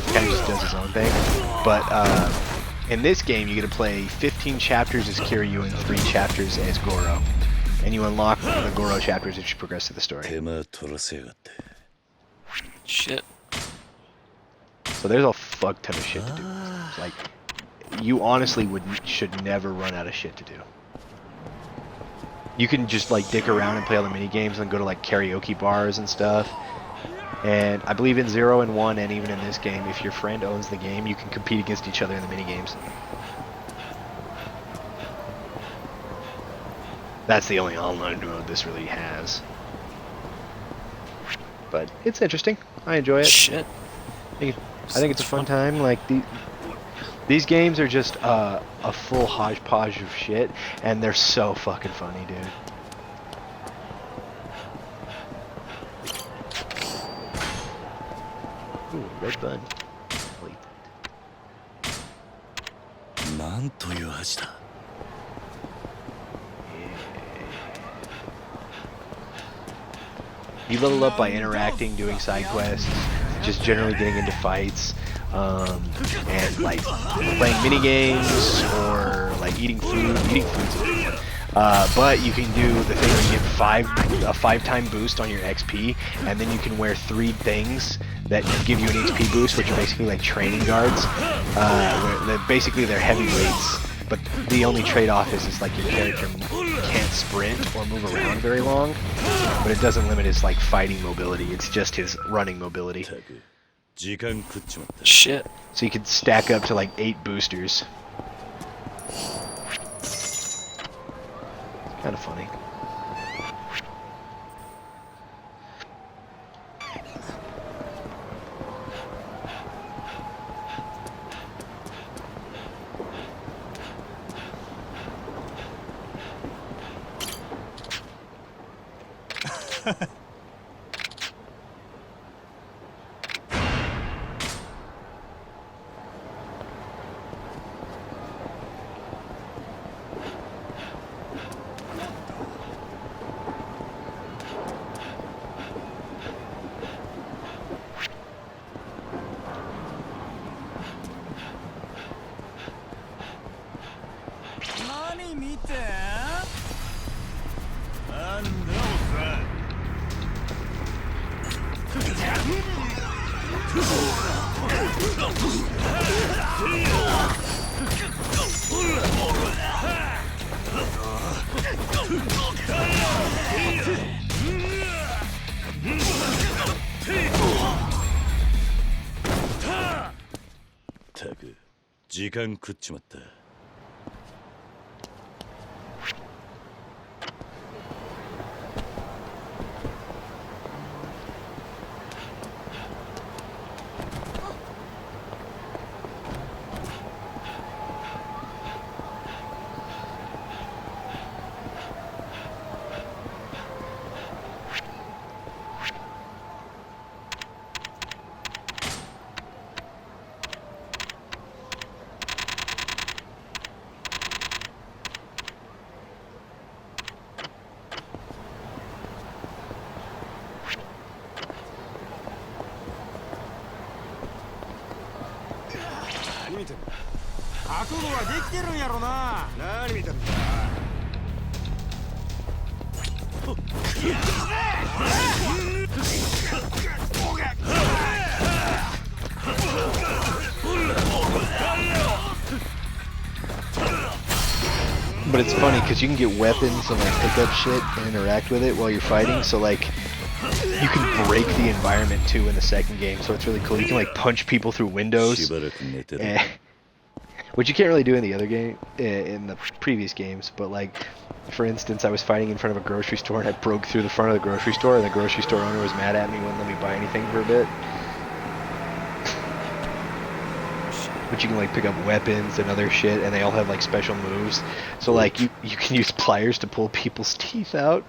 He kind of just does his own thing. But in this game, you get to play 15 chapters as Kiryu and 3 chapters as Goro, and you unlock the Goro chapters as you progress through the story. Shit. So there's a fuck ton of shit to do. Like, you honestly should never run out of shit to do. You can just like dick around and play all the mini games and go to like karaoke bars and stuff. And I believe in 0 and 1 and even in this game, if your friend owns the game, you can compete against each other in the mini games. That's the only online mode this really has. But it's interesting. I enjoy it. Shit. I think it's a fun time. Like these games are just a full hodgepodge of shit, and they're so fucking funny, dude. Ooh, red bun. You level up by interacting, doing side quests, just generally getting into fights, and like playing mini games or like eating food. Eating food's a good one. But you can do the thing where you get a 5-time boost on your XP, and then you can wear 3 things that give you an HP boost, which are basically like training guards. Basically they're heavyweights, but the only trade-off is like your character can't sprint or move around very long, but it doesn't limit his like fighting mobility. It's just his running mobility. Shit. So you could stack up to like 8 boosters. Kind of funny. But it's funny because you can get weapons and like pick up shit and interact with it while you're fighting. So like you can break the environment too in the second game. So it's really cool. You can like punch people through windows, which you can't really do in the other game, in the previous games. But like, for instance, I was fighting in front of a grocery store and I broke through the front of the grocery store, and the grocery store owner was mad at me, wouldn't let me buy anything for a bit. but you can like pick up weapons and other shit, and they all have like special moves. So like you can use pliers to pull people's teeth out.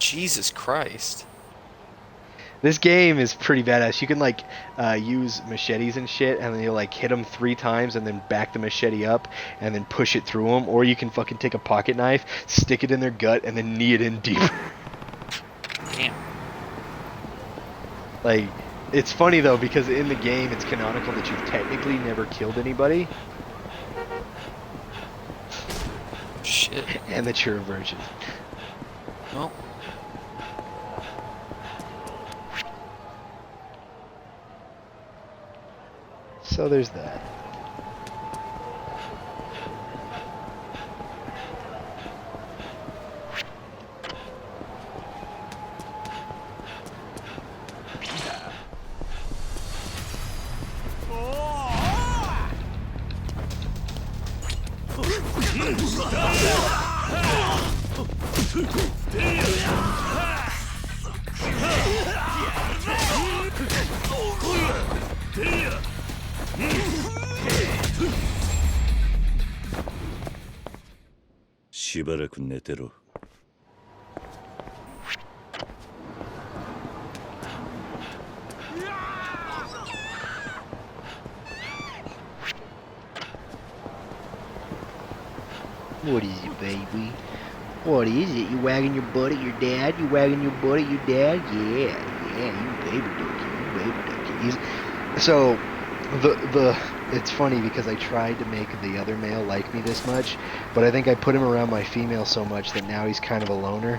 Jesus Christ. This game is pretty badass. You can like use machetes and shit, and then you like hit them 3 times, and then back the machete up, and then push it through them. Or you can fucking take a pocket knife, stick it in their gut, and then knee it in deeper. Damn. Like, it's funny though because in the game it's canonical that you've technically never killed anybody. Shit. And that you're a virgin. Well. So there's that.しばらく寝てろ。What is it, baby? What is it? You wagging your butt at your dad? You wagging your butt at your dad? Yeah, you baby ducky. So, it's funny because I tried to make the other male like me this much, but I think I put him around my female so much that now he's kind of a loner.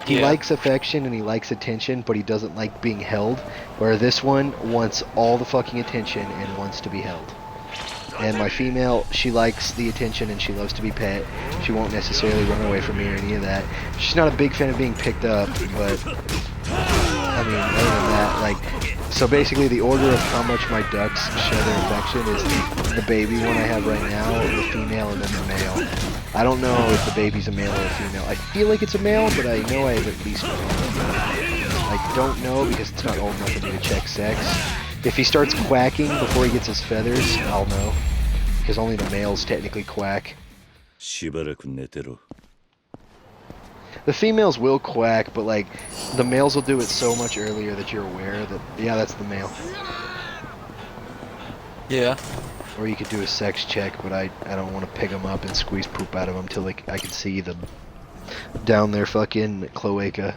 He likes affection and he likes attention, but he doesn't like being held, where this one wants all the fucking attention and wants to be held. And my female, she likes the attention and she loves to be pet. She won't necessarily run away from me or any of that. She's not a big fan of being picked up, but I mean, other than that, like, so basically the order of how much my ducks show their affection is the baby one I have right now, the female, and then the male. I don't know if the baby's a male or a female. I feel like it's a male, but I know I have at least one. I don't know because it's not old enough for me to check sex. If he starts quacking before he gets his feathers, I'll know. Because only the males technically quack. しばらく寝てろ。 The females will quack, but like, the males will do it so much earlier that you're aware that, yeah, that's the male. Yeah. Or you could do a sex check, but I don't want to pick them up and squeeze poop out of them till like, I can see them down their fucking cloaca.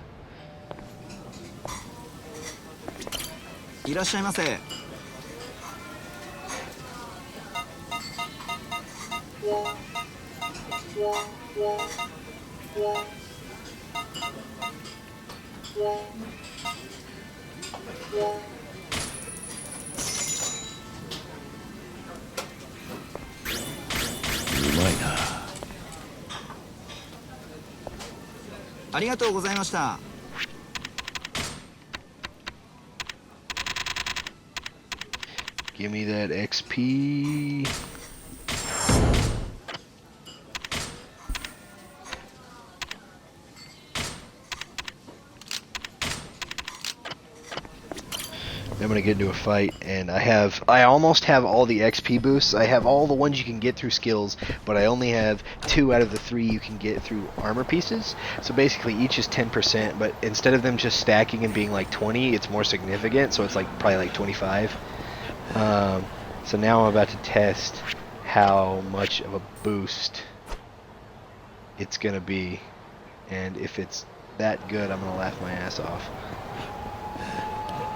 いらっしゃいませ。うまいな。ありがとうございました。Give me that XP. I'm gonna get into a fight, and I almost have all the XP boosts. I have all the ones you can get through skills, but I only have 2 out of the 3 you can get through armor pieces. So basically each is 10%, but instead of them just stacking and being like 20, it's more significant, so it's like probably like 25. So now I'm about to test how much of a boost it's gonna be, and if it's that good, I'm gonna laugh my ass off.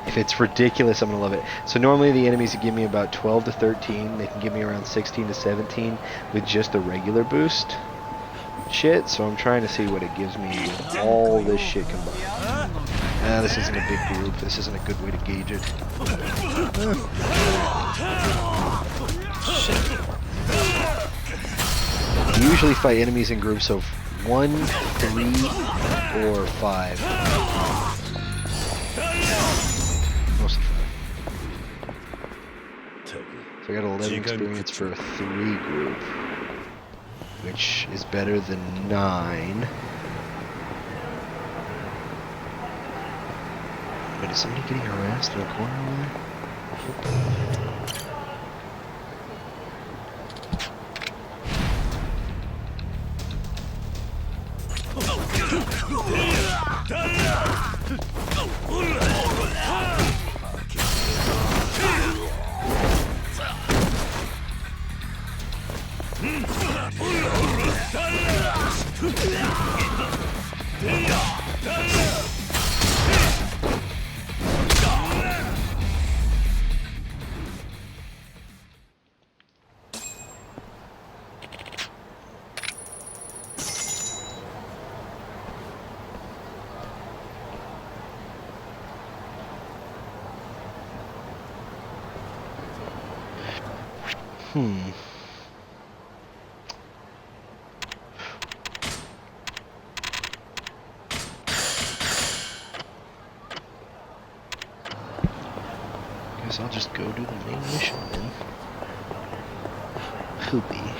If it's ridiculous, I'm gonna love it. So normally the enemies give me about 12 to 13. They can give me around 16 to 17 with just the regular boost shit. So I'm trying to see what it gives me with all this shit combined. This isn't a big group. This isn't a good way to gauge it. You usually fight enemies in groups of 1, 3, or 5. Mostly 5. So I got 11 experience for a 3 group, which is better than 9. Wait, is somebody getting harassed in a corner over there? Hmm. Guess I'll just go do the main mission then. Hoopy.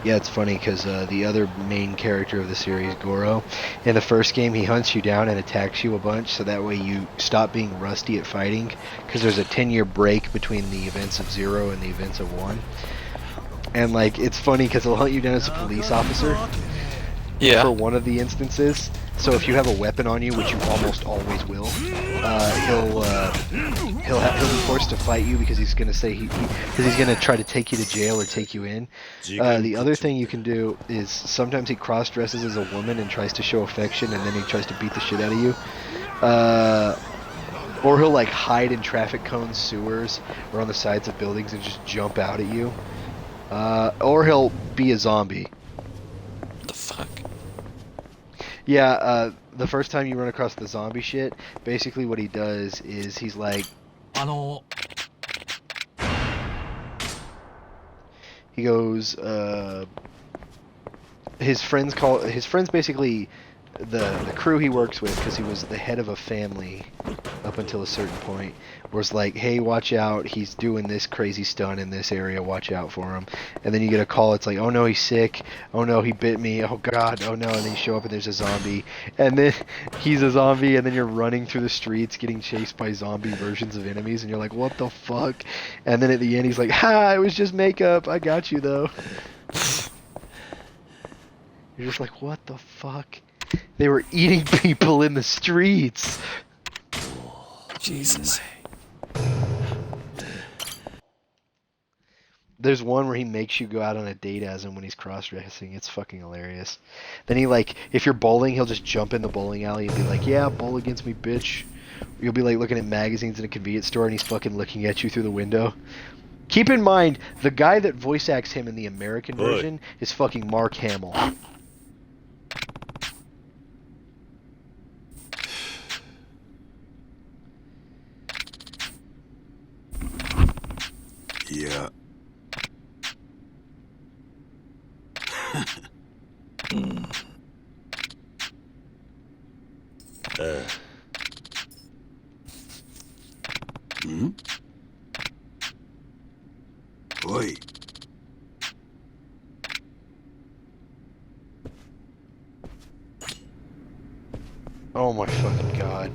Yeah, it's funny because the other main character of the series, Goro, in the first game he hunts you down and attacks you a bunch, so that way you stop being rusty at fighting, because there's a 10-year break between the events of 0 and the events of 1. And like, it's funny because he'll hunt you down as a police officer. Yeah. For one of the instances. So if you have a weapon on you, which you almost always will, he'll be forced to fight you because he's gonna say because he's gonna try to take you to jail or take you in. The other thing you can do is sometimes he cross dresses as a woman and tries to show affection, and then he tries to beat the shit out of you. Or he'll like hide in traffic cones, sewers, or on the sides of buildings and just jump out at you. Or he'll be a zombie. What the fuck? Yeah, the first time you run across the zombie shit, basically what he does is he's like... He goes, his friends basically, the crew he works with, because he was the head of a family up until a certain point, was like, hey, watch out, he's doing this crazy stunt in this area, watch out for him. And then you get a call, it's like, oh no, he's sick, oh no, he bit me, oh god, oh no, and then you show up and there's a zombie, and then he's a zombie, and then you're running through the streets getting chased by zombie versions of enemies, and you're like, what the fuck? And then at the end he's like, ha, it was just makeup, I got you though. You're just like, what the fuck? They were eating people in the streets. Jesus. There's one where he makes you go out on a date as him when he's cross-dressing. It's fucking hilarious. Then he, like, if you're bowling, he'll just jump in the bowling alley and be like, yeah, bowl against me, bitch. You'll be, like, looking at magazines in a convenience store and he's fucking looking at you through the window. Keep in mind, the guy that voice acts him in the American version is fucking Mark Hamill. Yeah. Oi. Oh my fucking god.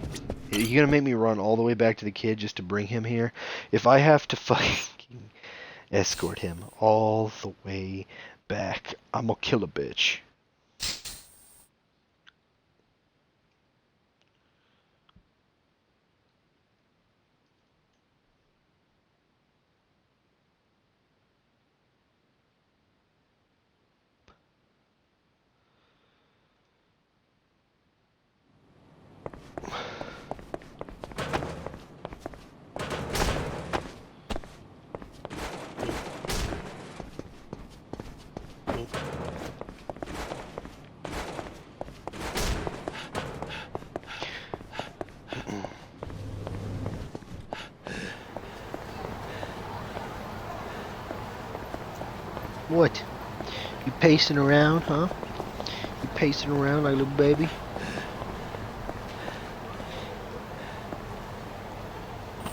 You gonna make me run all the way back to the kid just to bring him here? If I have to fucking escort him all the way back, I'm gonna kill a bitch. What? You pacing around, huh? You pacing around like a little baby?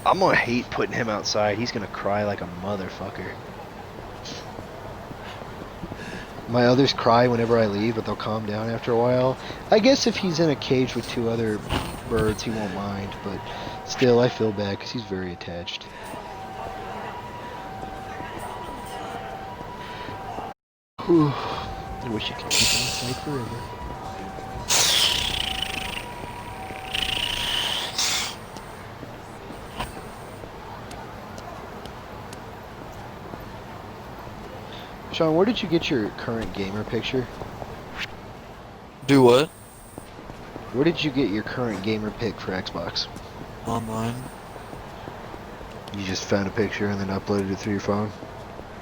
I'm gonna hate putting him outside. He's gonna cry like a motherfucker. My others cry whenever I leave, but they'll calm down after a while. I guess if he's in a cage with 2 other birds, he won't mind, but still, I feel bad because he's very attached. Whew. I wish I could keep him inside forever. Sean, where did you get your current gamer picture? Do what? Where did you get your current gamer pic for Xbox? Online. You just found a picture and then uploaded it through your phone?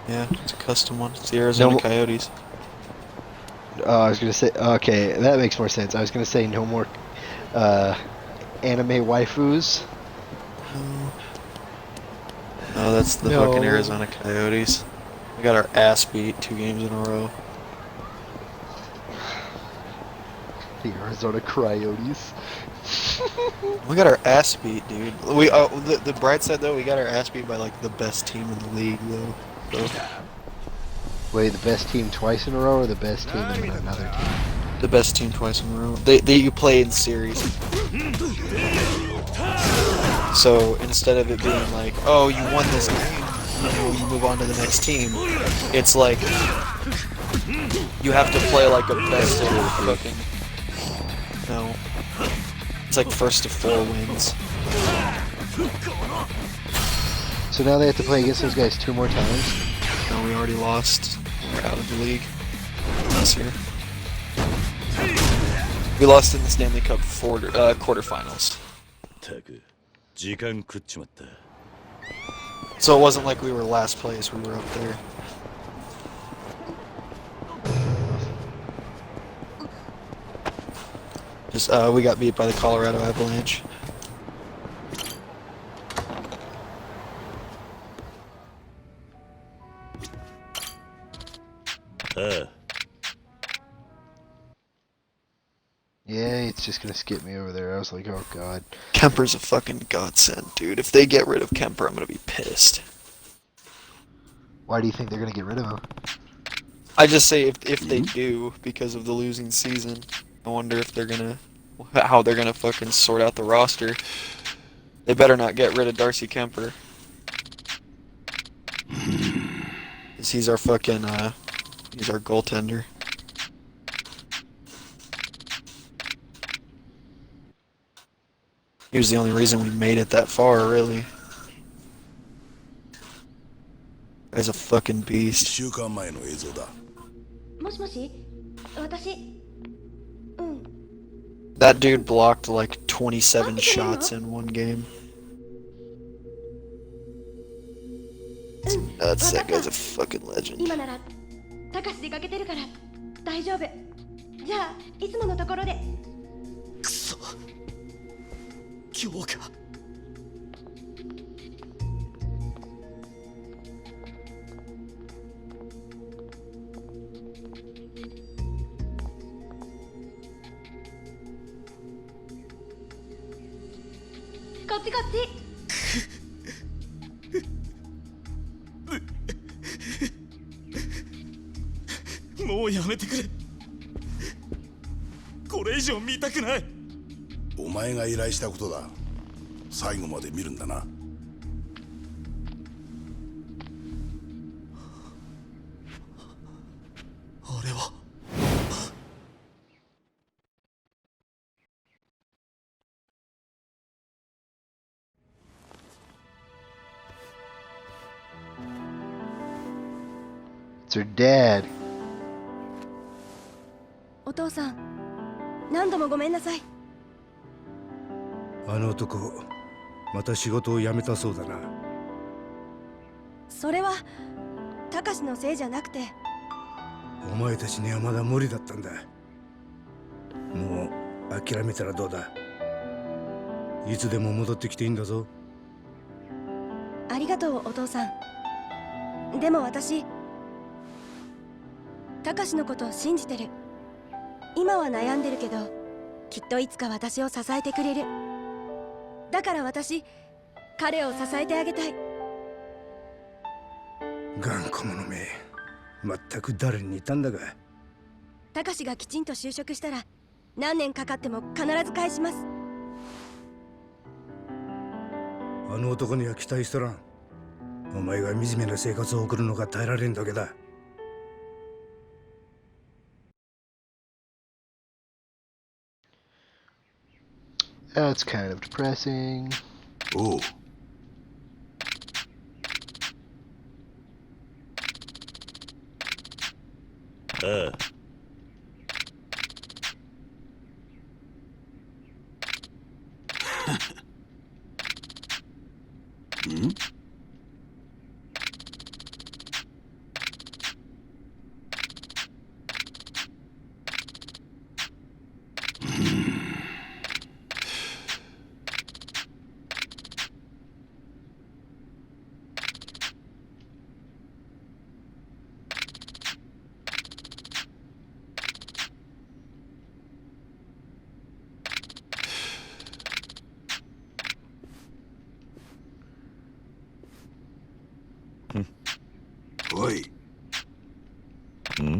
Yeah, it's a custom one. It's the Arizona Coyotes. Oh, I was gonna say. Okay, that makes more sense. I was gonna say no more anime waifus. Oh, that's the No. fucking Arizona Coyotes. We got our ass beat 2 games in a row. The Arizona Coyotes. We got our ass beat, dude. We the bright side though, we got our ass beat by like the best team in the league though. So, Wait, the best team twice in a row, or the best team in another team? the best team twice in a row. They you play in series. So instead of it being like, oh, you won this game, you move on to the next team, it's like you have to play like a best of fucking. No, it's like first to 4 wins. So now they have to play against those guys 2 more times? No, we already lost. We're out of the league this year. We lost in the Stanley Cup quarterfinals. たく時間食っちまった。 So it wasn't like we were last place, we were up there. Just, we got beat by the Colorado Avalanche. Yeah, it's just gonna skip me over there. I was like, oh god. Kemper's a fucking godsend, dude. If they get rid of Kemper, I'm gonna be pissed. Why do you think they're gonna get rid of him? I just say if they do, because of the losing season, I wonder if they're gonna, how they're gonna fucking sort out the roster. They better not get rid of Darcy Kemper. 'Cause he's our fucking, he's our goaltender. He was the only reason we made it that far, really. Guy's a fucking beast. 週間前の映像だ。もしもし、私、That dude blocked like 27 shots in one game. It's nuts. That guy's a fucking legend. 今なら、たかし出かけてるから、大丈夫。じゃあ、いつものところで。くそ。今日か。こっちこっち。もうやめてくれ。これ以上見たくない。お前が依頼したことだ。最後まで見るんだな。俺は。It's her dad. お父さん、何度もごめんなさい。あの男、また仕事を辞めたそうだな。それは、たかしのせいじゃなくて。お前たちにはまだ無理だったんだ。もう諦めたらどうだ。いつでも戻ってきていいんだぞ。ありがとう、お父さん。でも私、たかしのことを信じてる。今は悩んでるけど、きっといつか私を支えてくれる。だから私、彼を支えてあげたい。頑固者め、全く誰に似たんだが。たかしがきちんと就職したら、何年かかっても必ず返します。あの男には期待しとらん。お前が惨めな生活を送るのが耐えられんだけだ。That's kind of depressing. Oh. Hmm? おい。ん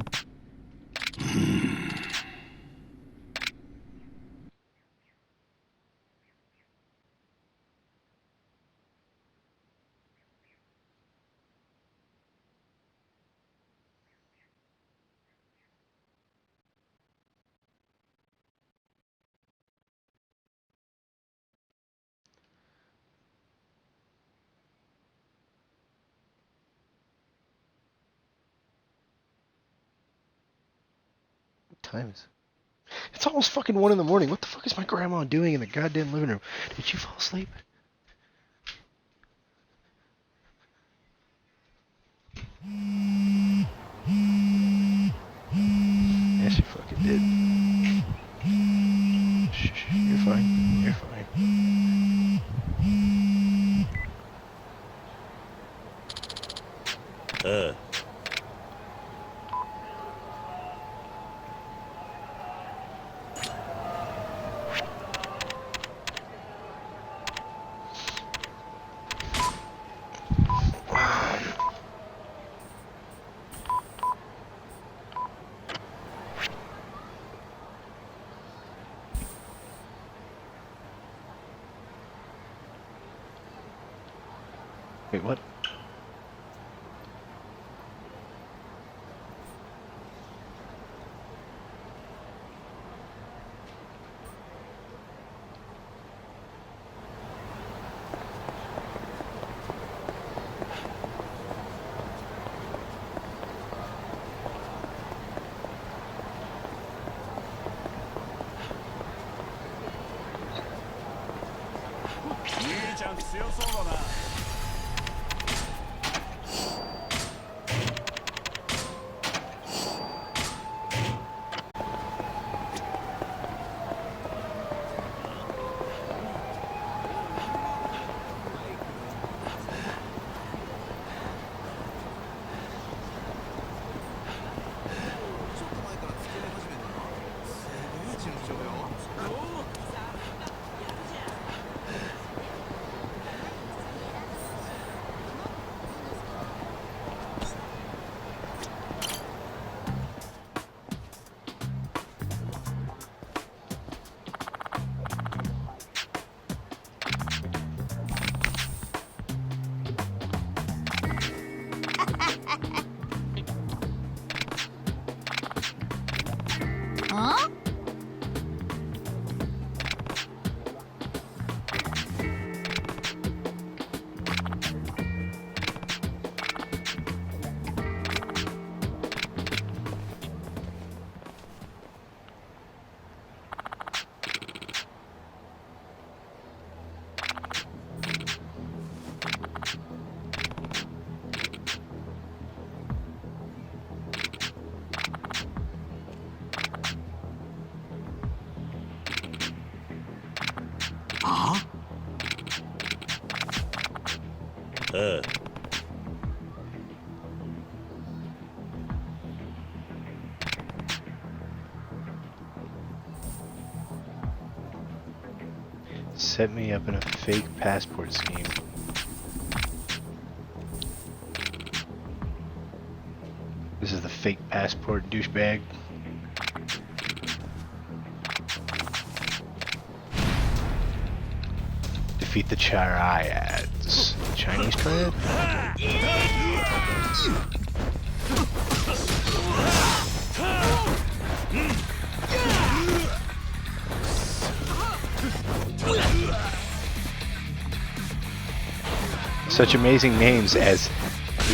？What time is it? It's almost fucking 1 in the morning. What the fuck is my grandma doing in the goddamn living room? Did she fall asleep? Yes, she fucking did. Shh, you're fine. You're fine. Wait, what? Set me up in a fake passport scheme. This is the fake passport, douchebag. Defeat the Chariads. Chinese triad? Such amazing names as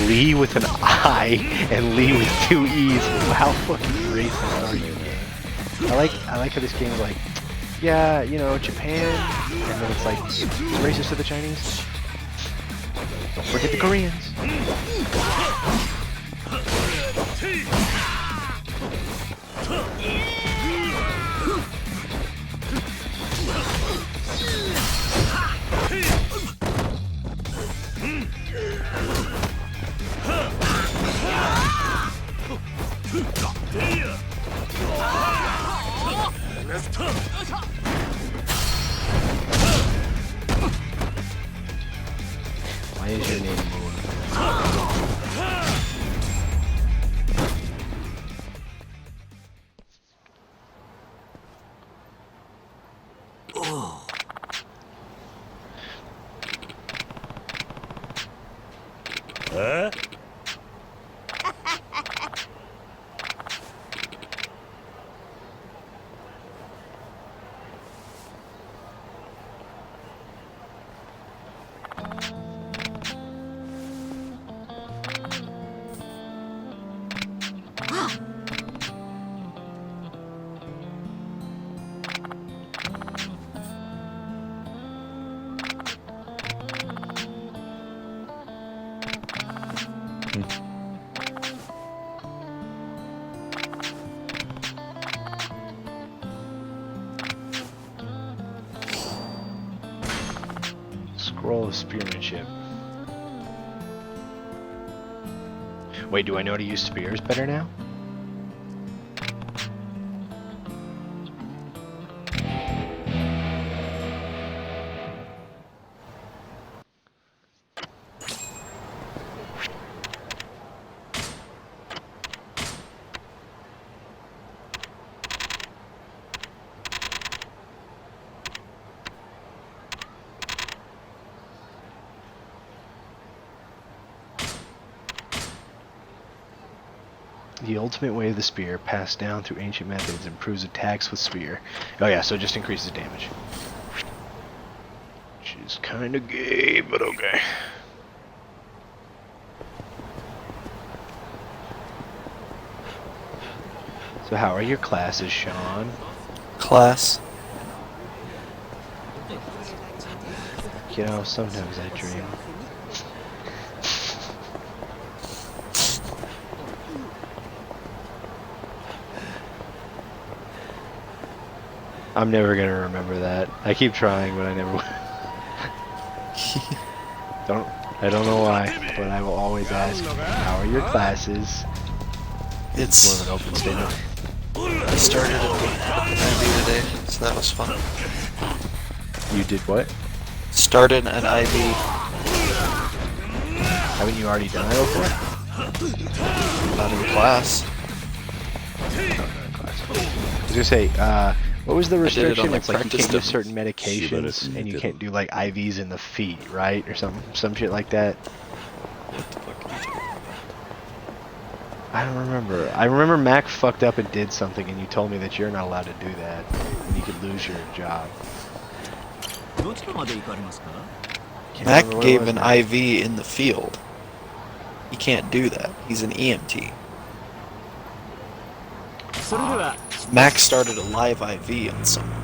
Lee with an I and Lee with 2 E's. How fucking racist are you, man? I like how this game is like, yeah, you know, Japan, and then it's like, it's racist to the Chinese. Don't forget the Koreans. Why is your name Moon? Scroll of spearmanship. Wait, do I know how to use spears better now? The ultimate way of the spear, passed down through ancient methods, improves attacks with spear. Oh yeah, so it just increases damage. Which is kinda gay, but okay. So how are your classes, Sean? Class. You know, sometimes I dream. I'm never gonna remember that. I keep trying, but I never will. I don't know why, but I will always ask, how are your classes? It's more of an open statement. I started an IV today, so that was fun. You did what? Started an IV. Haven't you already done that before? Not in class. I was gonna say, what was the restriction? on, It's like you practice can't use certain medications and you can't do like IVs in the feet, right? Or some shit like that. I don't remember. I remember Mac fucked up and did something and you told me that you're not allowed to do that and you could lose your job. Mac gave an IV in the field. He can't do that. He's an EMT. Mac started a live IV on someone.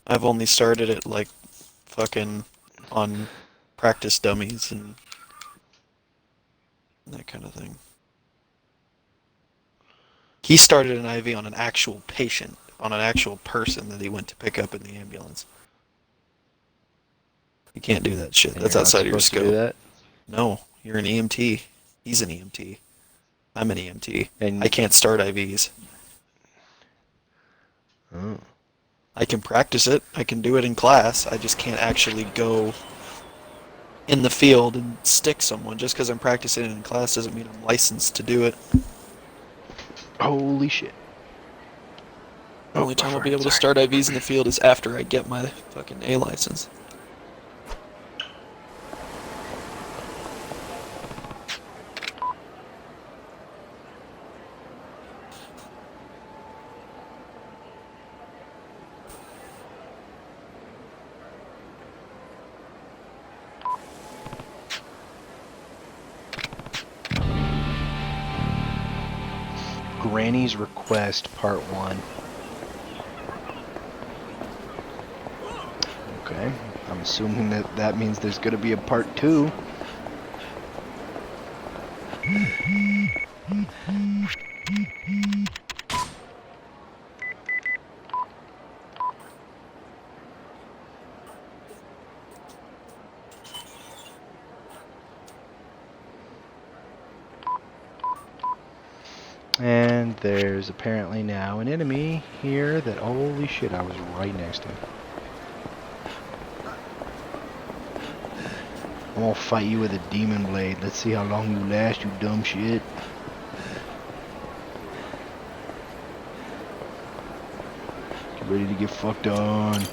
I've only started it like fucking on practice dummies and that kind of thing. He started an IV on an actual patient, on an actual person that he went to pick up in the ambulance. You can't do that shit. That's outside of your scope. Do that? No, you're an EMT. He's an EMT. I'm an EMT. And I can't start IVs. Oh. I can practice it. I can do it in class. I just can't actually go in the field and stick someone. Just because I'm practicing it in class doesn't mean I'm licensed to do it. Holy shit. The only time I'll be able to start IVs in the field is after I get my fucking A license. Granny's Request, Part 1. Okay, I'm assuming that means there's gonna be a Part 2. And there's apparently now an enemy here that, holy shit, I was right next to. I'm gonna fight you with a demon blade. Let's see how long you last, you dumb shit. Get ready to get fucked on.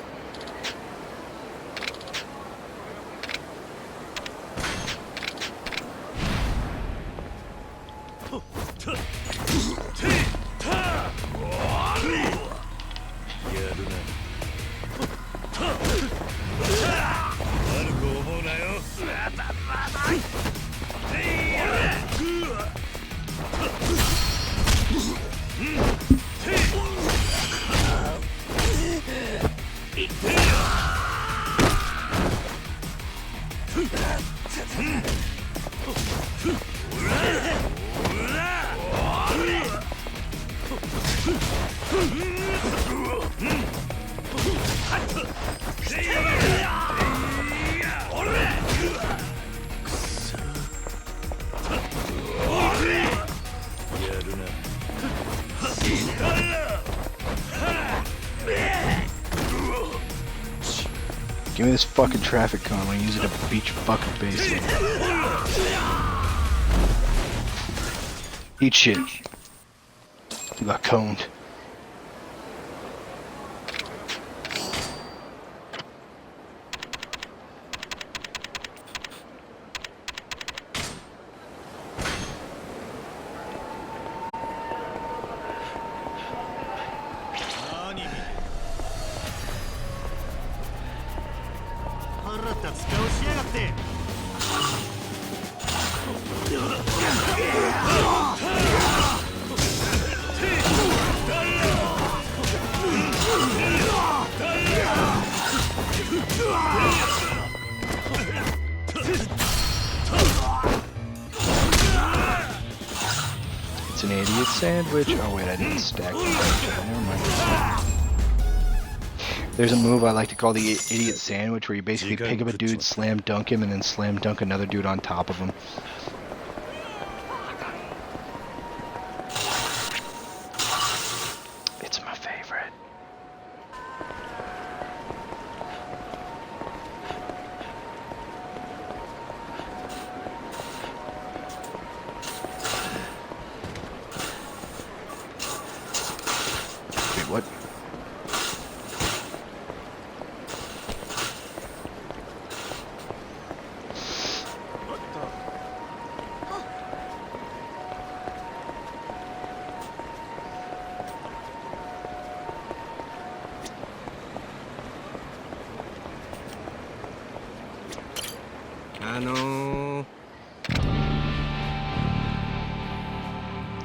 Give me this fucking traffic cone. I'm gonna use it to beat your fucking face in. Eat shit. You got coned. It's an idiot sandwich. Oh wait, I didn't stack the never mind. There's a move I like to call the idiot sandwich, where you basically pick up a dude, slam dunk him, and then slam dunk another dude on top of him. It's my favorite. Wait, what?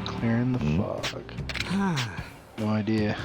Clearing the fog. No idea.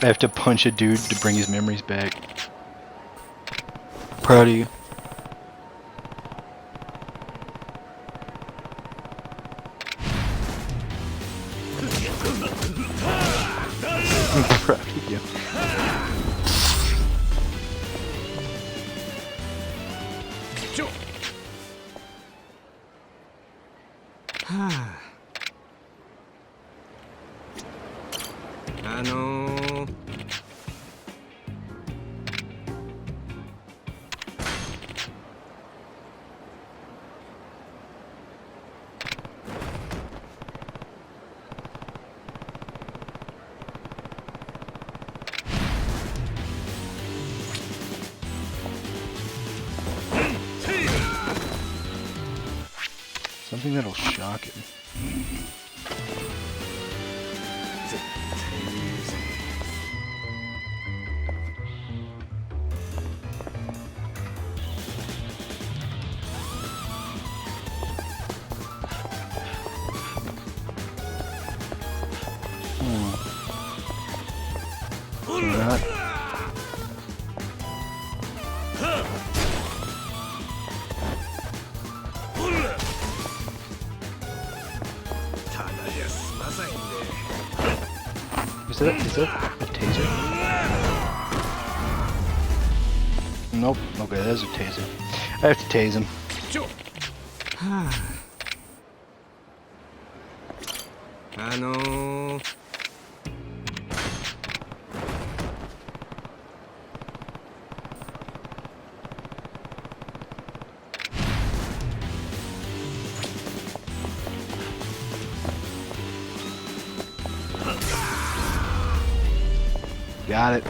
I have to punch a dude to bring his memories back. Proud of you. I'm proud of you. Something that'll shock him. Not. Is it a taser? Nope. Okay, that's a taser. I have to tase him. Got it.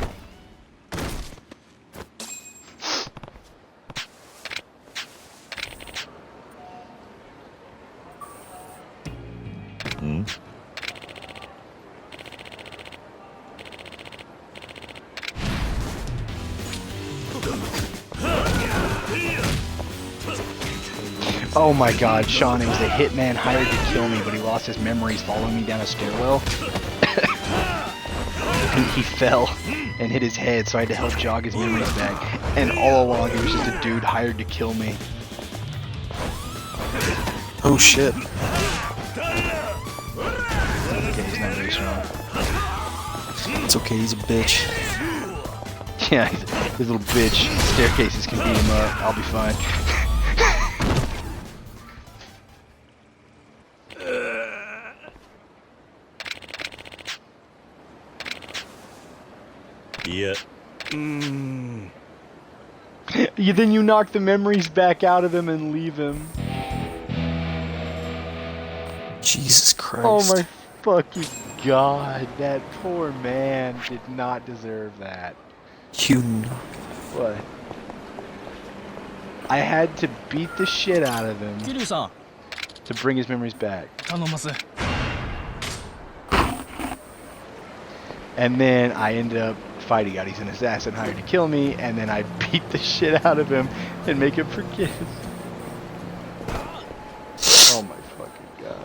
Oh my god, Sean, it was a hitman hired to kill me, but he lost his memories following me down a stairwell. And he fell and hit his head, so I had to help jog his memories back. And all along, he was just a dude hired to kill me. Oh shit. Okay, he's not very strong. It's okay, he's a bitch. Yeah, his little bitch staircases can beat him up. I'll be fine. Yeah. Then you knock the memories back out of him and leave him. Jesus Christ. Oh my fucking god, that poor man did not deserve that. You What? I had to beat the shit out of him to bring his memories back. And then I ended up fighting out. He's an assassin hired to kill me, and then I beat the shit out of him and make him forget. Oh my fucking god.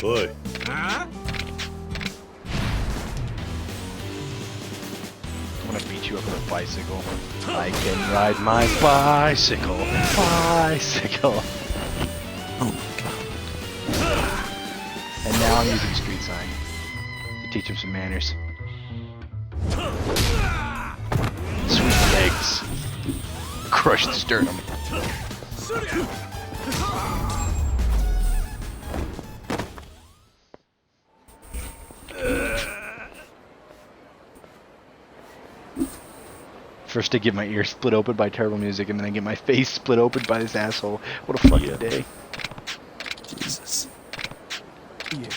Oi. I'm gonna beat you up with a bicycle. I can ride my bicycle. Bicycle. Oh my god. And now I'm using street sign to teach him some manners. Sweet legs. Crush the sternum. First I get my ear split open by terrible music, and then I get my face split open by this asshole. What a fucking day. Jesus. Yeah.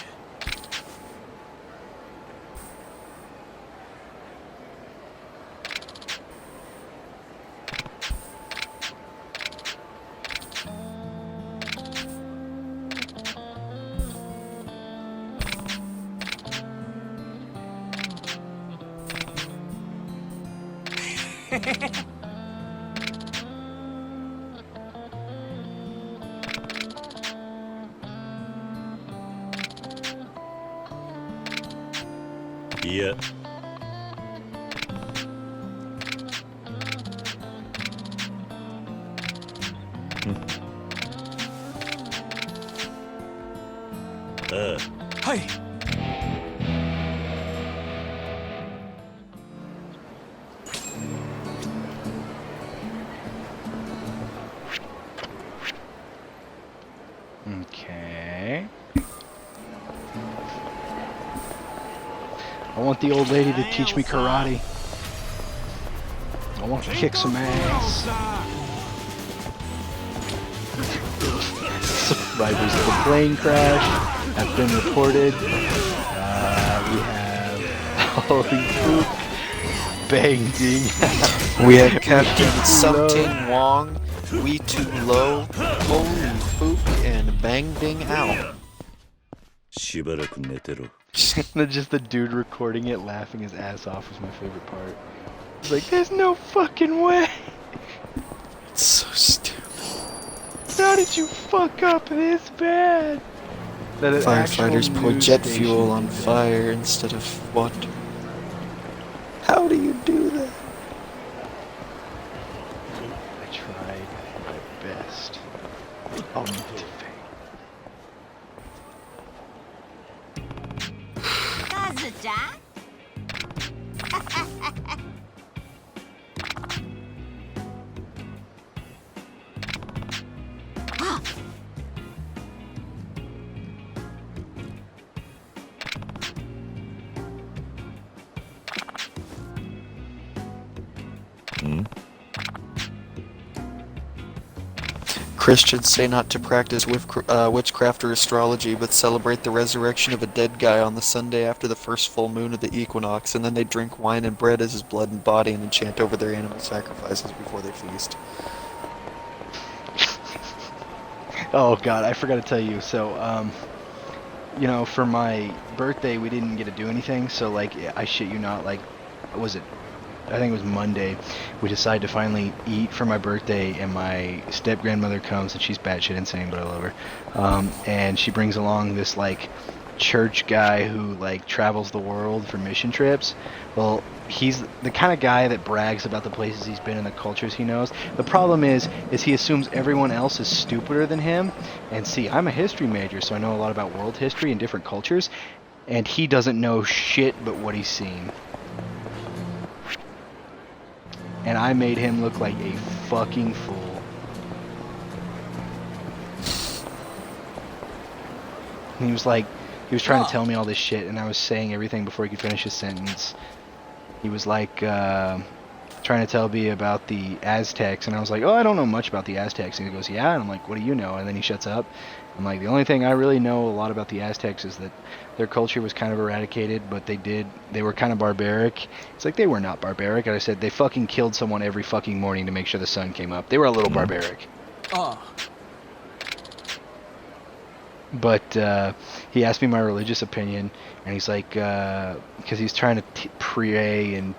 Yeah. Hi. Okay. I want the old lady to teach me karate. I want to kick some ass. Survivors of the plane crash have been reported. We have holy poop, bang ding. We have Captain Something Wong, We Too Low, Holy Poop, and Bang Ding Out. しばらく寝てろ。 Just the dude recording it laughing his ass off was my favorite part. He's like, there's no fucking way. It's so stupid. How did you fuck up this bad? That an Firefighters actual pour news jet station fuel on did that. fire instead of water. How do you do that? I tried my best. I'll motivate. Kazu-chan? Christians say not to practice witchcraft or astrology, but celebrate the resurrection of a dead guy on the Sunday after the first full moon of the equinox, and then they drink wine and bread as his blood and body and then chant over their animal sacrifices before they feast. Oh god, I forgot to tell you. So, you know, for my birthday, we didn't get to do anything. So, like, I shit you not, like, was it? I think it was Monday. We decided to finally eat for my birthday, and my step grandmother comes, and she's batshit insane, but I love her. And she brings along this like church guy who like travels the world for mission trips. Well, he's the kind of guy that brags about the places he's been and the cultures he knows. The problem is he assumes everyone else is stupider than him. And see, I'm a history major, so I know a lot about world history and different cultures, and he doesn't know shit but what he's seen. And I made him look like a fucking fool. And he was like, he was trying to tell me all this shit, and I was saying everything before he could finish his sentence. He was like, trying to tell me about the Aztecs, and I was like, oh, I don't know much about the Aztecs. And he goes, yeah, and I'm like, what do you know? And then he shuts up. I'm like, the only thing I really know a lot about the Aztecs is that their culture was kind of eradicated, but they were kind of barbaric. It's like, they were not barbaric. And I said, they fucking killed someone every fucking morning to make sure the sun came up. They were a little barbaric. Oh. But he asked me my religious opinion, and he's like, because he's trying to pray and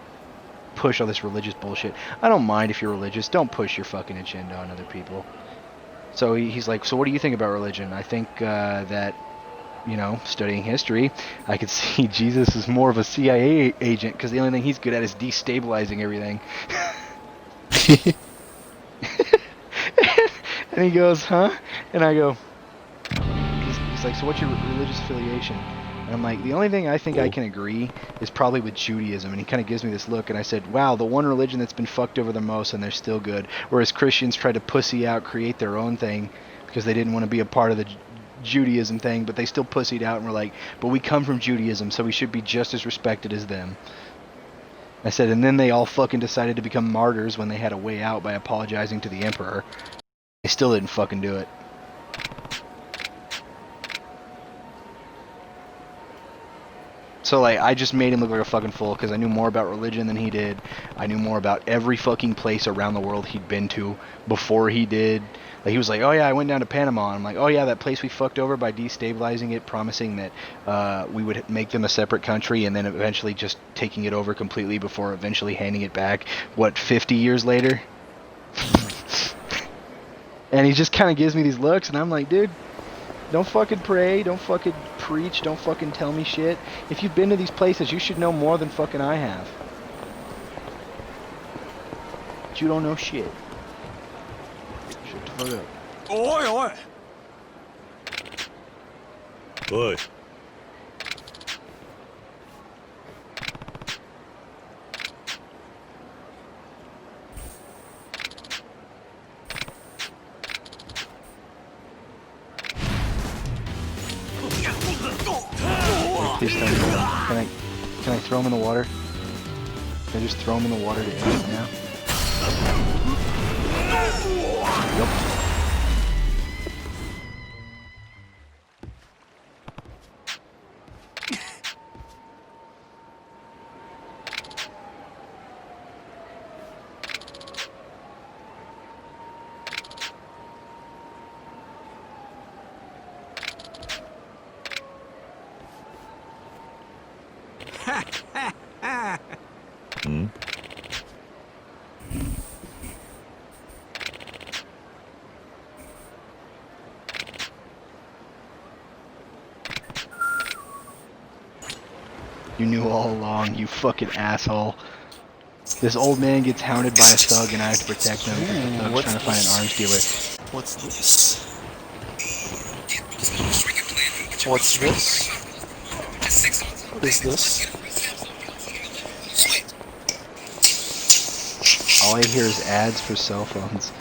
push all this religious bullshit. I don't mind if you're religious. Don't push your fucking agenda on other people. So he's like, so what do you think about religion? I think that, you know, studying history, I could see Jesus is more of a CIA agent, because the only thing he's good at is destabilizing everything. And he goes, huh? And I go, he's like, so what's your religious affiliation? And I'm like, the only thing I think I can agree is probably with Judaism. And he kind of gives me this look, and I said, wow, the one religion that's been fucked over the most, and they're still good. Whereas Christians tried to pussy out, create their own thing, because they didn't want to be a part of the Judaism thing, but they still pussied out and were like, but we come from Judaism, so we should be just as respected as them. I said, and then they all fucking decided to become martyrs when they had a way out by apologizing to the emperor. They still didn't fucking do it. So, like, I just made him look like a fucking fool because I knew more about religion than he did. I knew more about every fucking place around the world he'd been to before he did. Like, he was like, oh yeah, I went down to Panama. And I'm like, oh yeah, that place we fucked over by destabilizing it, promising that we would make them a separate country, and then eventually just taking it over completely before eventually handing it back, 50 years later? And he just kind of gives me these looks, and I'm like, dude, don't fucking pray, don't fucking preach, don't fucking tell me shit. If you've been to these places, you should know more than fucking I have. But you don't know shit. Shut the fuck up. Oi, oi! Oi. Please tell me that. Can I throw him in the water? Can I just throw him in the water to end it now? Yep. You knew all along, you fucking asshole. This old man gets hounded by a thug and I have to protect him because the thug's trying to find an arms dealer. What's this? What's this? What is this? All I hear is ads for cell phones.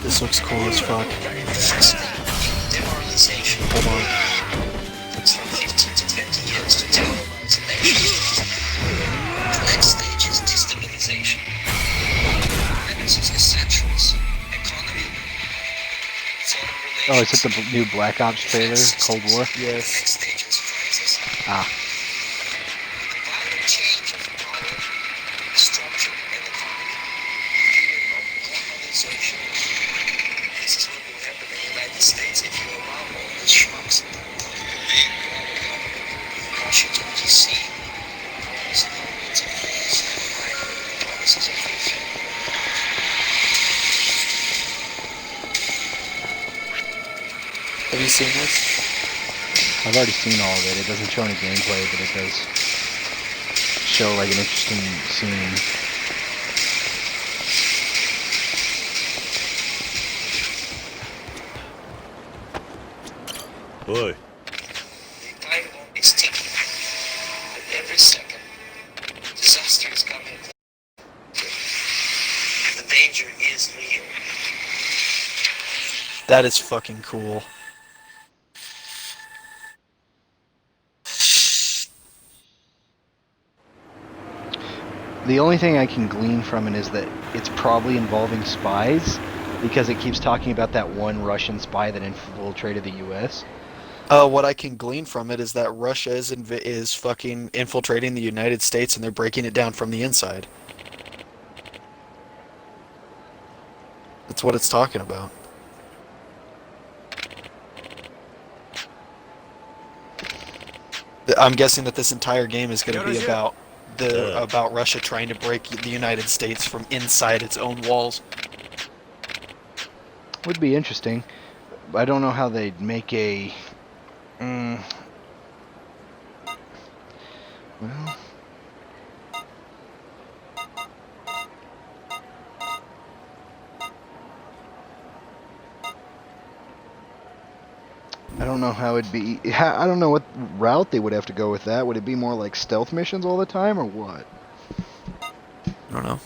This looks cool as fuck. Hold on. Oh, is it the new Black Ops trailer, Cold War? Yes. Ah. Have you seen this? I've already seen all of it. It doesn't show any gameplay, but it does show like an interesting scene. Oi. Every second, disaster is coming. The danger is real. That is fucking cool. The only thing I can glean from it is that it's probably involving spies, because it keeps talking about that one Russian spy that infiltrated the U.S. What I can glean from it is that Russia is fucking infiltrating the United States and they're breaking it down from the inside. That's what it's talking about. I'm guessing that this entire game is going to be about Russia trying to break the United States from inside its own walls. Would be interesting. I don't know how they'd make a... Well... I don't know how it'd be... I don't know what route they would have to go with that. Would it be more like stealth missions all the time, or what? I don't know.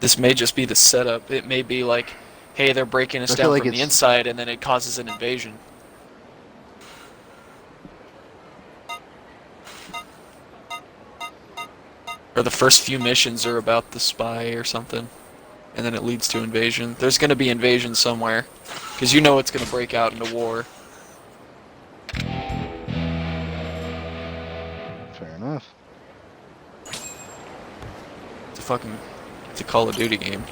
This may just be the setup. It may be like, hey, they're breaking us down from the inside, and then it causes an invasion. Or the first few missions are about the spy or something, and then it leads to invasion. There's going to be invasion somewhere, because you know it's going to break out into war. Fair enough. It's a Call of Duty game.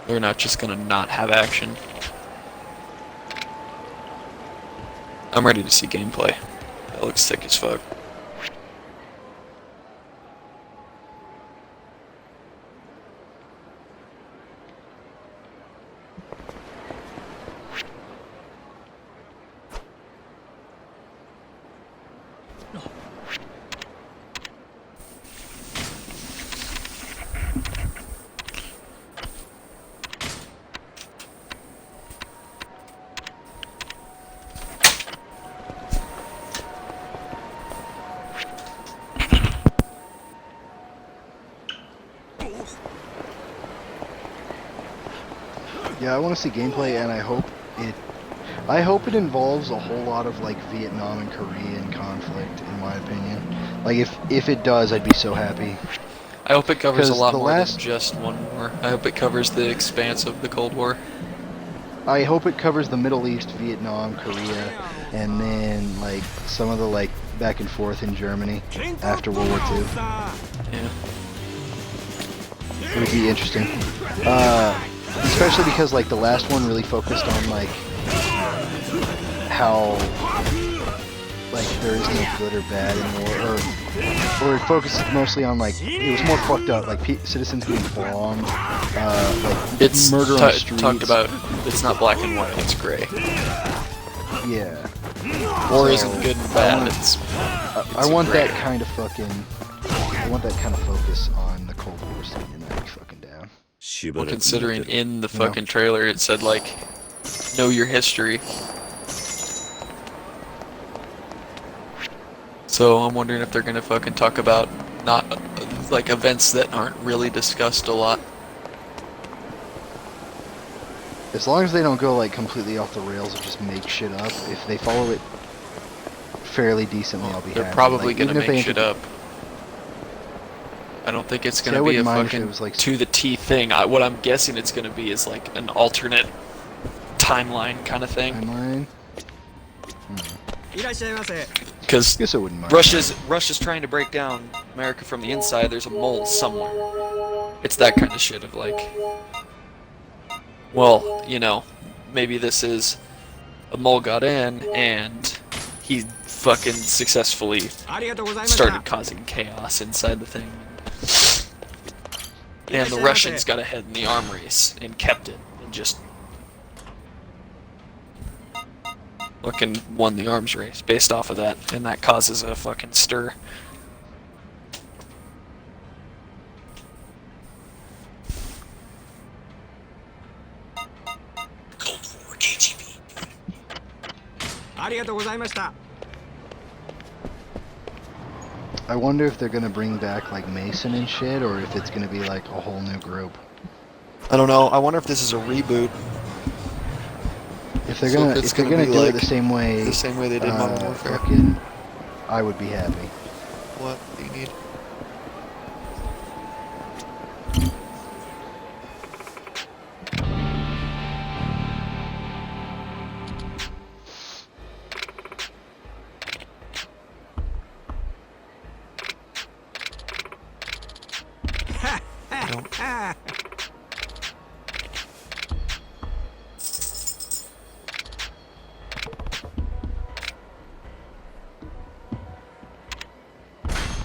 They're not just gonna not have action. I'm ready to see gameplay. That looks sick as fuck. Yeah, I want to see gameplay, and I hope it involves a whole lot of like Vietnam and Korean conflict, in my opinion. Like if it does, I'd be so happy. I hope it covers a 'Cause lot the more last- than just one war. I hope it covers the expanse of the Cold War. I hope it covers the Middle East, Vietnam, Korea, and then like some of the like back and forth in Germany after World War II. Yeah. It would be interesting, especially because like the last one really focused on like how like there is no good or bad anymore, or it focuses mostly on like it was more fucked up, like citizens getting bombed, like It's murder on the streets. talked about. It's not black and white. It's gray. Yeah. War So, isn't good and bad. I want that kind of fucking. I want that kind of focus on the Cold War scene, and I'd be fucking down. Well, considering in the fucking trailer it said like, know your history. So I'm wondering if they're gonna fucking talk about not like events that aren't really discussed a lot. As long as they don't go like completely off the rails and just make shit up, if they follow it fairly decently, I'll be happy. They're probably Like, gonna even if they make shit up. I don't think it's See, gonna I be a wouldn't mind if it fucking was, like, to the T thing. What I'm guessing it's gonna be is like an alternate timeline kind of thing. Timeline. Because Guess I wouldn't mind. Russia's trying to break down America from the inside. There's a mole somewhere. It's that kind of shit of like, well, you know, maybe this is a mole got in and he fucking successfully started causing chaos inside the thing. And the Russians got ahead in the arm race and kept it and just fucking won the arms race based off of that, and that causes a fucking stir. Cold War KGB. ありがとうございました。 I wonder if they're gonna bring back like Mason and shit, or if it's gonna be like a whole new group. I don't know. I wonder if this is a reboot. If they're So gonna, if it's if they're gonna gonna be do like it the same way they did Modern Warfare. fucking, I would be happy. What do you need?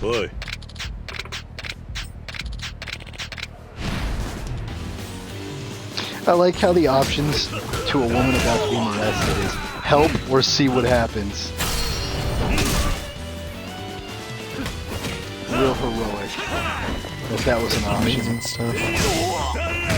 Boy. I like how the options to a woman about to be molested is help or see what happens. Real heroic. If that was an option. Amazing stuff.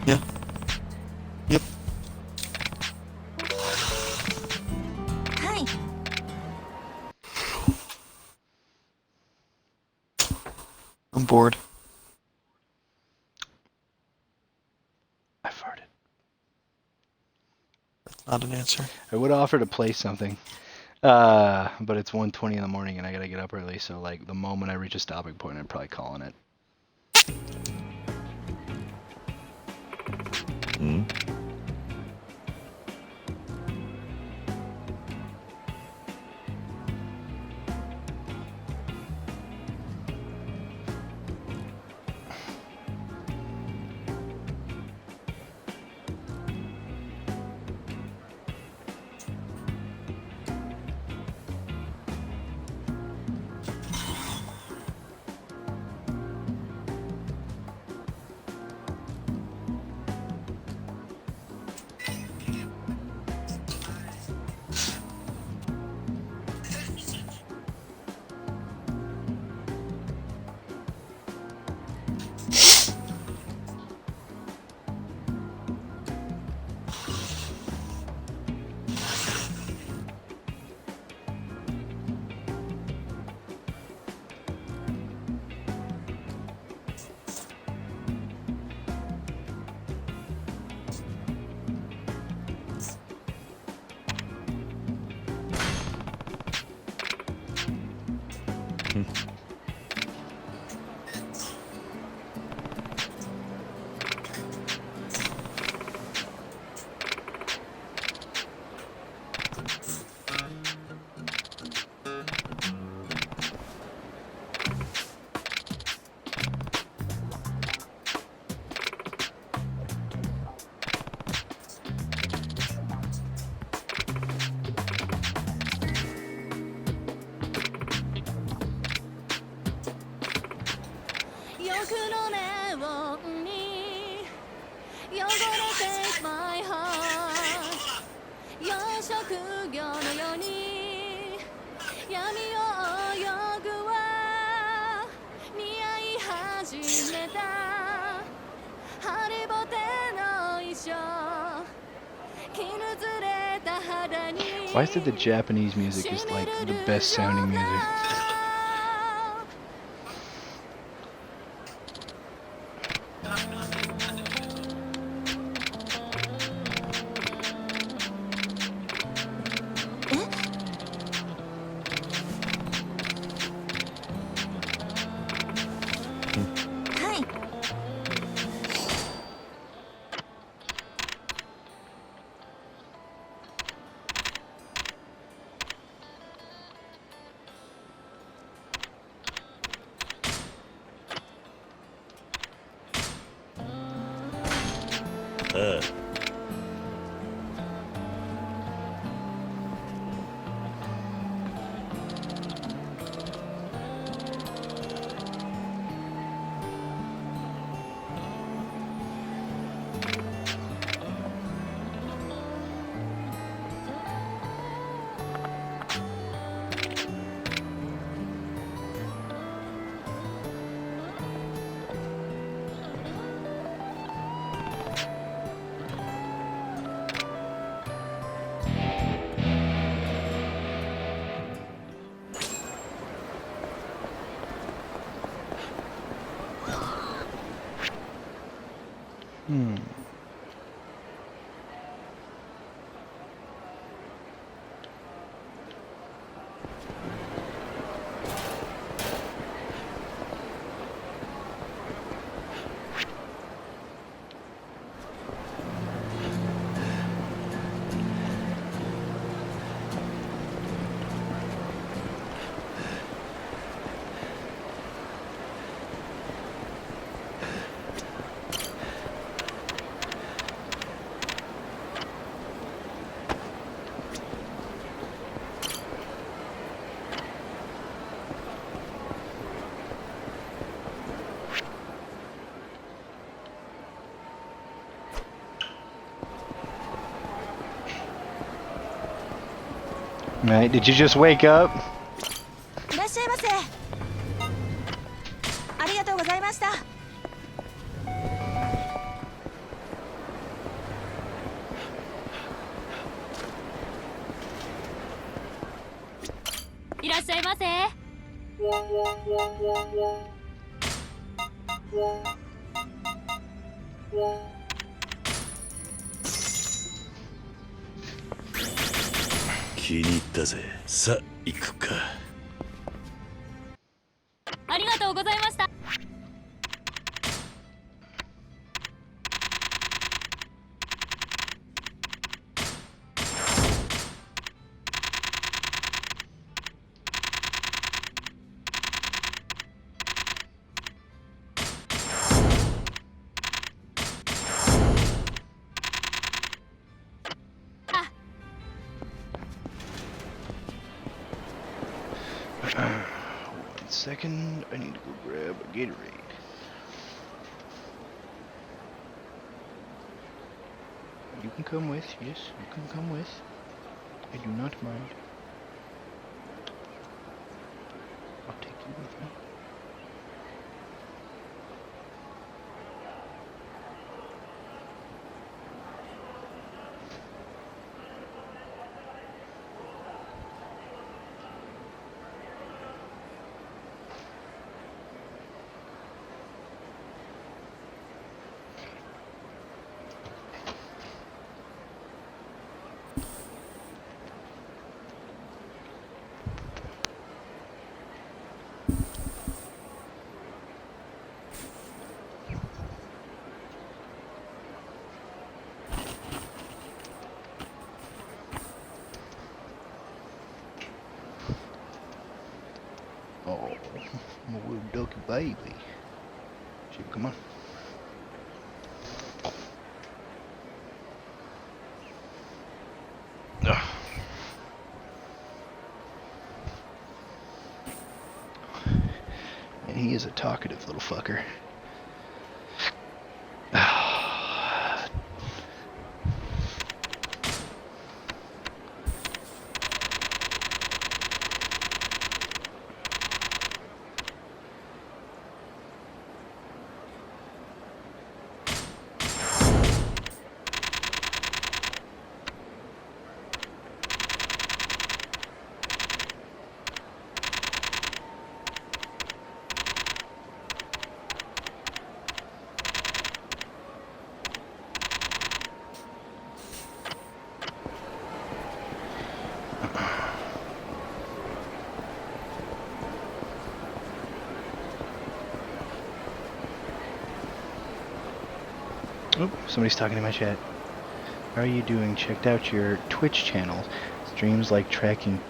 Yeah. Yep. はい I'm bored. I farted. That's not an answer. I would offer to play something, but it's 1:20 in the morning and I gotta get up early. So like the moment I reach a stopping point, I'm probably calling it. 汚れ take my heart 養殖業のように闇を泳ぐは見合い始めたハリボテの衣装絹ずれた肌に Why is it the Japanese music is like the best sounding music? Right, did you just wake up? いらっしゃいませ。ありがとうございました。いらっしゃいませ。気に入ったぜ。さあ行くか。ありがとうございました。One second, I need to go grab a Gatorade. You can come with, yes, you can come with. I do not mind. I'll take you with me. Oh, my little ducky baby. Shoot, come on. Ugh. And he is a talkative little fucker. Oh, somebody's talking in my chat. How are you doing? Checked out your Twitch channel. Streams like tracking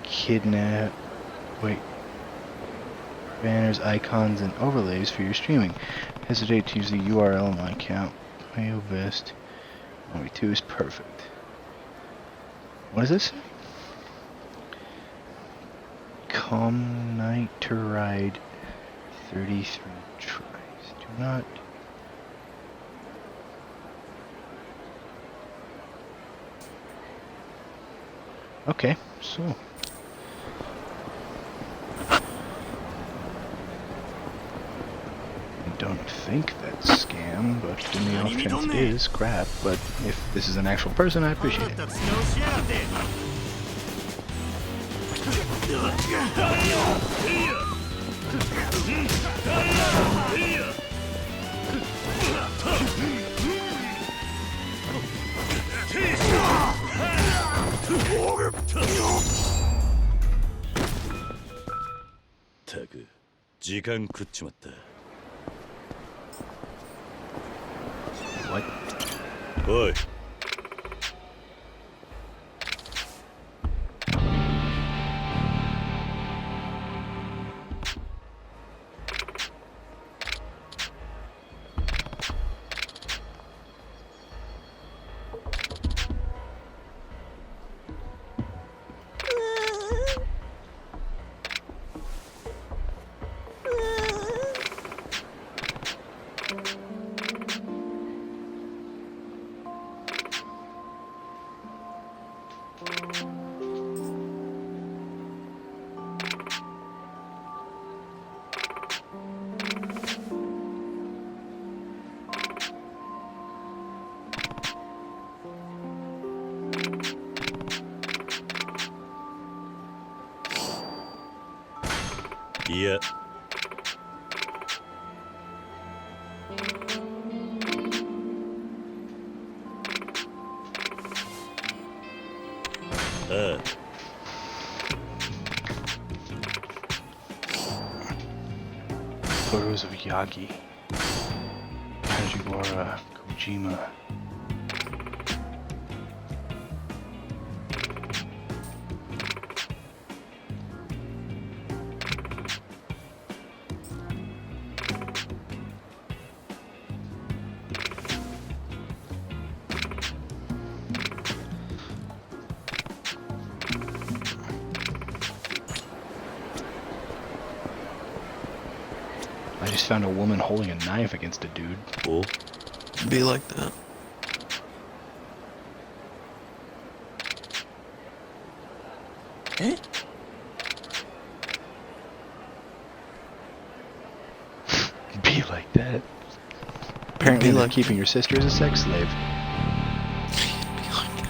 banners, icons, and overlays for your streaming. Hesitate to use the URL on my account. Mayo Vest 2 is perfect. What is this? Calm night to ride 33 tries. Do not... Okay, so... I don't think that's scam, but in the off chance it is, crap. But if this is an actual person, I appreciate it. What? Oi. Yeah. Photos of Yagi, Kajiwara, Kojima. I just found a woman holding a knife against a dude. Cool. Be like that. Eh? Be like that. Apparently they're keeping your sister as a sex slave. Be like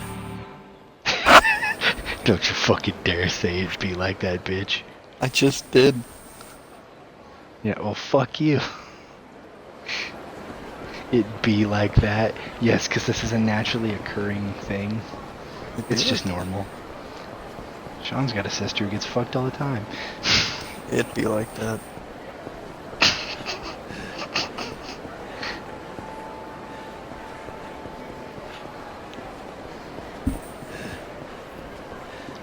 that. Don't you fucking dare say it, be like that, bitch. I just did. Yeah, well, fuck you. It be like that. Yes, because this is a naturally occurring thing. It's just normal. Sean's got a sister who gets fucked all the time. It'd be like that.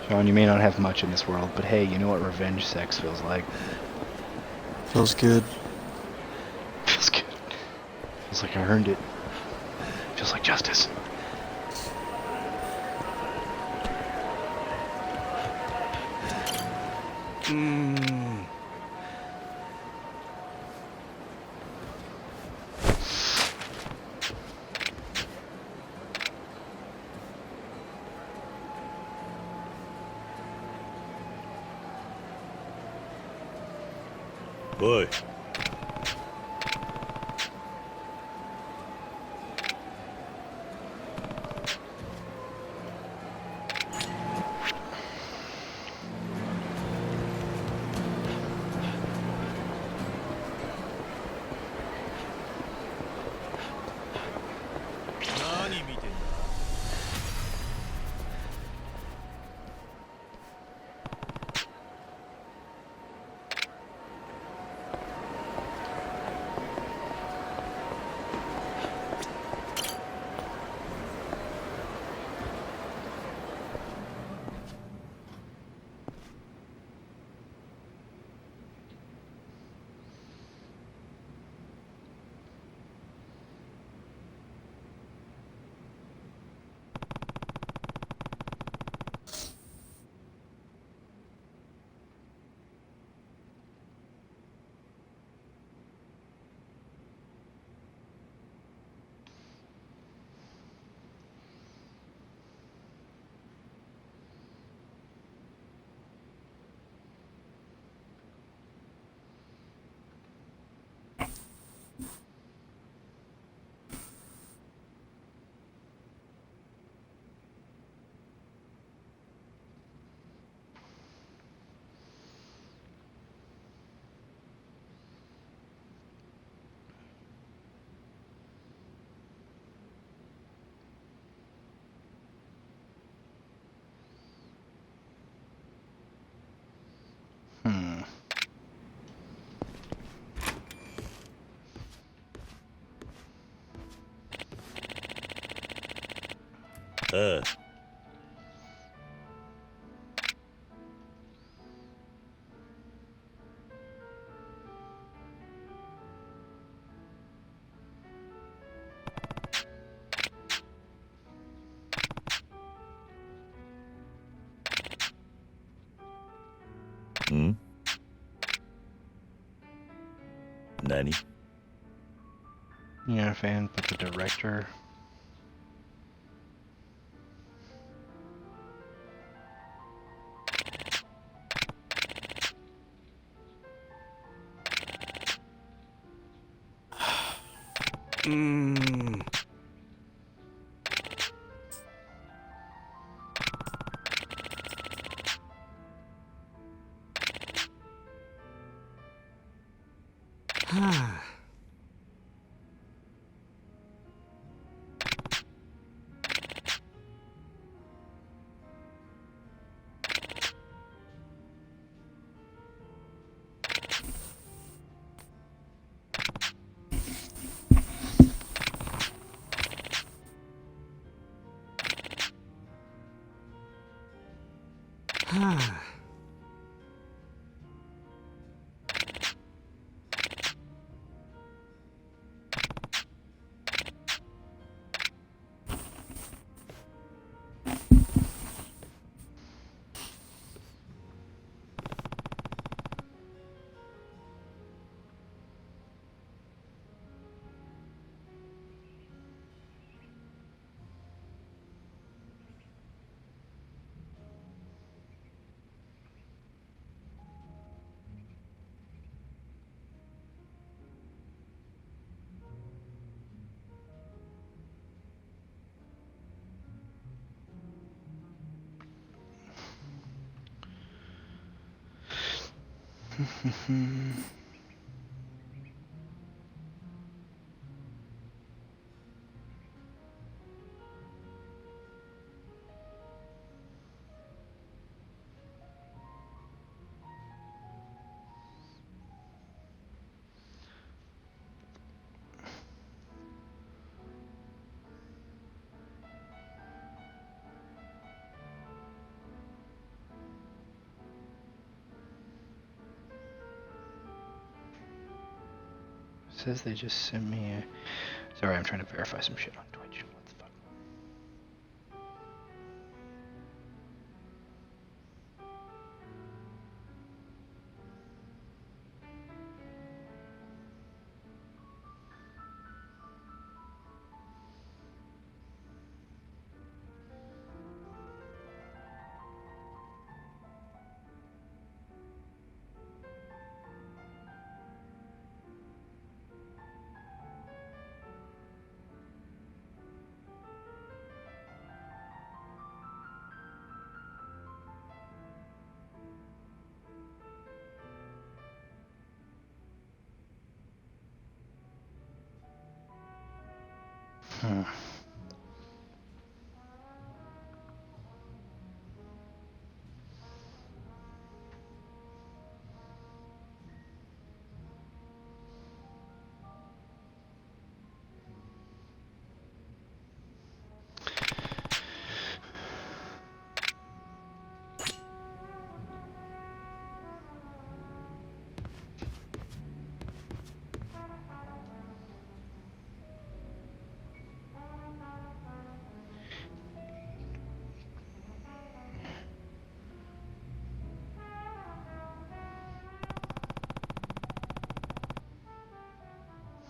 Sean, you may not have much in this world, but hey, you know what revenge sex feels like. Feels good. Feels good. Feels like I earned it. Feels like justice. Oi. ああ。ん？何？ You're not a fan, but the director. Says they just sent me a... Sorry, I'm trying to verify some shit on Twitch. What the fuck? Hmm.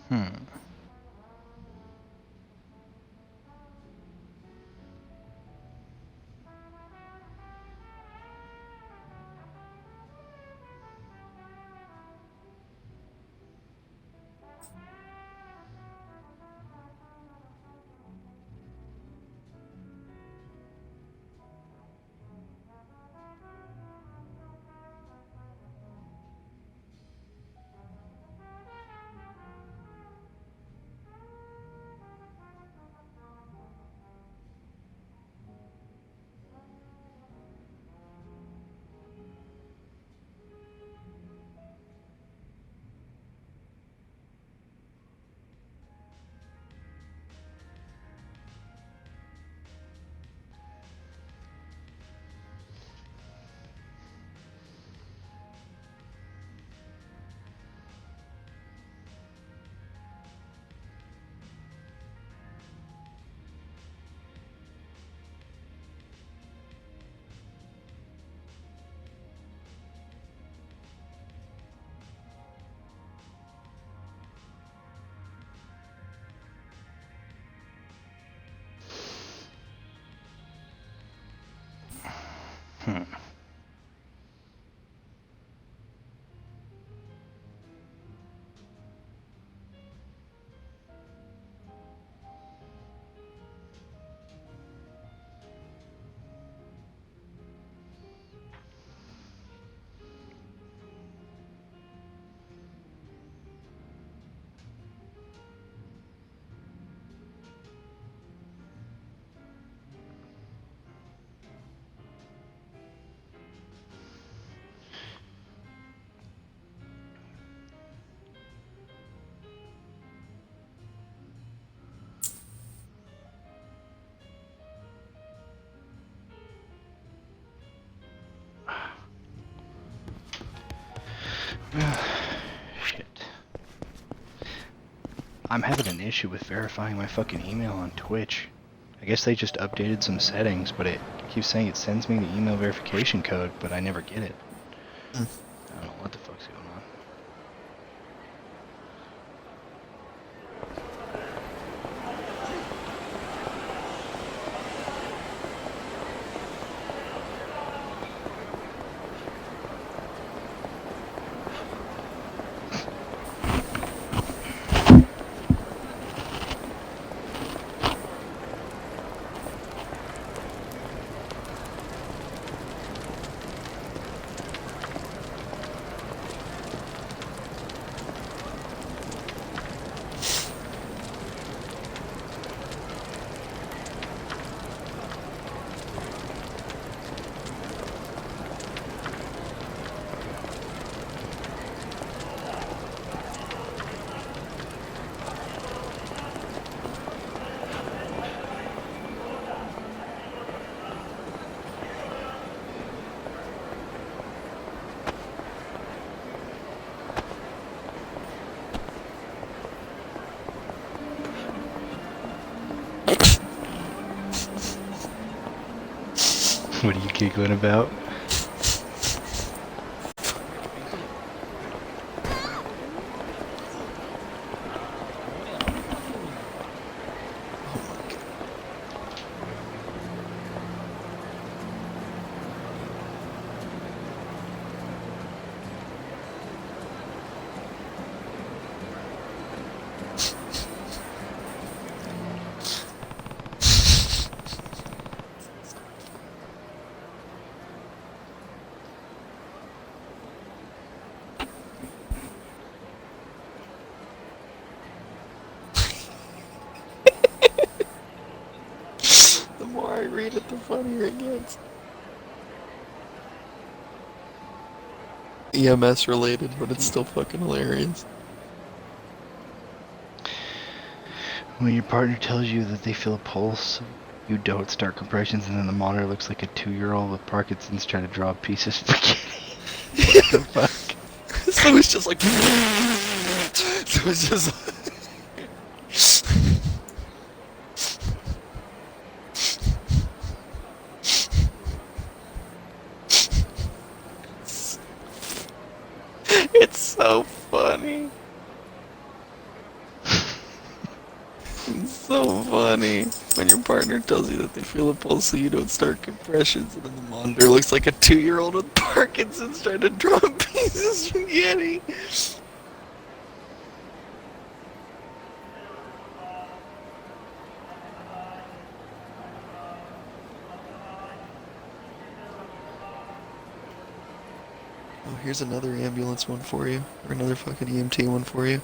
Hmm. Hmm. Shit. I'm having an issue with verifying my fucking email on Twitch. I guess they just updated some settings, but it keeps saying it sends me the email verification code, but I never get it. I don't know what the fuck's going on. What are you giggling about? The more I read it, the funnier it gets. EMS related, but it's still fucking hilarious. When your partner tells you that they feel a pulse, you don't start compressions, and then the monitor looks like a 2-year-old with Parkinson's trying to draw a piece of spaghetti. What the fuck? So it's just like... So it's just... It's so funny. It's so funny when your partner tells you that they feel a pulse so you don't start compressions, and then the monitor looks like a 2-year-old with Parkinson's trying to draw a piece of spaghetti. Oh, here's another ambulance one for you, or another fucking EMT one for you.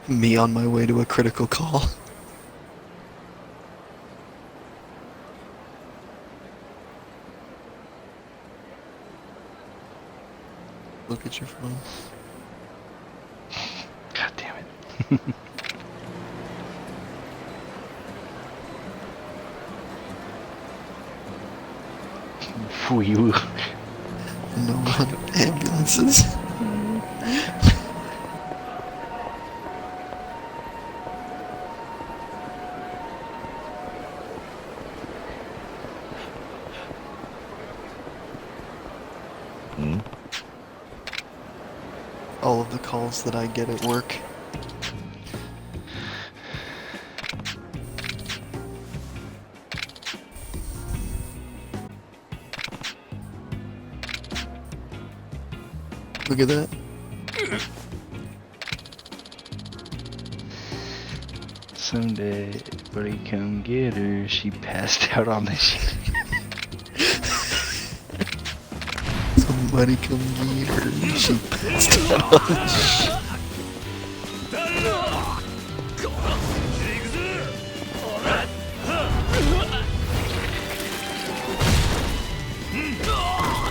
Me on my way to a critical call. Look at your phone. God damn it. Foo you. No one ambulances. All of the calls that I get at work. Look at that. Someday, buddy, come get her. She passed out on the shit. Somebody come get her. She passed out on the shit.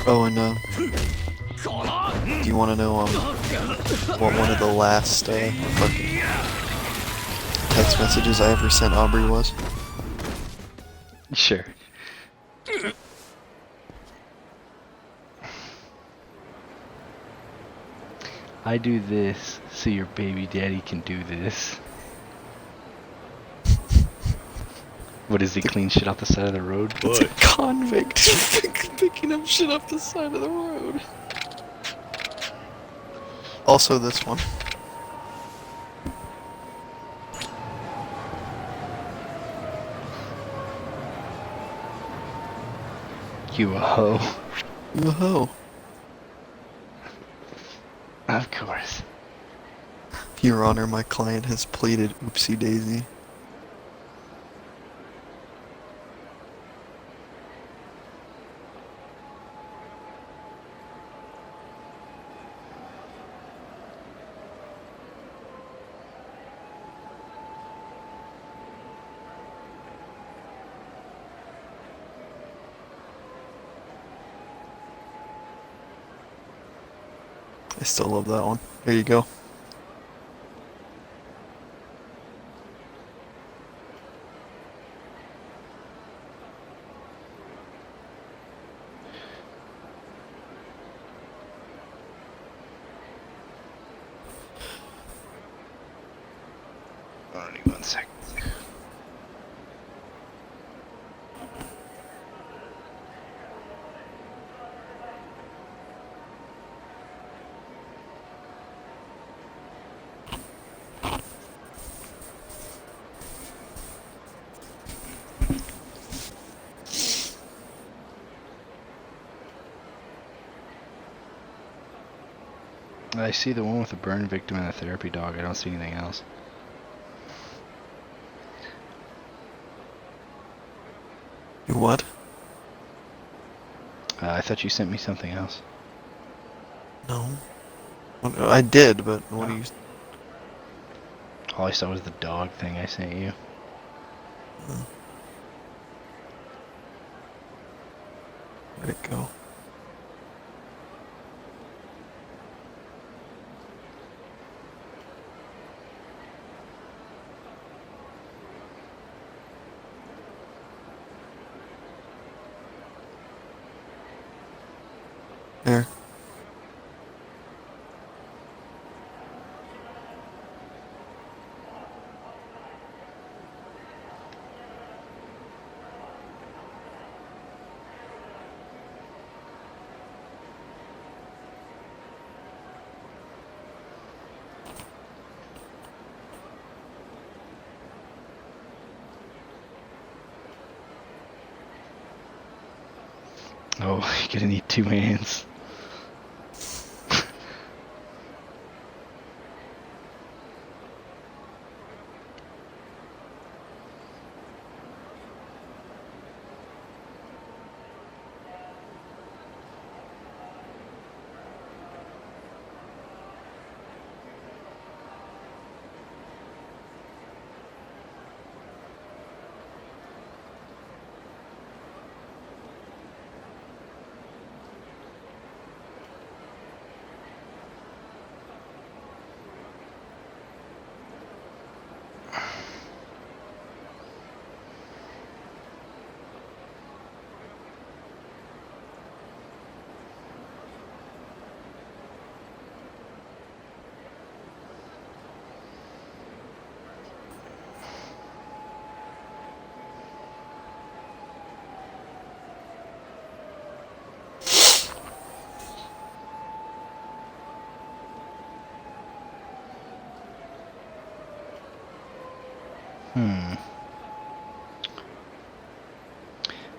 Oh, and do you want to know what one of the last fucking text messages I ever sent Aubrey was? Sure. I do this so your baby daddy can do this. What is he, clean shit off the side of the road? It's a convict picking up shit off the side of the road. Also this one. You a hoe. You a hoe. Of course. Your Honor, my client has pleaded oopsie daisy. I still love that one. There you go. Only 1 sec. I see the one with the burn victim and the therapy dog. I don't see anything else. You what? I thought you sent me something else. No. I did, but what do you... All I saw was the dog thing I sent you. Where'd it go? There. Oh, you're gonna need 2 hands.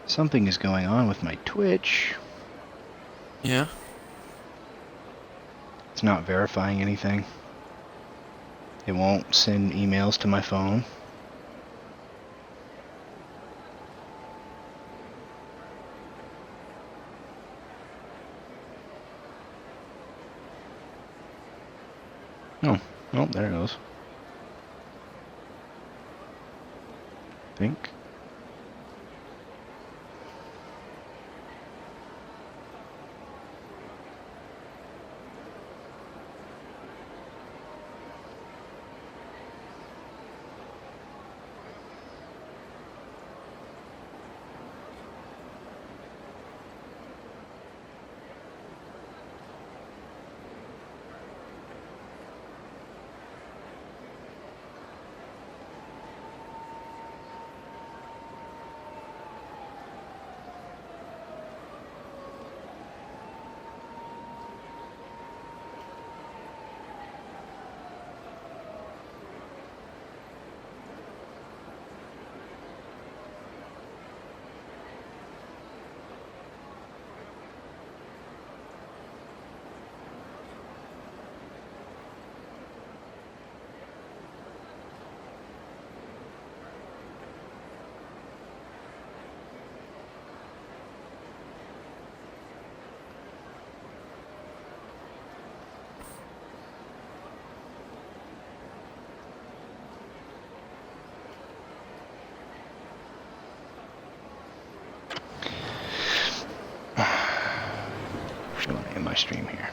Something is going on with my Twitch. Yeah? it's not verifying anything. It won't send emails to my phone. Oh, oh, there it goes. Think. I want to end my stream here.